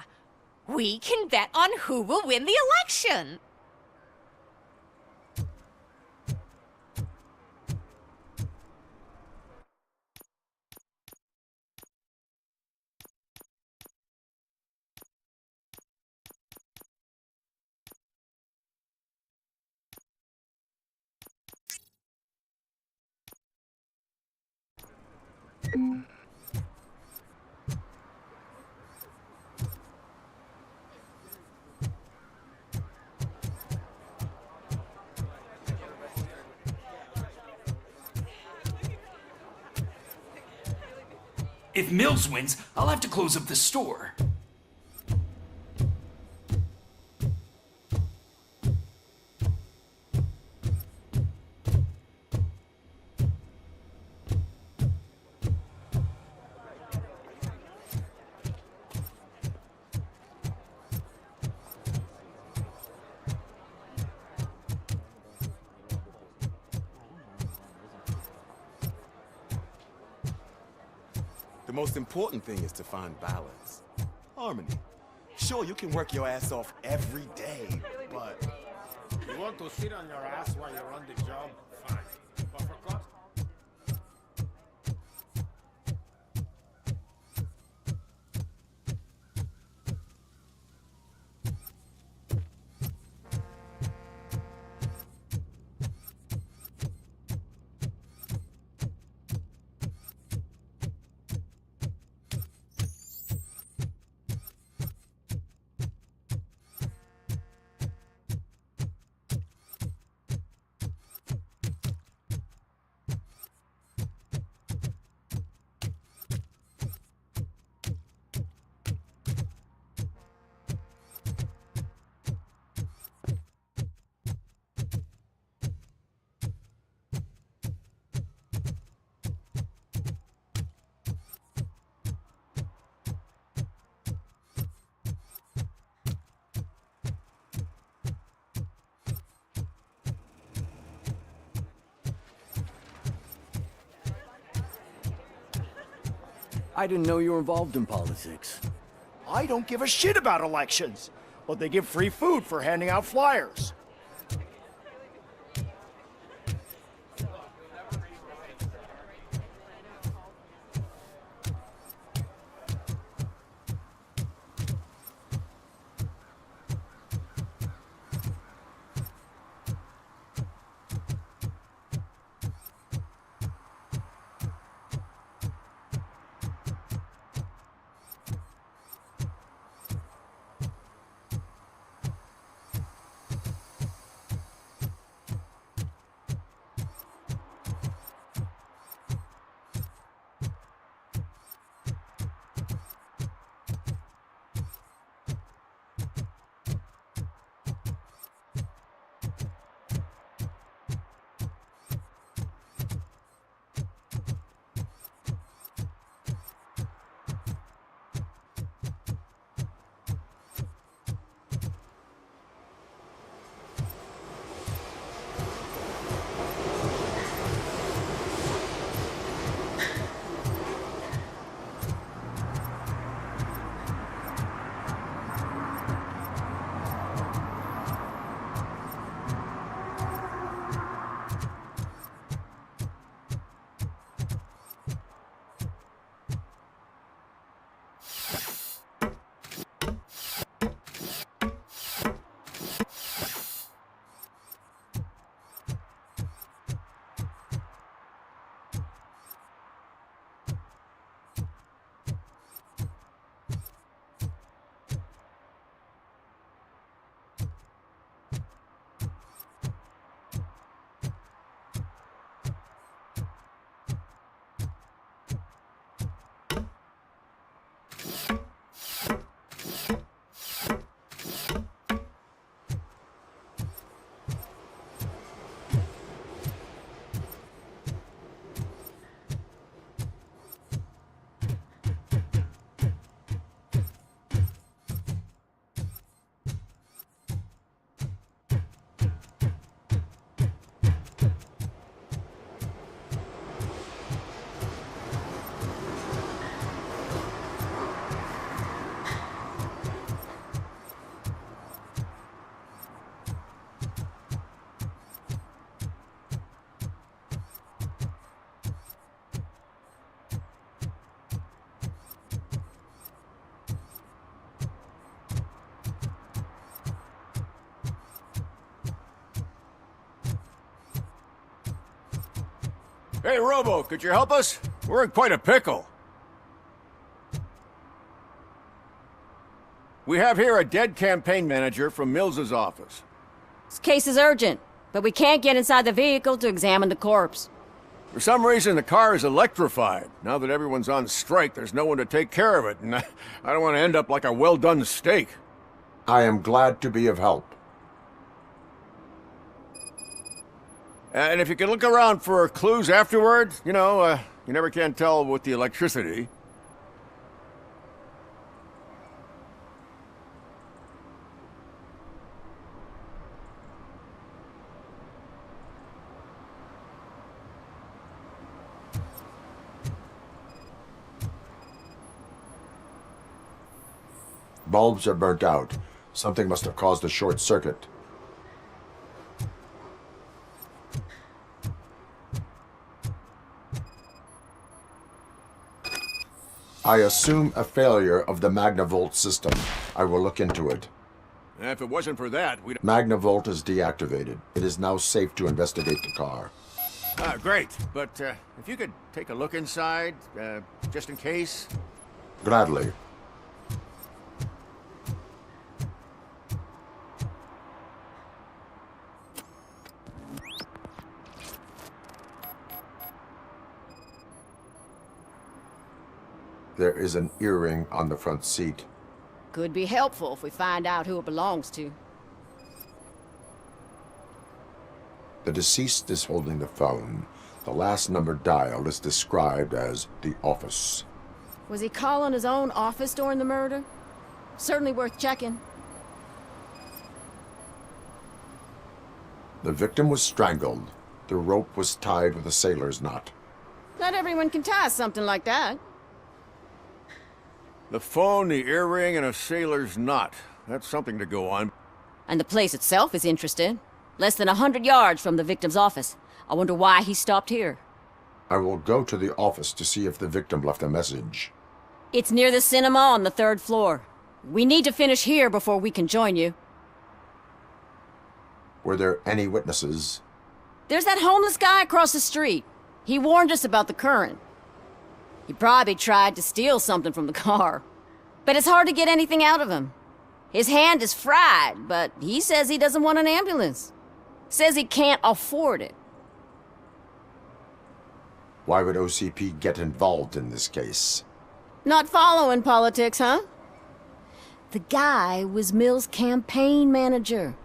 We can bet on who will win the election. If Mills wins, I'll have to close up the store. The most important thing is to find balance. Harmony. Sure, you can work your ass off every day, but... You want to sit on your ass while you're on the job? Fine. But for God's I didn't know you were involved in politics. I don't give a shit about elections, but they give free food for handing out flyers. Hey, Robo, could you help us? We're in quite a pickle. We have here a dead campaign manager from Mills's office. This case is urgent, but we can't get inside the vehicle to examine the corpse. For some reason, the car is electrified. Now that everyone's on strike, there's no one to take care of it, and I don't want to end up like a well-done steak. I am glad to be of help. And if you can look around for clues afterward, you know, you never can tell with the electricity. Bulbs are burnt out. Something must have caused a short circuit. I assume a failure of the Magnavolt system. I will look into it. If it wasn't for that, we'd... Magnavolt is deactivated. It is now safe to investigate the car. Great. But if you could take a look inside, just in case. Gladly. There is an earring on the front seat. Could be helpful if we find out who it belongs to. The deceased is holding the phone. The last number dialed is described as the office. Was he calling his own office during the murder? Certainly worth checking. The victim was strangled. The rope was tied with a sailor's knot. Not everyone can tie something like that. The phone, the earring, and a sailor's knot. That's something to go on. And the place itself is interesting. Less than 100 yards from the victim's office. I wonder why he stopped here. I will go to the office to see if the victim left a message. It's near the cinema on the 3rd floor. We need to finish here before we can join you. Were there any witnesses? There's that homeless guy across the street. He warned us about the current. He probably tried to steal something from the car. But it's hard to get anything out of him. His hand is fried, but he says he doesn't want an ambulance. Says he can't afford it. Why would OCP get involved in this case? Not following politics, huh? The guy was Mills' campaign manager.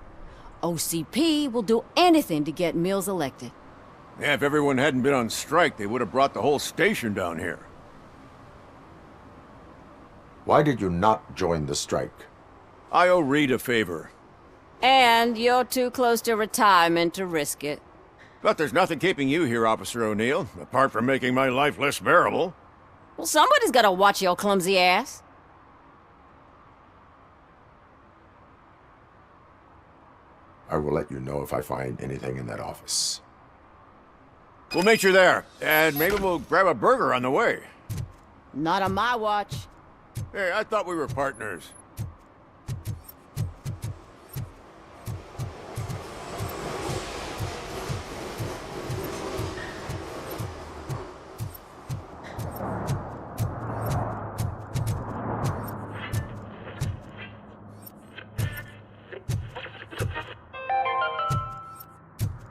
OCP will do anything to get Mills elected. Yeah, if everyone hadn't been on strike, they would have brought the whole station down here. Why did you not join the strike? I owe Reed a favor. And you're too close to retirement to risk it. But there's nothing keeping you here, Officer O'Neill, apart from making my life less bearable. Well, somebody's gotta watch your clumsy ass. I will let you know if I find anything in that office. We'll meet you there, and maybe we'll grab a burger on the way. Not on my watch. Hey, I thought we were partners.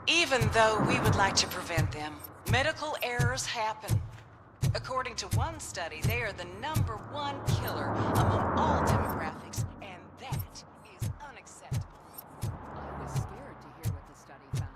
Even though we would like to prevent them, medical errors happen. According to one study, they are the #1 killer among all demographics, and that is unacceptable. I was scared to hear what the study found.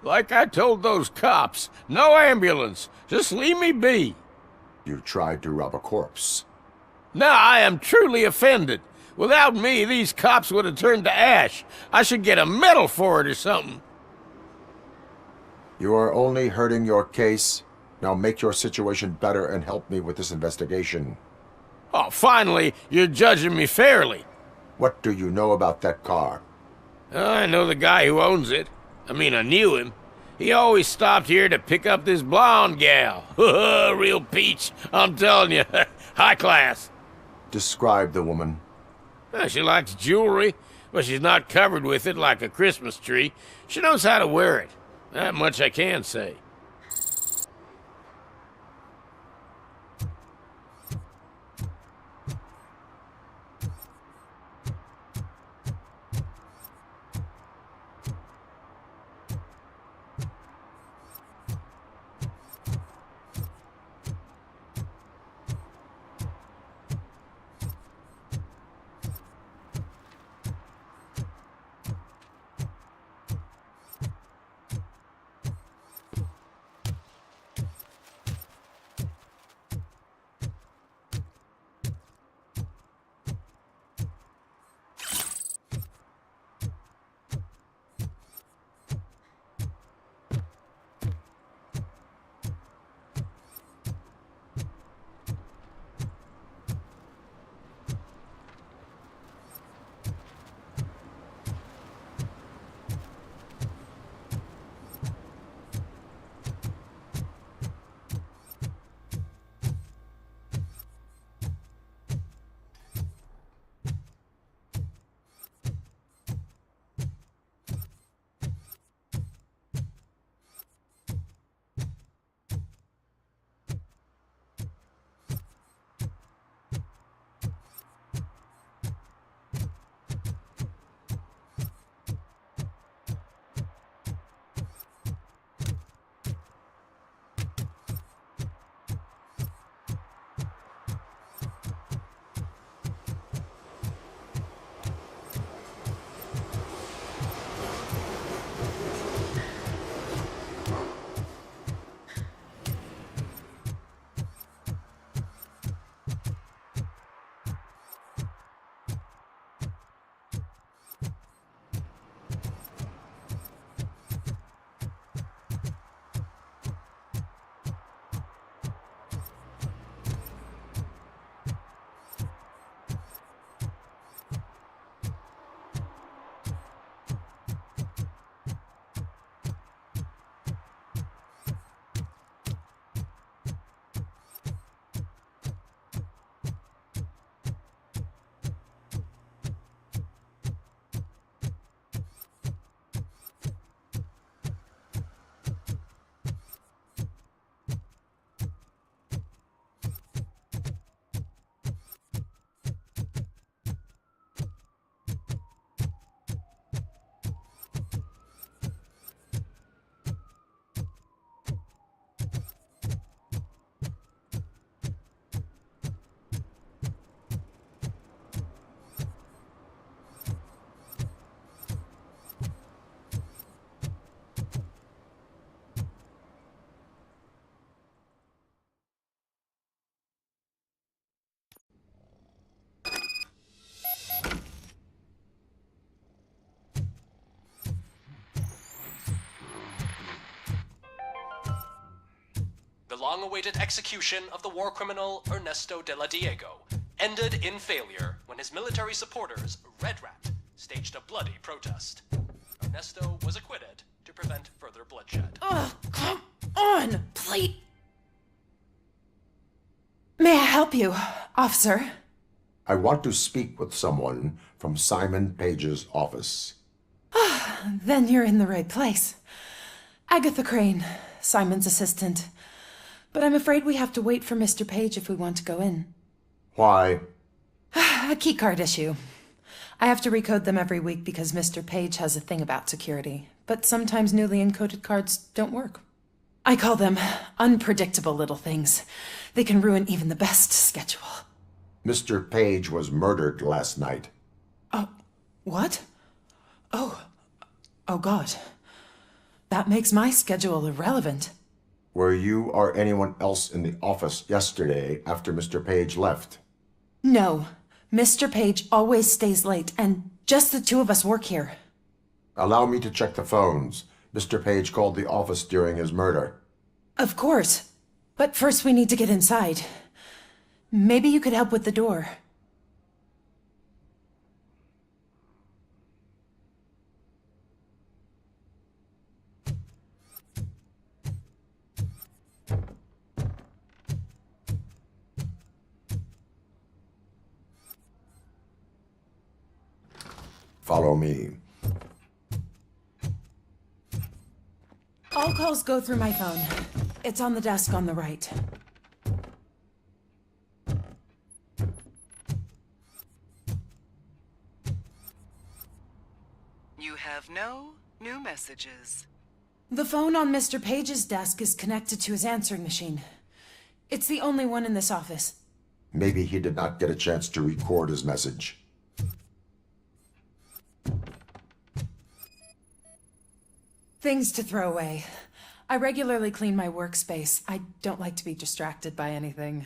Like I told those cops, no ambulance. Just leave me be. You tried to rob a corpse. Now I am truly offended. Without me, these cops would have turned to ash. I should get a medal for it or something. You are only hurting your case. Now make your situation better and help me with this investigation. Oh, finally, you're judging me fairly. What do you know about that car? I know the guy who owns it. I mean, I knew him. He always stopped here to pick up this blonde gal. Real peach, I'm telling you. High class. Describe the woman. She likes jewelry, but she's not covered with it like a Christmas tree. She knows how to wear it. That much I can say. long-awaited execution of the war criminal Ernesto de la Diego ended in failure when his military supporters, Red Rat, staged a bloody protest. Ernesto was acquitted to prevent further bloodshed. Oh, come on, please. May I help you, officer? I want to speak with someone from Simon Page's office. Then you're in the right place. Agatha Crane, Simon's assistant. But I'm afraid we have to wait for Mr. Page if we want to go in. Why? A keycard issue. I have to recode them every week because Mr. Page has a thing about security. But sometimes newly encoded cards don't work. I call them unpredictable little things. They can ruin even the best schedule. Mr. Page was murdered last night. What? Oh God. That makes my schedule irrelevant. Were you or anyone else in the office yesterday after Mr. Page left? No. Mr. Page always stays late, and just the two of us work here. Allow me to check the phones. Mr. Page called the office during his murder. Of course. But first we need to get inside. Maybe you could help with the door. Follow me. All calls go through my phone. It's on the desk on the right. You have no new messages. The phone on Mr. Page's desk is connected to his answering machine. It's the only one in this office. Maybe he did not get a chance to record his message. Things to throw away. I regularly clean my workspace. I don't like to be distracted by anything.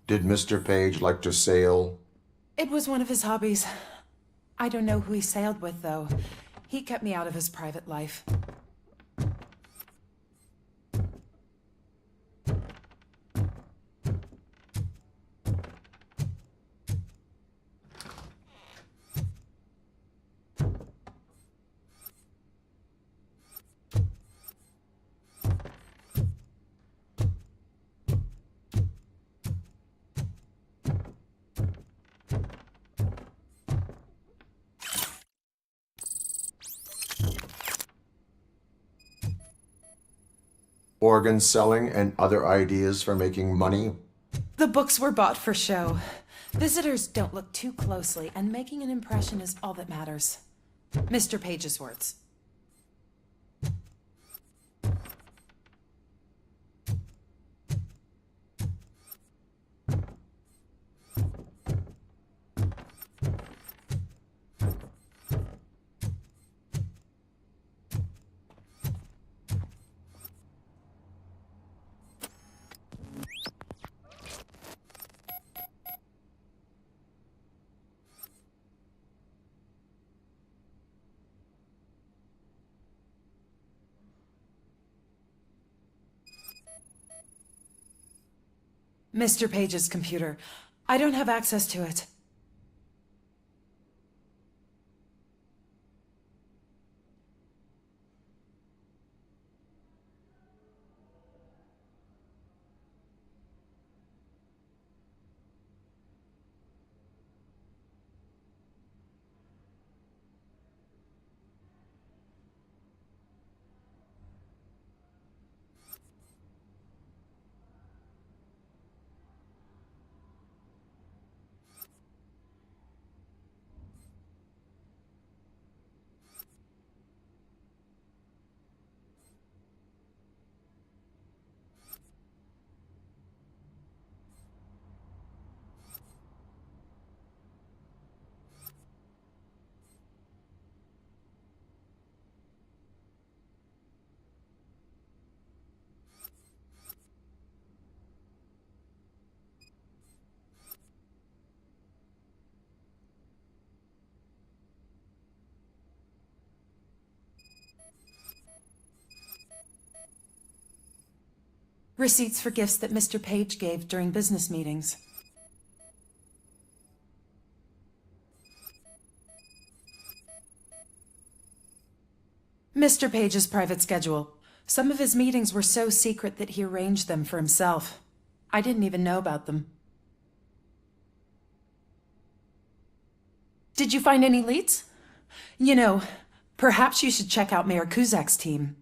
Did Mr. Page like to sail? It was one of his hobbies. I don't know who he sailed with, though. He kept me out of his private life. Organ selling and other ideas for making money? The books were bought for show. Visitors don't look too closely, and making an impression is all that matters. Mr. Page's words. Mr. Page's computer. I don't have access to it. Receipts for gifts that Mr. Page gave during business meetings. Mr. Page's private schedule. Some of his meetings were so secret that he arranged them for himself. I didn't even know about them. Did you find any leads? You know, perhaps you should check out Mayor Kuzak's team,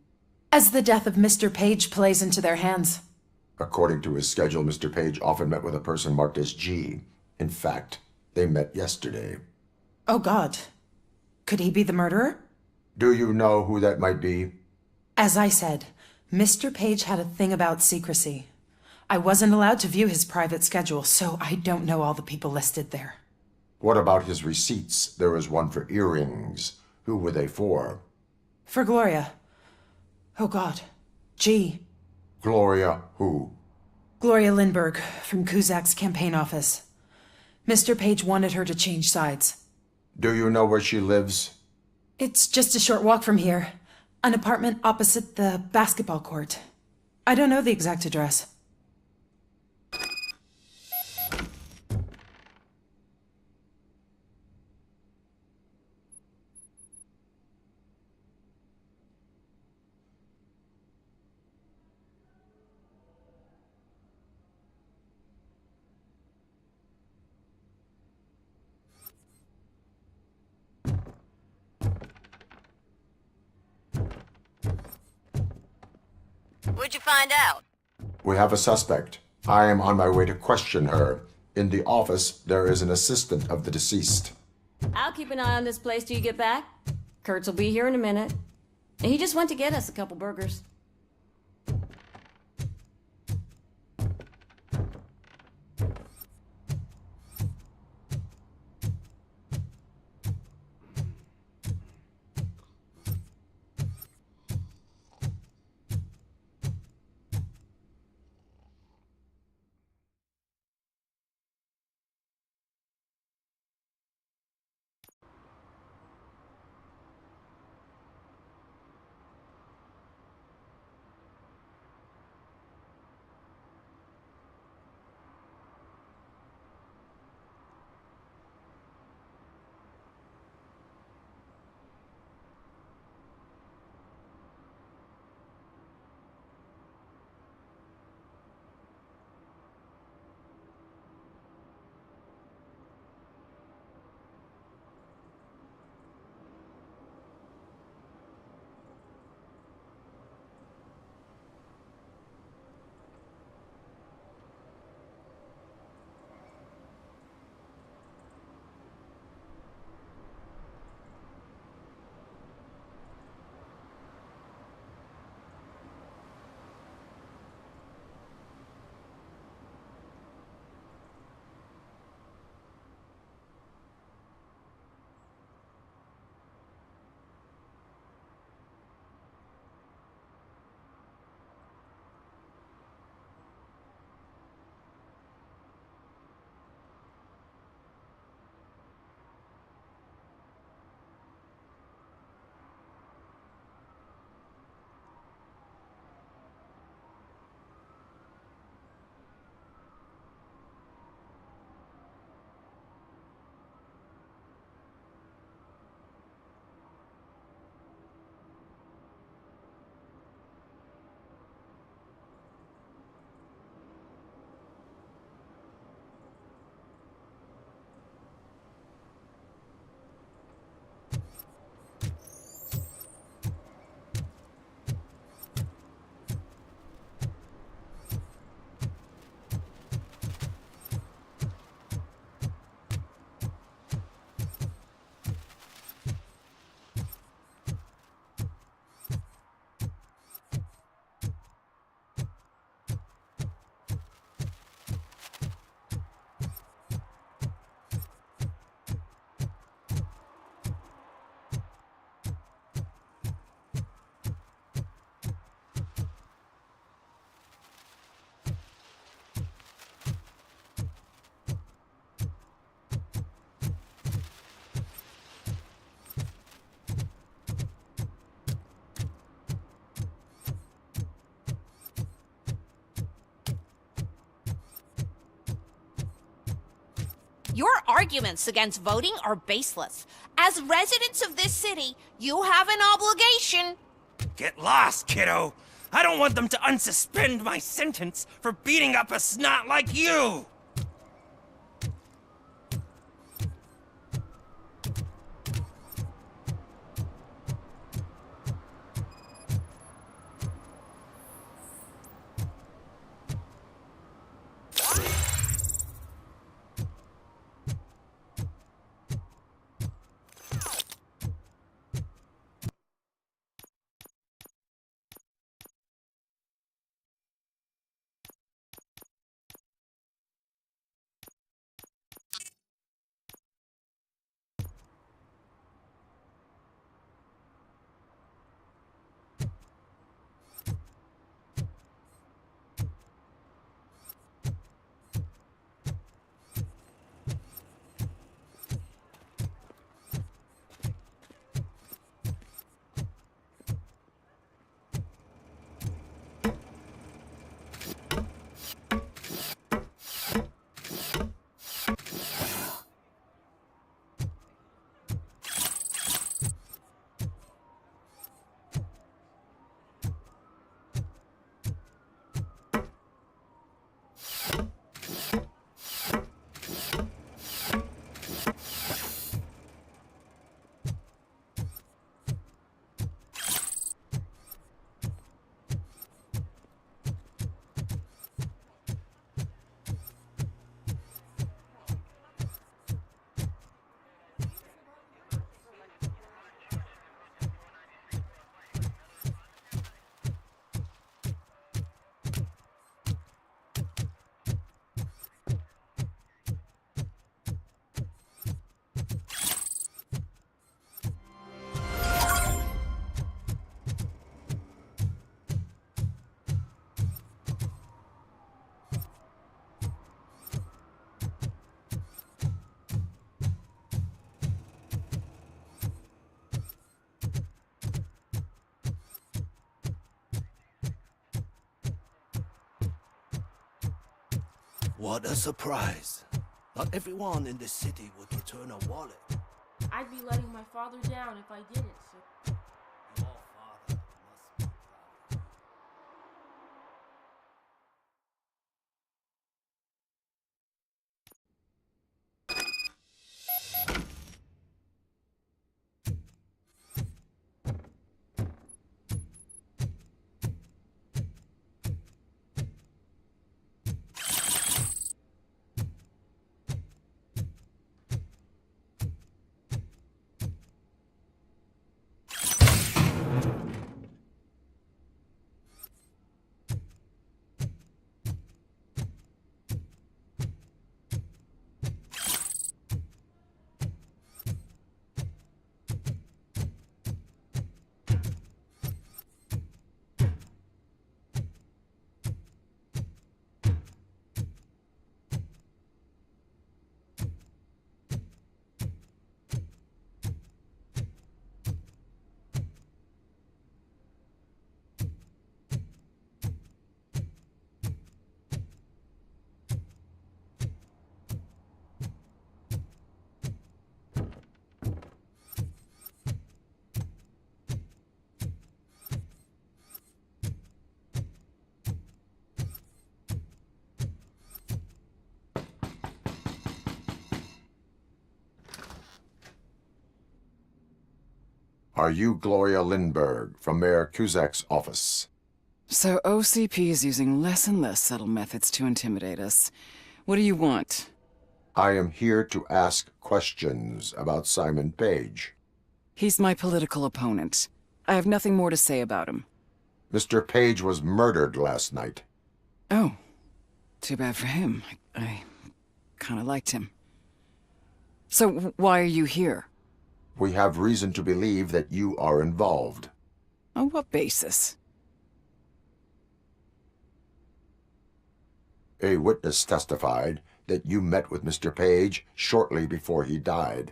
as the death of Mr. Page plays into their hands. According to his schedule, Mr. Page often met with a person marked as G. In fact, they met yesterday. Oh, God. Could he be the murderer? Do you know who that might be? As I said, Mr. Page had a thing about secrecy. I wasn't allowed to view his private schedule, so I don't know all the people listed there. What about his receipts? There was one for earrings. Who were they for? For Gloria. Oh, God. G. Gloria who? Gloria Lindbergh, from Kuzak's campaign office. Mr. Page wanted her to change sides. Do you know where she lives? It's just a short walk from here. An apartment opposite the basketball court. I don't know the exact address. What'd you find out? We have a suspect. I am on my way to question her. In the office, there is an assistant of the deceased. I'll keep an eye on this place till you get back. Kurtz will be here in a minute. He just went to get us a couple burgers. Your arguments against voting are baseless. As residents of this city, you have an obligation. Get lost, kiddo. I don't want them to unsuspend my sentence for beating up a snot like you. What a surprise. Not everyone in this city would return a wallet. I'd be letting my father down if I didn't, so... Are you Gloria Lindbergh from Mayor Cusack's office? So OCP is using less and less subtle methods to intimidate us. What do you want? I am here to ask questions about Simon Page. He's my political opponent. I have nothing more to say about him. Mr. Page was murdered last night. Oh, too bad for him. I kind of liked him. So why are you here? We have reason to believe that you are involved. On what basis? A witness testified that you met with Mr. Page shortly before he died.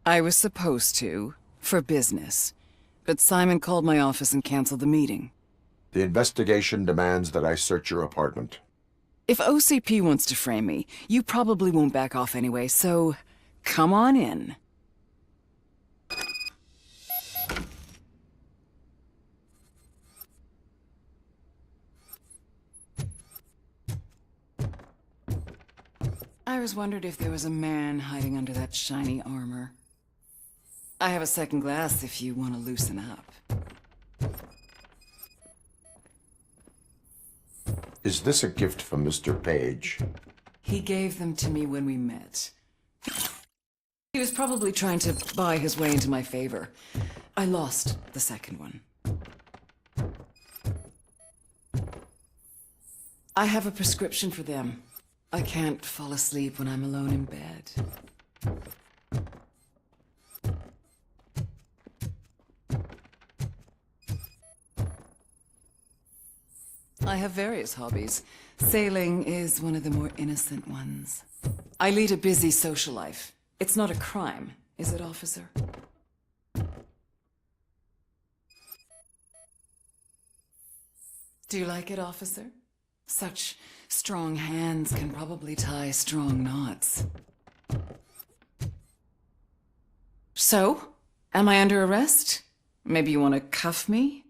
I was supposed to, for business. But Simon called my office and canceled the meeting. The investigation demands that I search your apartment. If OCP wants to frame me, you probably won't back off anyway, so come on in. I always wondered if there was a man hiding under that shiny armor. I have a second glass if you want to loosen up. Is this a gift from Mr. Page? He gave them to me when we met. He was probably trying to buy his way into my favor. I lost the second one. I have a prescription for them. I can't fall asleep when I'm alone in bed. I have various hobbies. Sailing is one of the more innocent ones. I lead a busy social life. It's not a crime, is it, officer? Do you like it, officer? Such strong hands can probably tie strong knots. So, am I under arrest? Maybe you want to cuff me?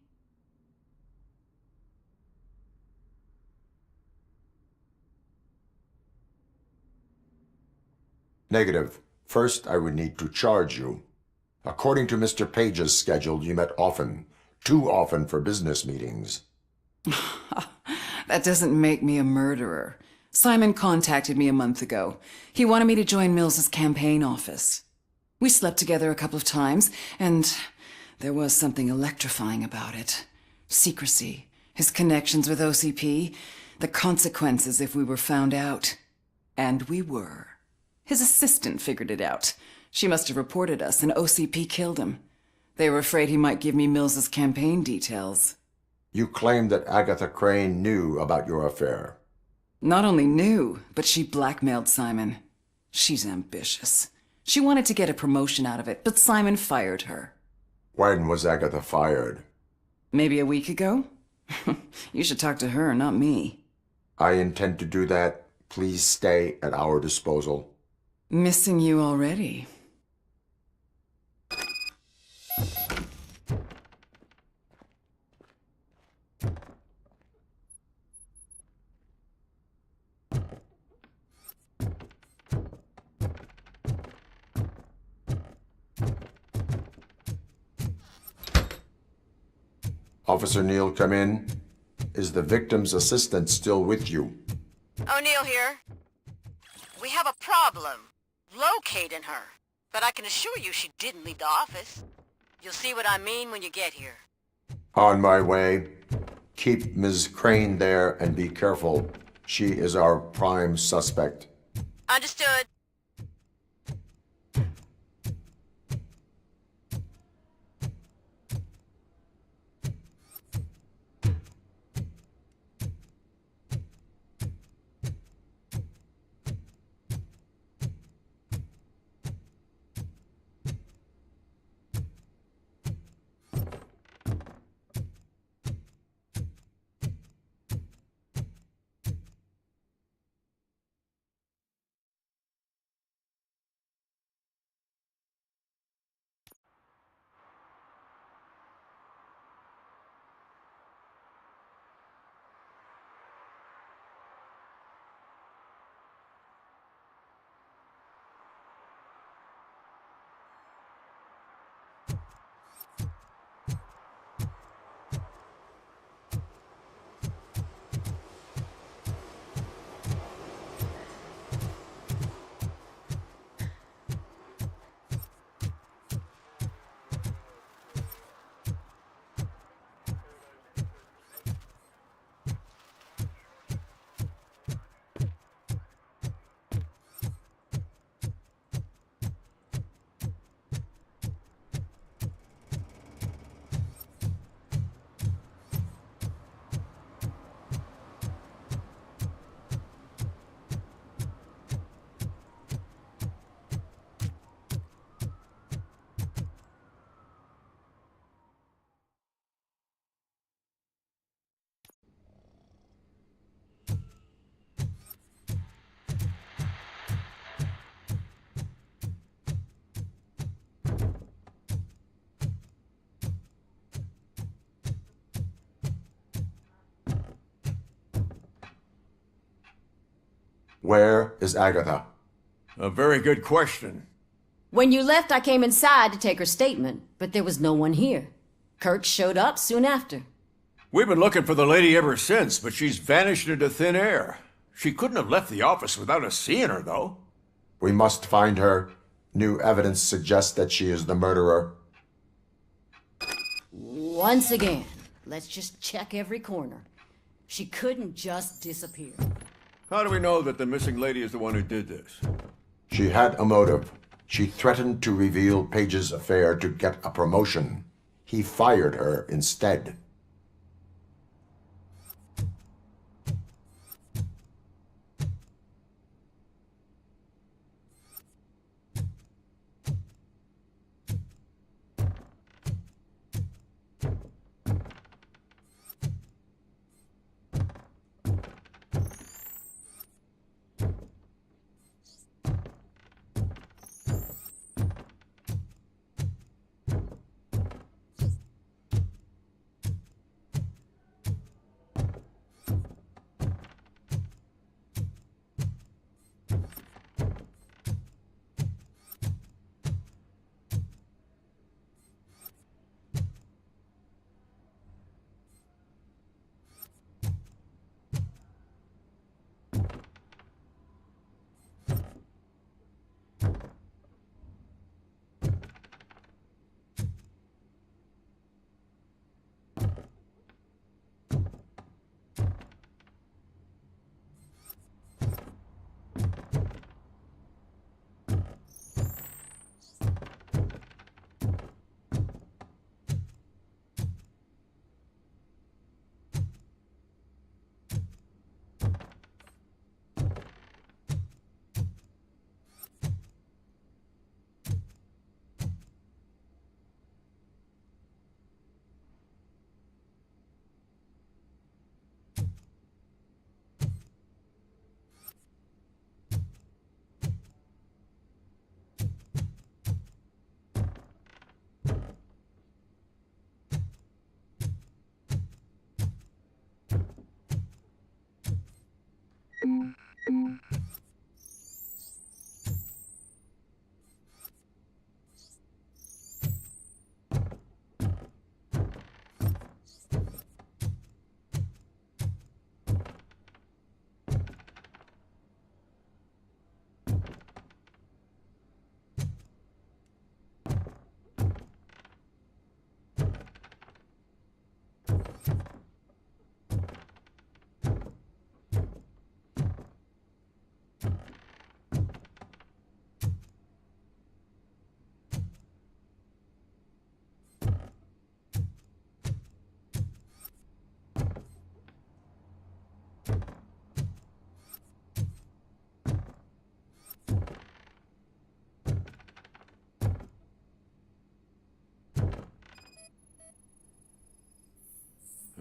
Negative. First, I would need to charge you. According to Mr. Page's schedule, you met often. Too often for business meetings. That doesn't make me a murderer. Simon contacted me a month ago. He wanted me to join Mills's campaign office. We slept together a couple of times, and there was something electrifying about it. Secrecy, his connections with OCP, the consequences if we were found out. And we were. His assistant figured it out. She must have reported us, and OCP killed him. They were afraid he might give me Mills's campaign details. You claim that Agatha Crane knew about your affair. Not only knew, but she blackmailed Simon. She's ambitious. She wanted to get a promotion out of it, but Simon fired her. When was Agatha fired? Maybe a week ago? You should talk to her, not me. I intend to do that. Please stay at our disposal. Missing you already. Officer Neal, come in. Is the victim's assistant still with you? O'Neill here. We have a problem locating her, but I can assure you she didn't leave the office. You'll see what I mean when you get here. On my way. Keep Ms. Crane there and be careful. She is our prime suspect. Understood. Where is Agatha? A very good question. When you left, I came inside to take her statement, but there was no one here. Kurt showed up soon after. We've been looking for the lady ever since, but she's vanished into thin air. She couldn't have left the office without us seeing her, though. We must find her. New evidence suggests that she is the murderer. Once again, let's just check every corner. She couldn't just disappear. How do we know that the missing lady is the one who did this? She had a motive. She threatened to reveal Page's affair to get a promotion. He fired her instead.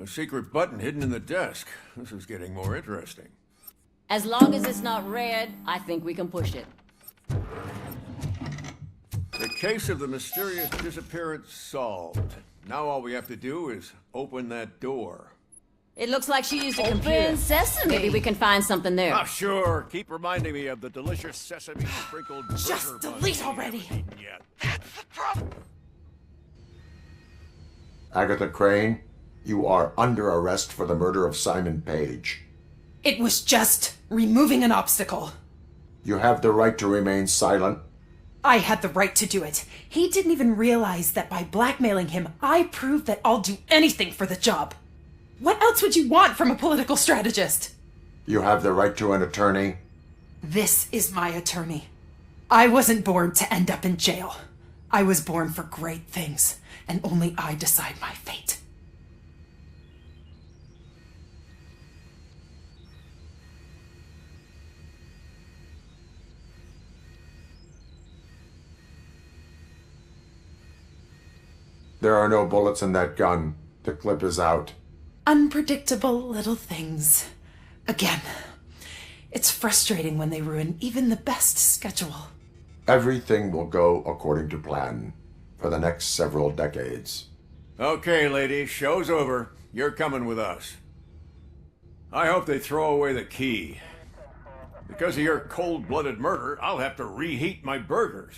A secret button hidden in the desk. This is getting more interesting. As long as it's not red, I think we can push it. The case of the mysterious disappearance solved. Now all we have to do is open that door. It looks like she used a computer. Open sesame. Maybe we can find something there. Ah, sure. Keep reminding me of the delicious sesame sprinkled Just burger delete buns already. we haven't eaten yet. That's the problem. Agatha Crane, you are under arrest for the murder of Simon Page. It was just removing an obstacle. You have the right to remain silent. I had the right to do it. He didn't even realize that by blackmailing him, I proved that I'll do anything for the job. What else would you want from a political strategist? You have the right to an attorney. This is my attorney. I wasn't born to end up in jail. I was born for great things, and only I decide my fate. There are no bullets in that gun. The clip is out. Unpredictable little things. Again, it's frustrating when they ruin even the best schedule. Everything will go according to plan for the next several decades. Okay, lady, show's over. You're coming with us. I hope they throw away the key. Because of your cold-blooded murder, I'll have to reheat my burgers.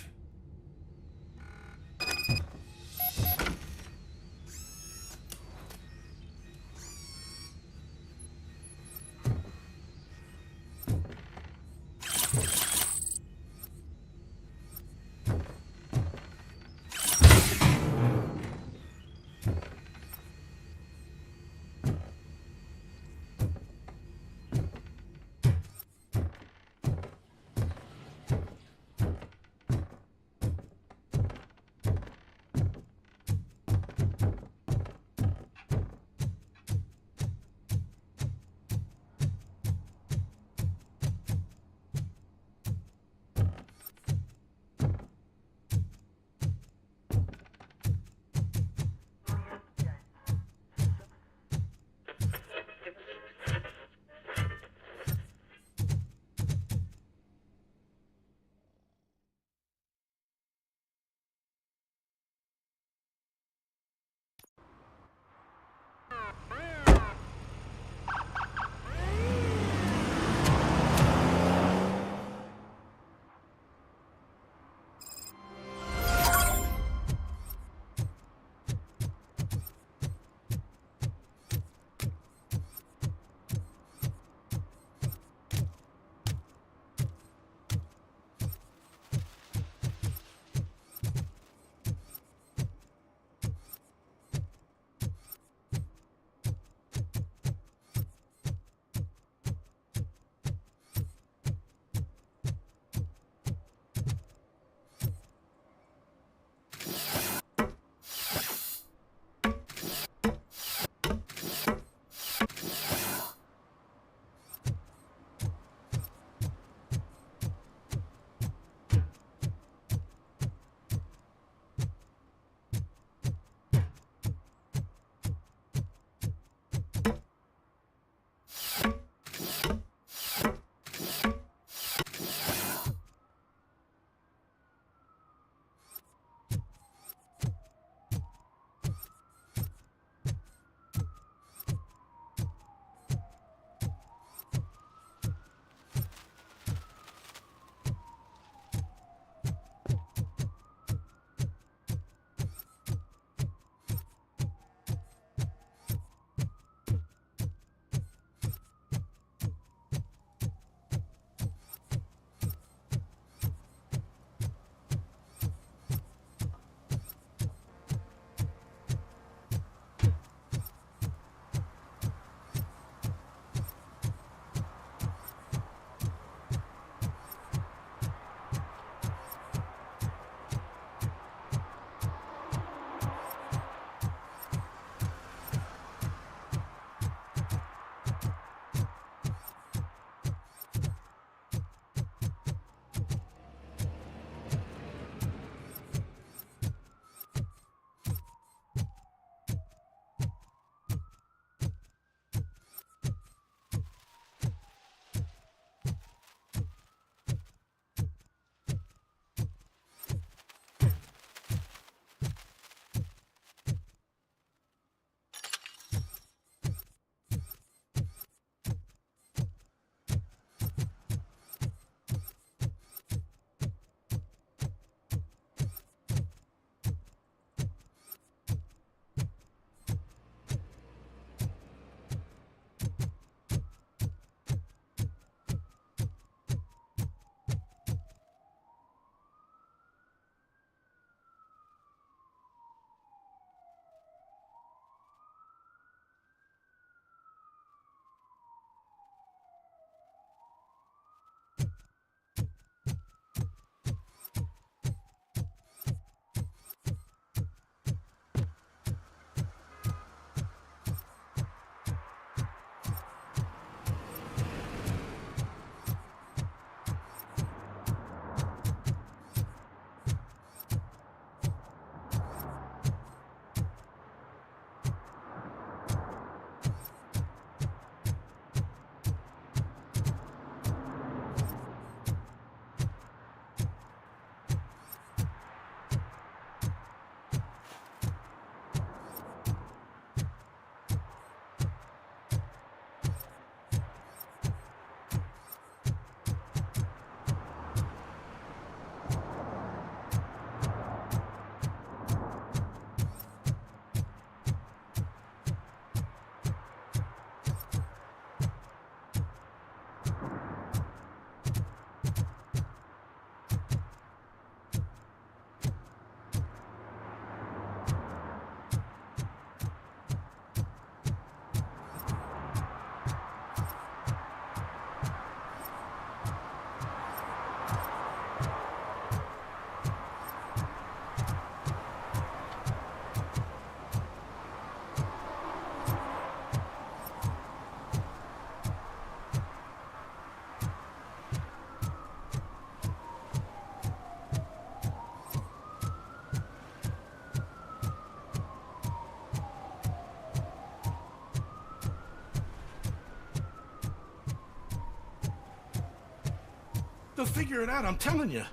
They'll figure it out, I'm telling you.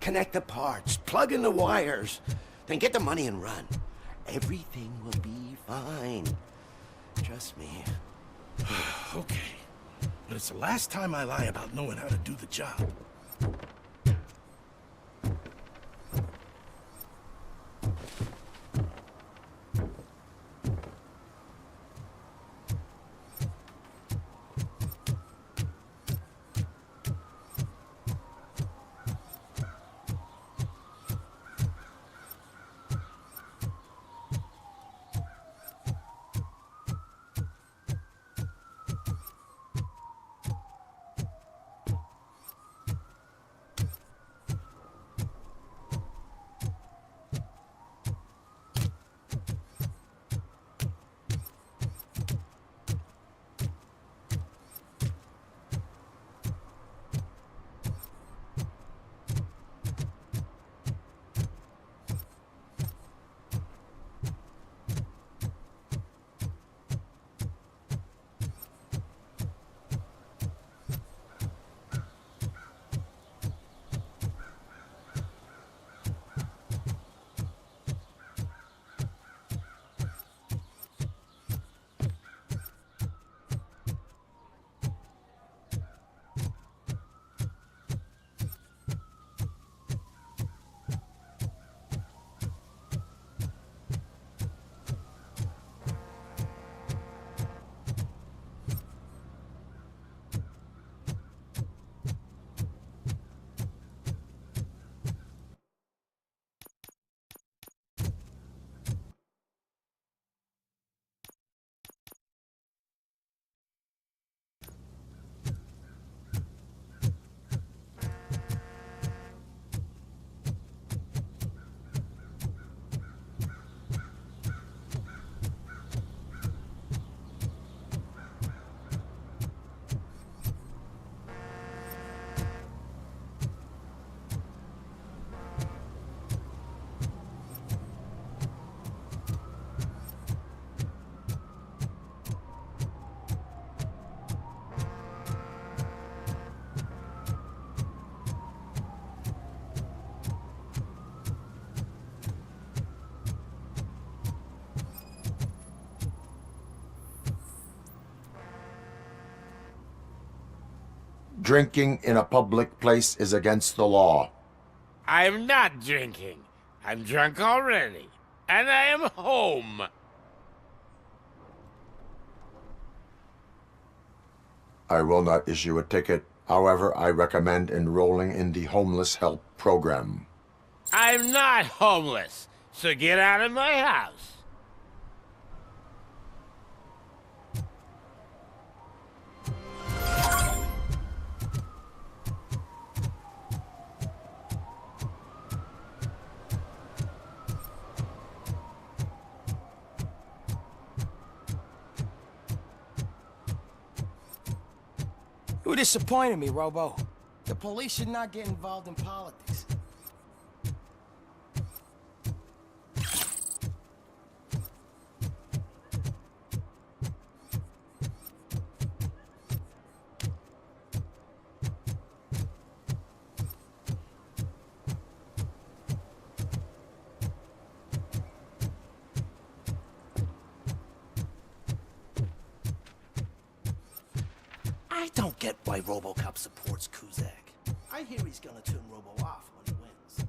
Connect the parts, plug in the wires, then get the money and run. Everything will be fine. Trust me. Okay. But it's the last time I lie about knowing how to do the job. Drinking in a public place is against the law. I'm not drinking. I'm drunk already. And I am home. I will not issue a ticket. However, I recommend enrolling in the homeless help program. I'm not homeless, so get out of my house. You disappointed me, Robo. The police should not get involved in politics. I don't get why Robocop supports Kuzak. I hear he's gonna turn Robo off when he wins.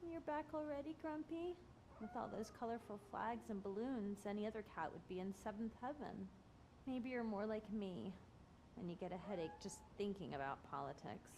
You're back already, Grumpy? With all those colorful flags and balloons, any other cat would be in seventh heaven. Maybe you're more like me, and you get a headache just thinking about politics.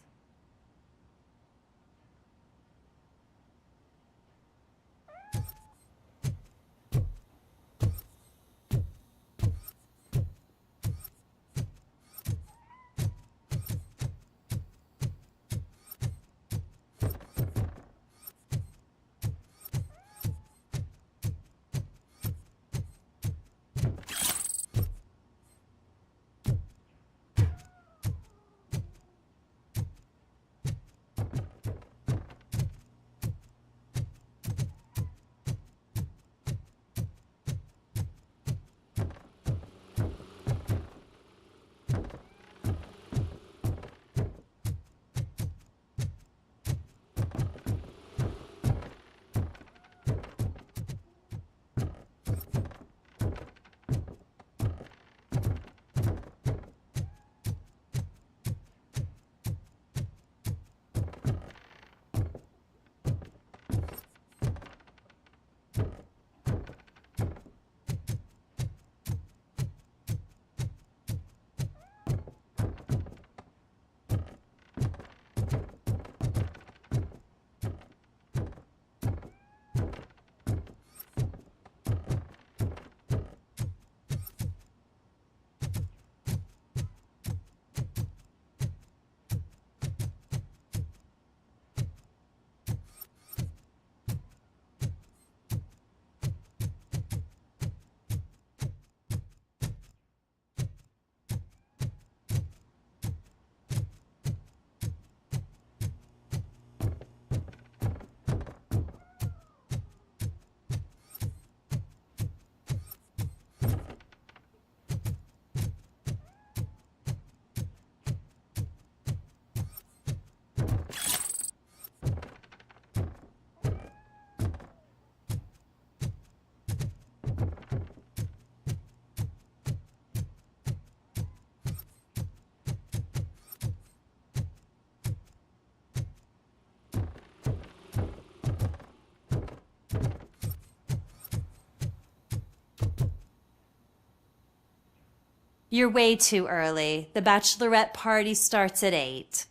You're way too early. The bachelorette party starts at 8.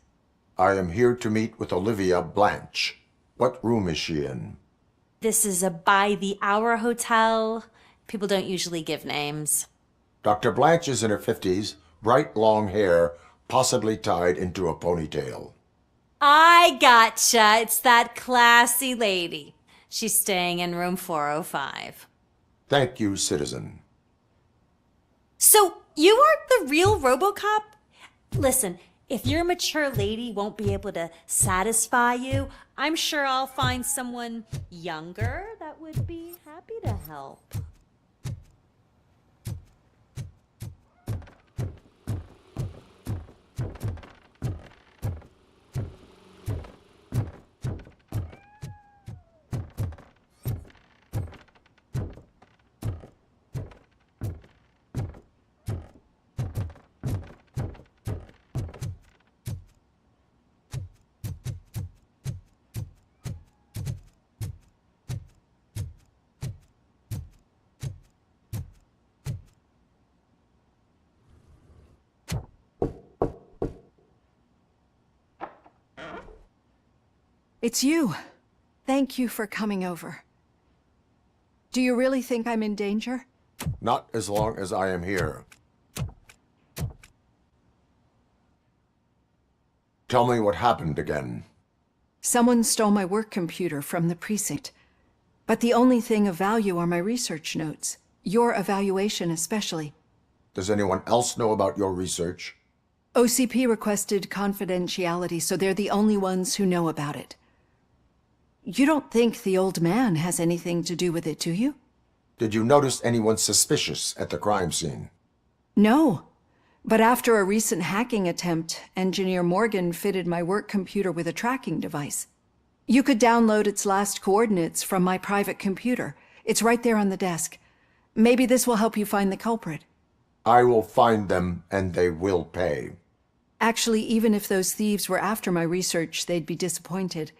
I am here to meet with Olivia Blanche. What room is she in? This is a by-the-hour hotel. People don't usually give names. Dr. Blanche is in her 50s, bright long hair, possibly tied into a ponytail. I gotcha. It's that classy lady. She's staying in room 405. Thank you, citizen. So, you aren't the real Robocop? Listen, if your mature lady won't be able to satisfy you, I'm sure I'll find someone younger that would be happy to help. It's you. Thank you for coming over. Do you really think I'm in danger? Not as long as I am here. Tell me what happened again. Someone stole my work computer from the precinct. But the only thing of value are my research notes. Your evaluation especially. Does anyone else know about your research? OCP requested confidentiality, so they're the only ones who know about it. You don't think the old man has anything to do with it, do you? Did you notice anyone suspicious at the crime scene? No. But after a recent hacking attempt, Engineer Morgan fitted my work computer with a tracking device. You could download its last coordinates from my private computer. It's right there on the desk. Maybe this will help you find the culprit. I will find them, and they will pay. Actually, even if those thieves were after my research, they'd be disappointed.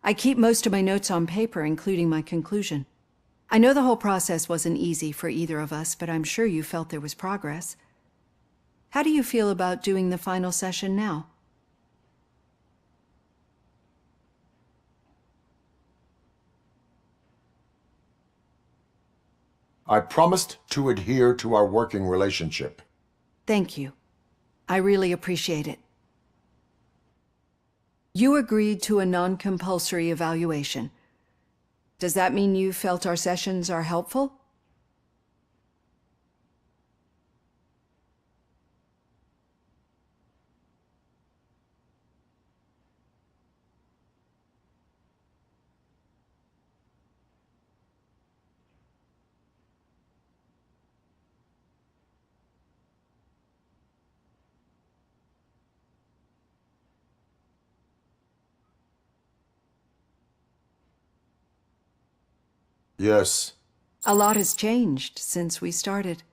I keep most of my notes on paper, including my conclusion. I know the whole process wasn't easy for either of us, but I'm sure you felt there was progress. How do you feel about doing the final session now? I promised to adhere to our working relationship. Thank you. I really appreciate it. You agreed to a non-compulsory evaluation. Does that mean you felt our sessions are helpful? Yes. A lot has changed since we started.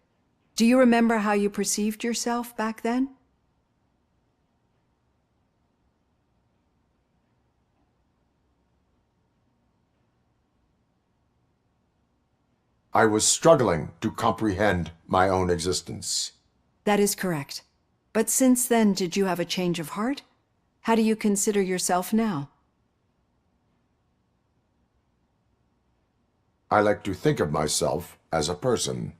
Do you remember how you perceived yourself back then? I was struggling to comprehend my own existence. That is correct. But since then, did you have a change of heart? How do you consider yourself now? I like to think of myself as a person.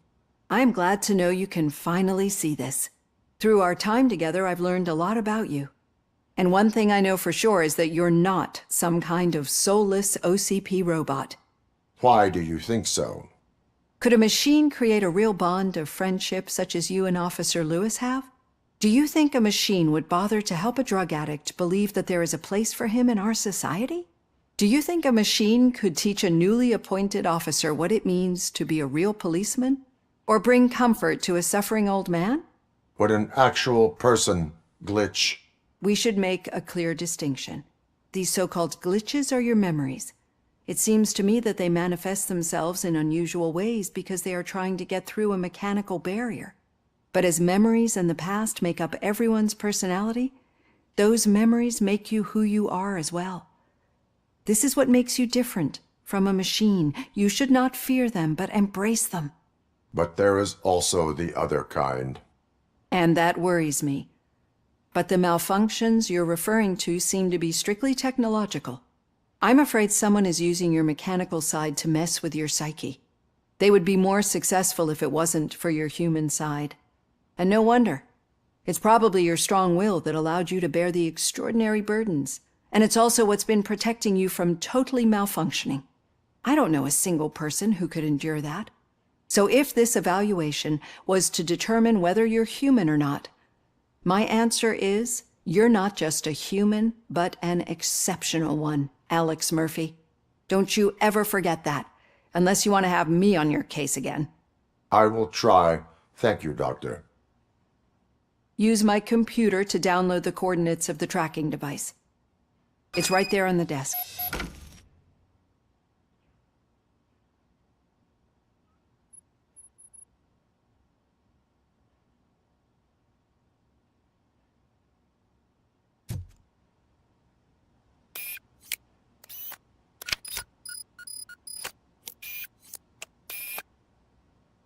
I am glad to know you can finally see this. Through our time together, I've learned a lot about you. And one thing I know for sure is that you're not some kind of soulless OCP robot. Why do you think so? Could a machine create a real bond of friendship such as you and Officer Lewis have? Do you think a machine would bother to help a drug addict believe that there is a place for him in our society? Do you think a machine could teach a newly appointed officer what it means to be a real policeman? Or bring comfort to a suffering old man? Would an actual person glitch? We should make a clear distinction. These so-called glitches are your memories. It seems to me that they manifest themselves in unusual ways because they are trying to get through a mechanical barrier. But as memories in the past make up everyone's personality, those memories make you who you are as well. This is what makes you different from a machine. You should not fear them, but embrace them. But there is also the other kind. And that worries me. But the malfunctions you're referring to seem to be strictly technological. I'm afraid someone is using your mechanical side to mess with your psyche. They would be more successful if it wasn't for your human side. And no wonder. It's probably your strong will that allowed you to bear the extraordinary burdens. And it's also what's been protecting you from totally malfunctioning. I don't know a single person who could endure that. So if this evaluation was to determine whether you're human or not, my answer is you're not just a human, but an exceptional one, Alex Murphy. Don't you ever forget that, unless you want to have me on your case again. I will try. Thank you, Doctor. Use my computer to download the coordinates of the tracking device. It's right there on the desk.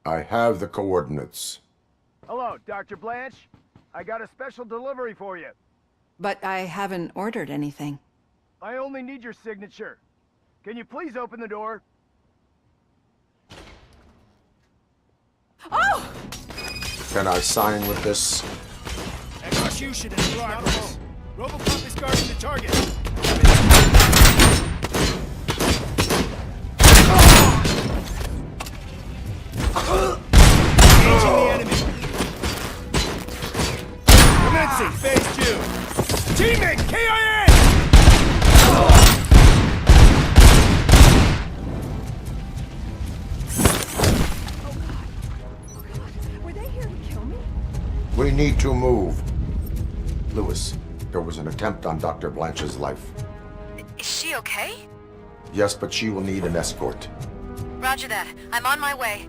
I have the coordinates. Hello, Dr. Blanche. I got a special delivery for you. But I haven't ordered anything. I only need your signature. Can you please open the door? Oh! Can I sign with this? Execution in progress. Robocop is guarding the target. Engaging the enemy. Commencing phase 2. Teammate, KIA! Were they here to kill me? We need to move. Lewis, there was an attempt on Dr. Blanche's life. Is she okay? Yes, but she will need an escort. Roger that. I'm on my way.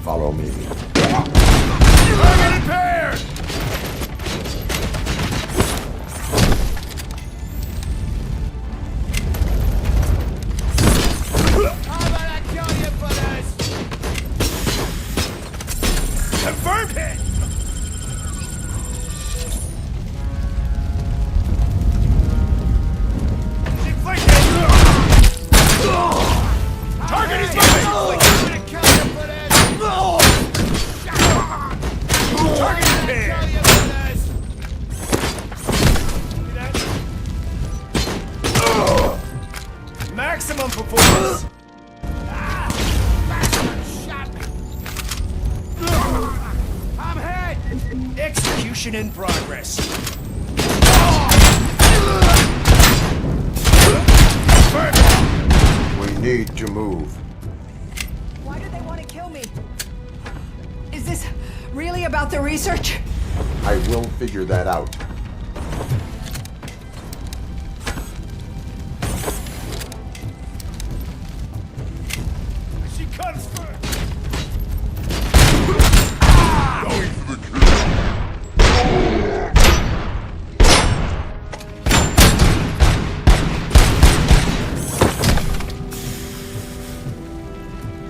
Follow me. Target impaired! How about I kill you for this? Confirmed hit! Target is moving! Target impaired! Maximum performance! I'm hit! Execution in progress. We need to move. Why do they want to kill me? Is this really about the research? I will figure that out. She comes first! Going for the kill.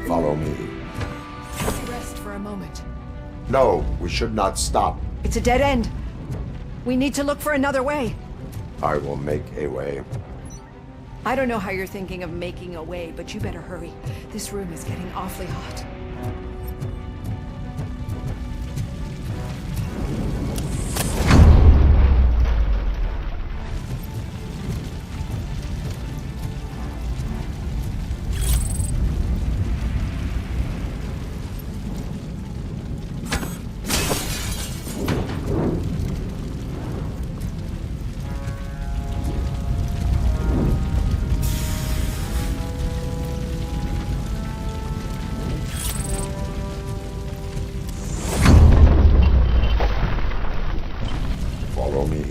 Follow me. Rest for a moment. No, we should not stop. It's a dead end. We need to look for another way. I will make a way. I don't know how you're thinking of making a way, but you better hurry. This room is getting awfully hot. Follow me.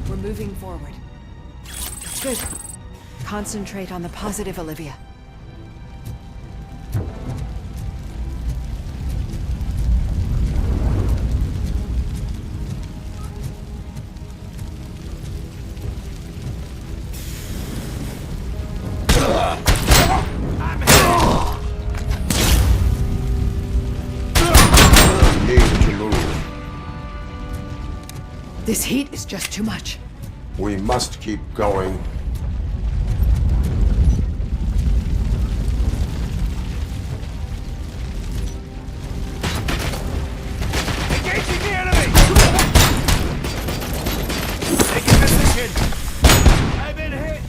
We're moving forward. It's good. Concentrate on the positive, Olivia. We need to move. This heat is just too much. We must keep going. Engaging the enemy! Taking position! I've been hit!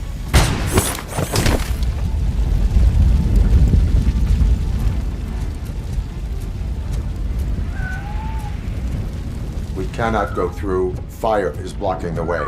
We cannot go through. Fire is blocking the way.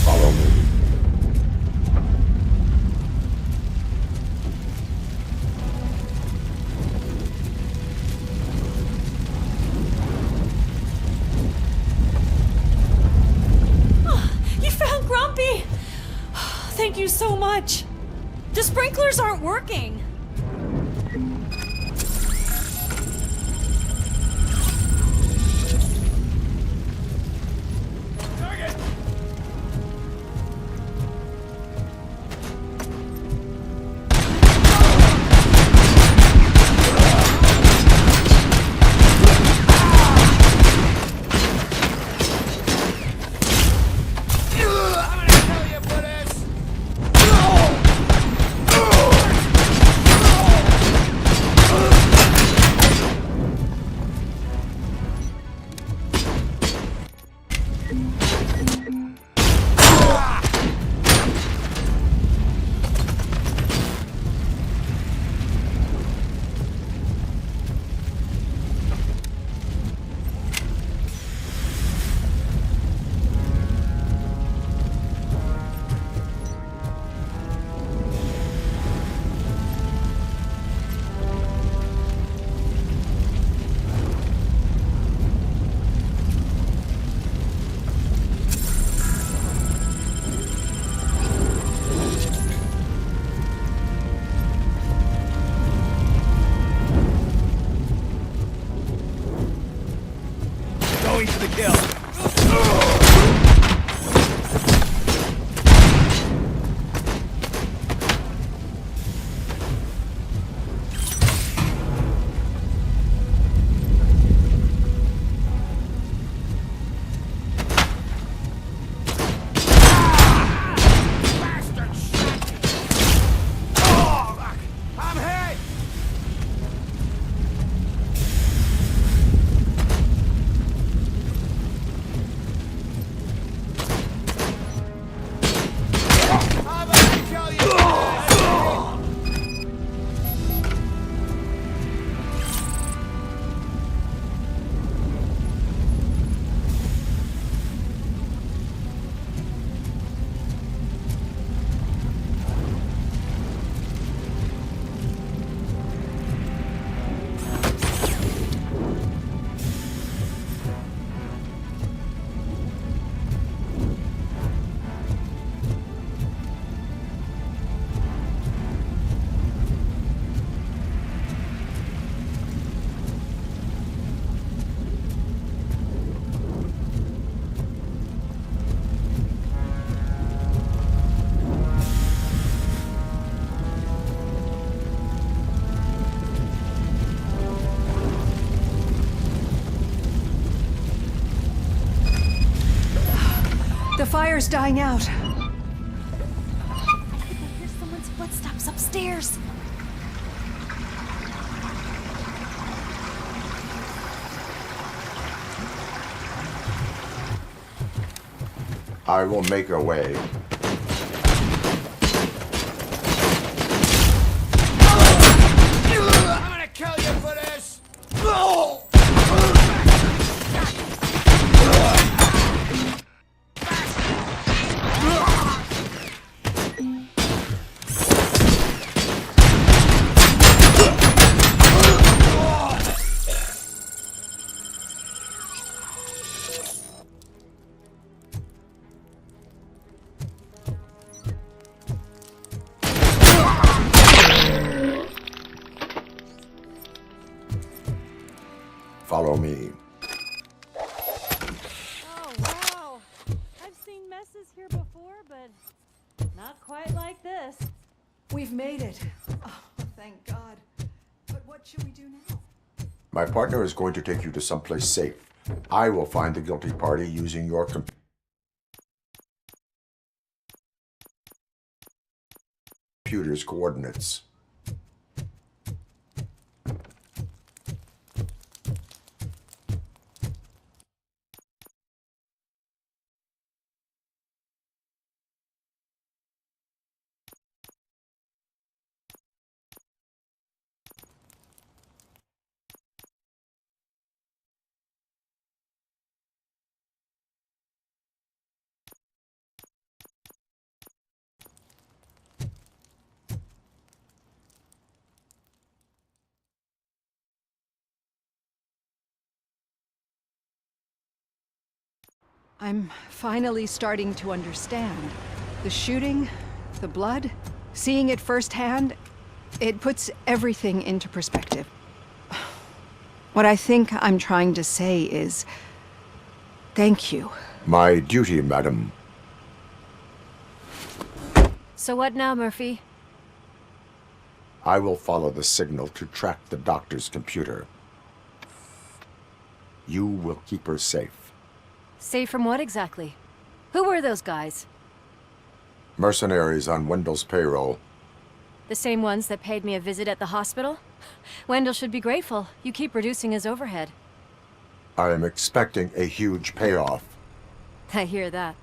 Follow me. You found Grumpy! Thank you so much. The sprinklers aren't working. The fire's dying out. I think I hear someone's footsteps upstairs. I will make a way. I'm gonna kill you for this! Follow me. Oh, wow. I've seen messes here before, but not quite like this. We've made it. Oh, thank God. But what should we do now? My partner is going to take you to someplace safe. I will find the guilty party using your computer's coordinates. I'm finally starting to understand. The shooting, the blood, seeing it firsthand, it puts everything into perspective. What I think I'm trying to say is, thank you. My duty, madam. So what now, Murphy? I will follow the signal to track the doctor's computer. You will keep her safe. Safe from what exactly? Who were those guys? Mercenaries on Wendell's payroll. The same ones that paid me a visit at the hospital? Wendell should be grateful. You keep reducing his overhead. I am expecting a huge payoff. I hear that.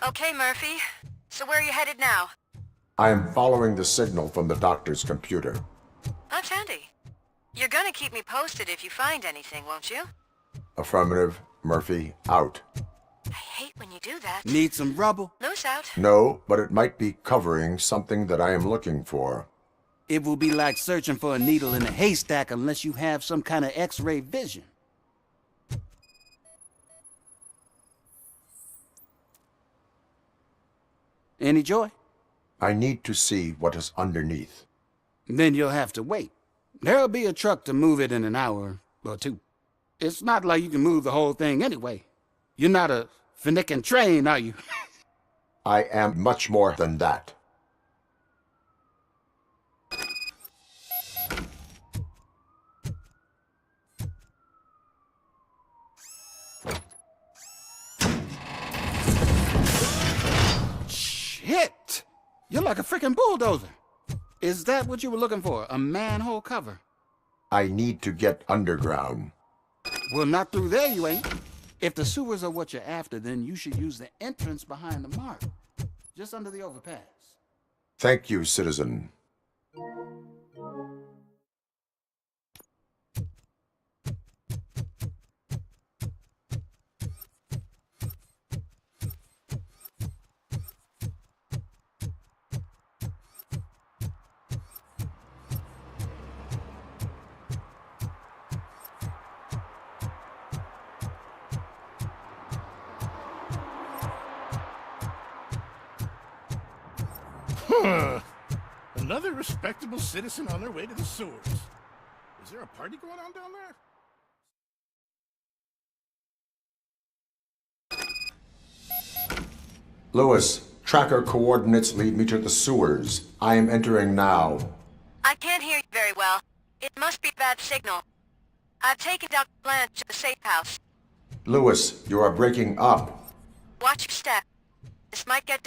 Okay, Murphy. So where are you headed now? I am following the signal from the doctor's computer. That's handy. You're gonna keep me posted if you find anything, won't you? Affirmative. Murphy, out. I hate when you do that. Need some rubble? Loose out. No, but it might be covering something that I am looking for. It will be like searching for a needle in a haystack unless you have some kind of X-ray vision. Any joy? I need to see what is underneath. Then you'll have to wait. There'll be a truck to move it in an hour or two. It's not like you can move the whole thing anyway. You're not a Finnegan train, are you? I am much more than that. Shit! You're like a freaking bulldozer. Is that what you were looking for? A manhole cover? I need to get underground. Well, not through there, you ain't. If the sewers are what you're after, then you should use the entrance behind the mark. Just under the overpass. Thank you, citizen. Huh. Another respectable citizen on their way to the sewers. Is there a party going on down there? Lewis, tracker coordinates lead me to the sewers. I am entering now. I can't hear you very well. It must be a bad signal. I've taken Dr. Blanche to the safe house. Lewis, you are breaking up. Watch your step. This might get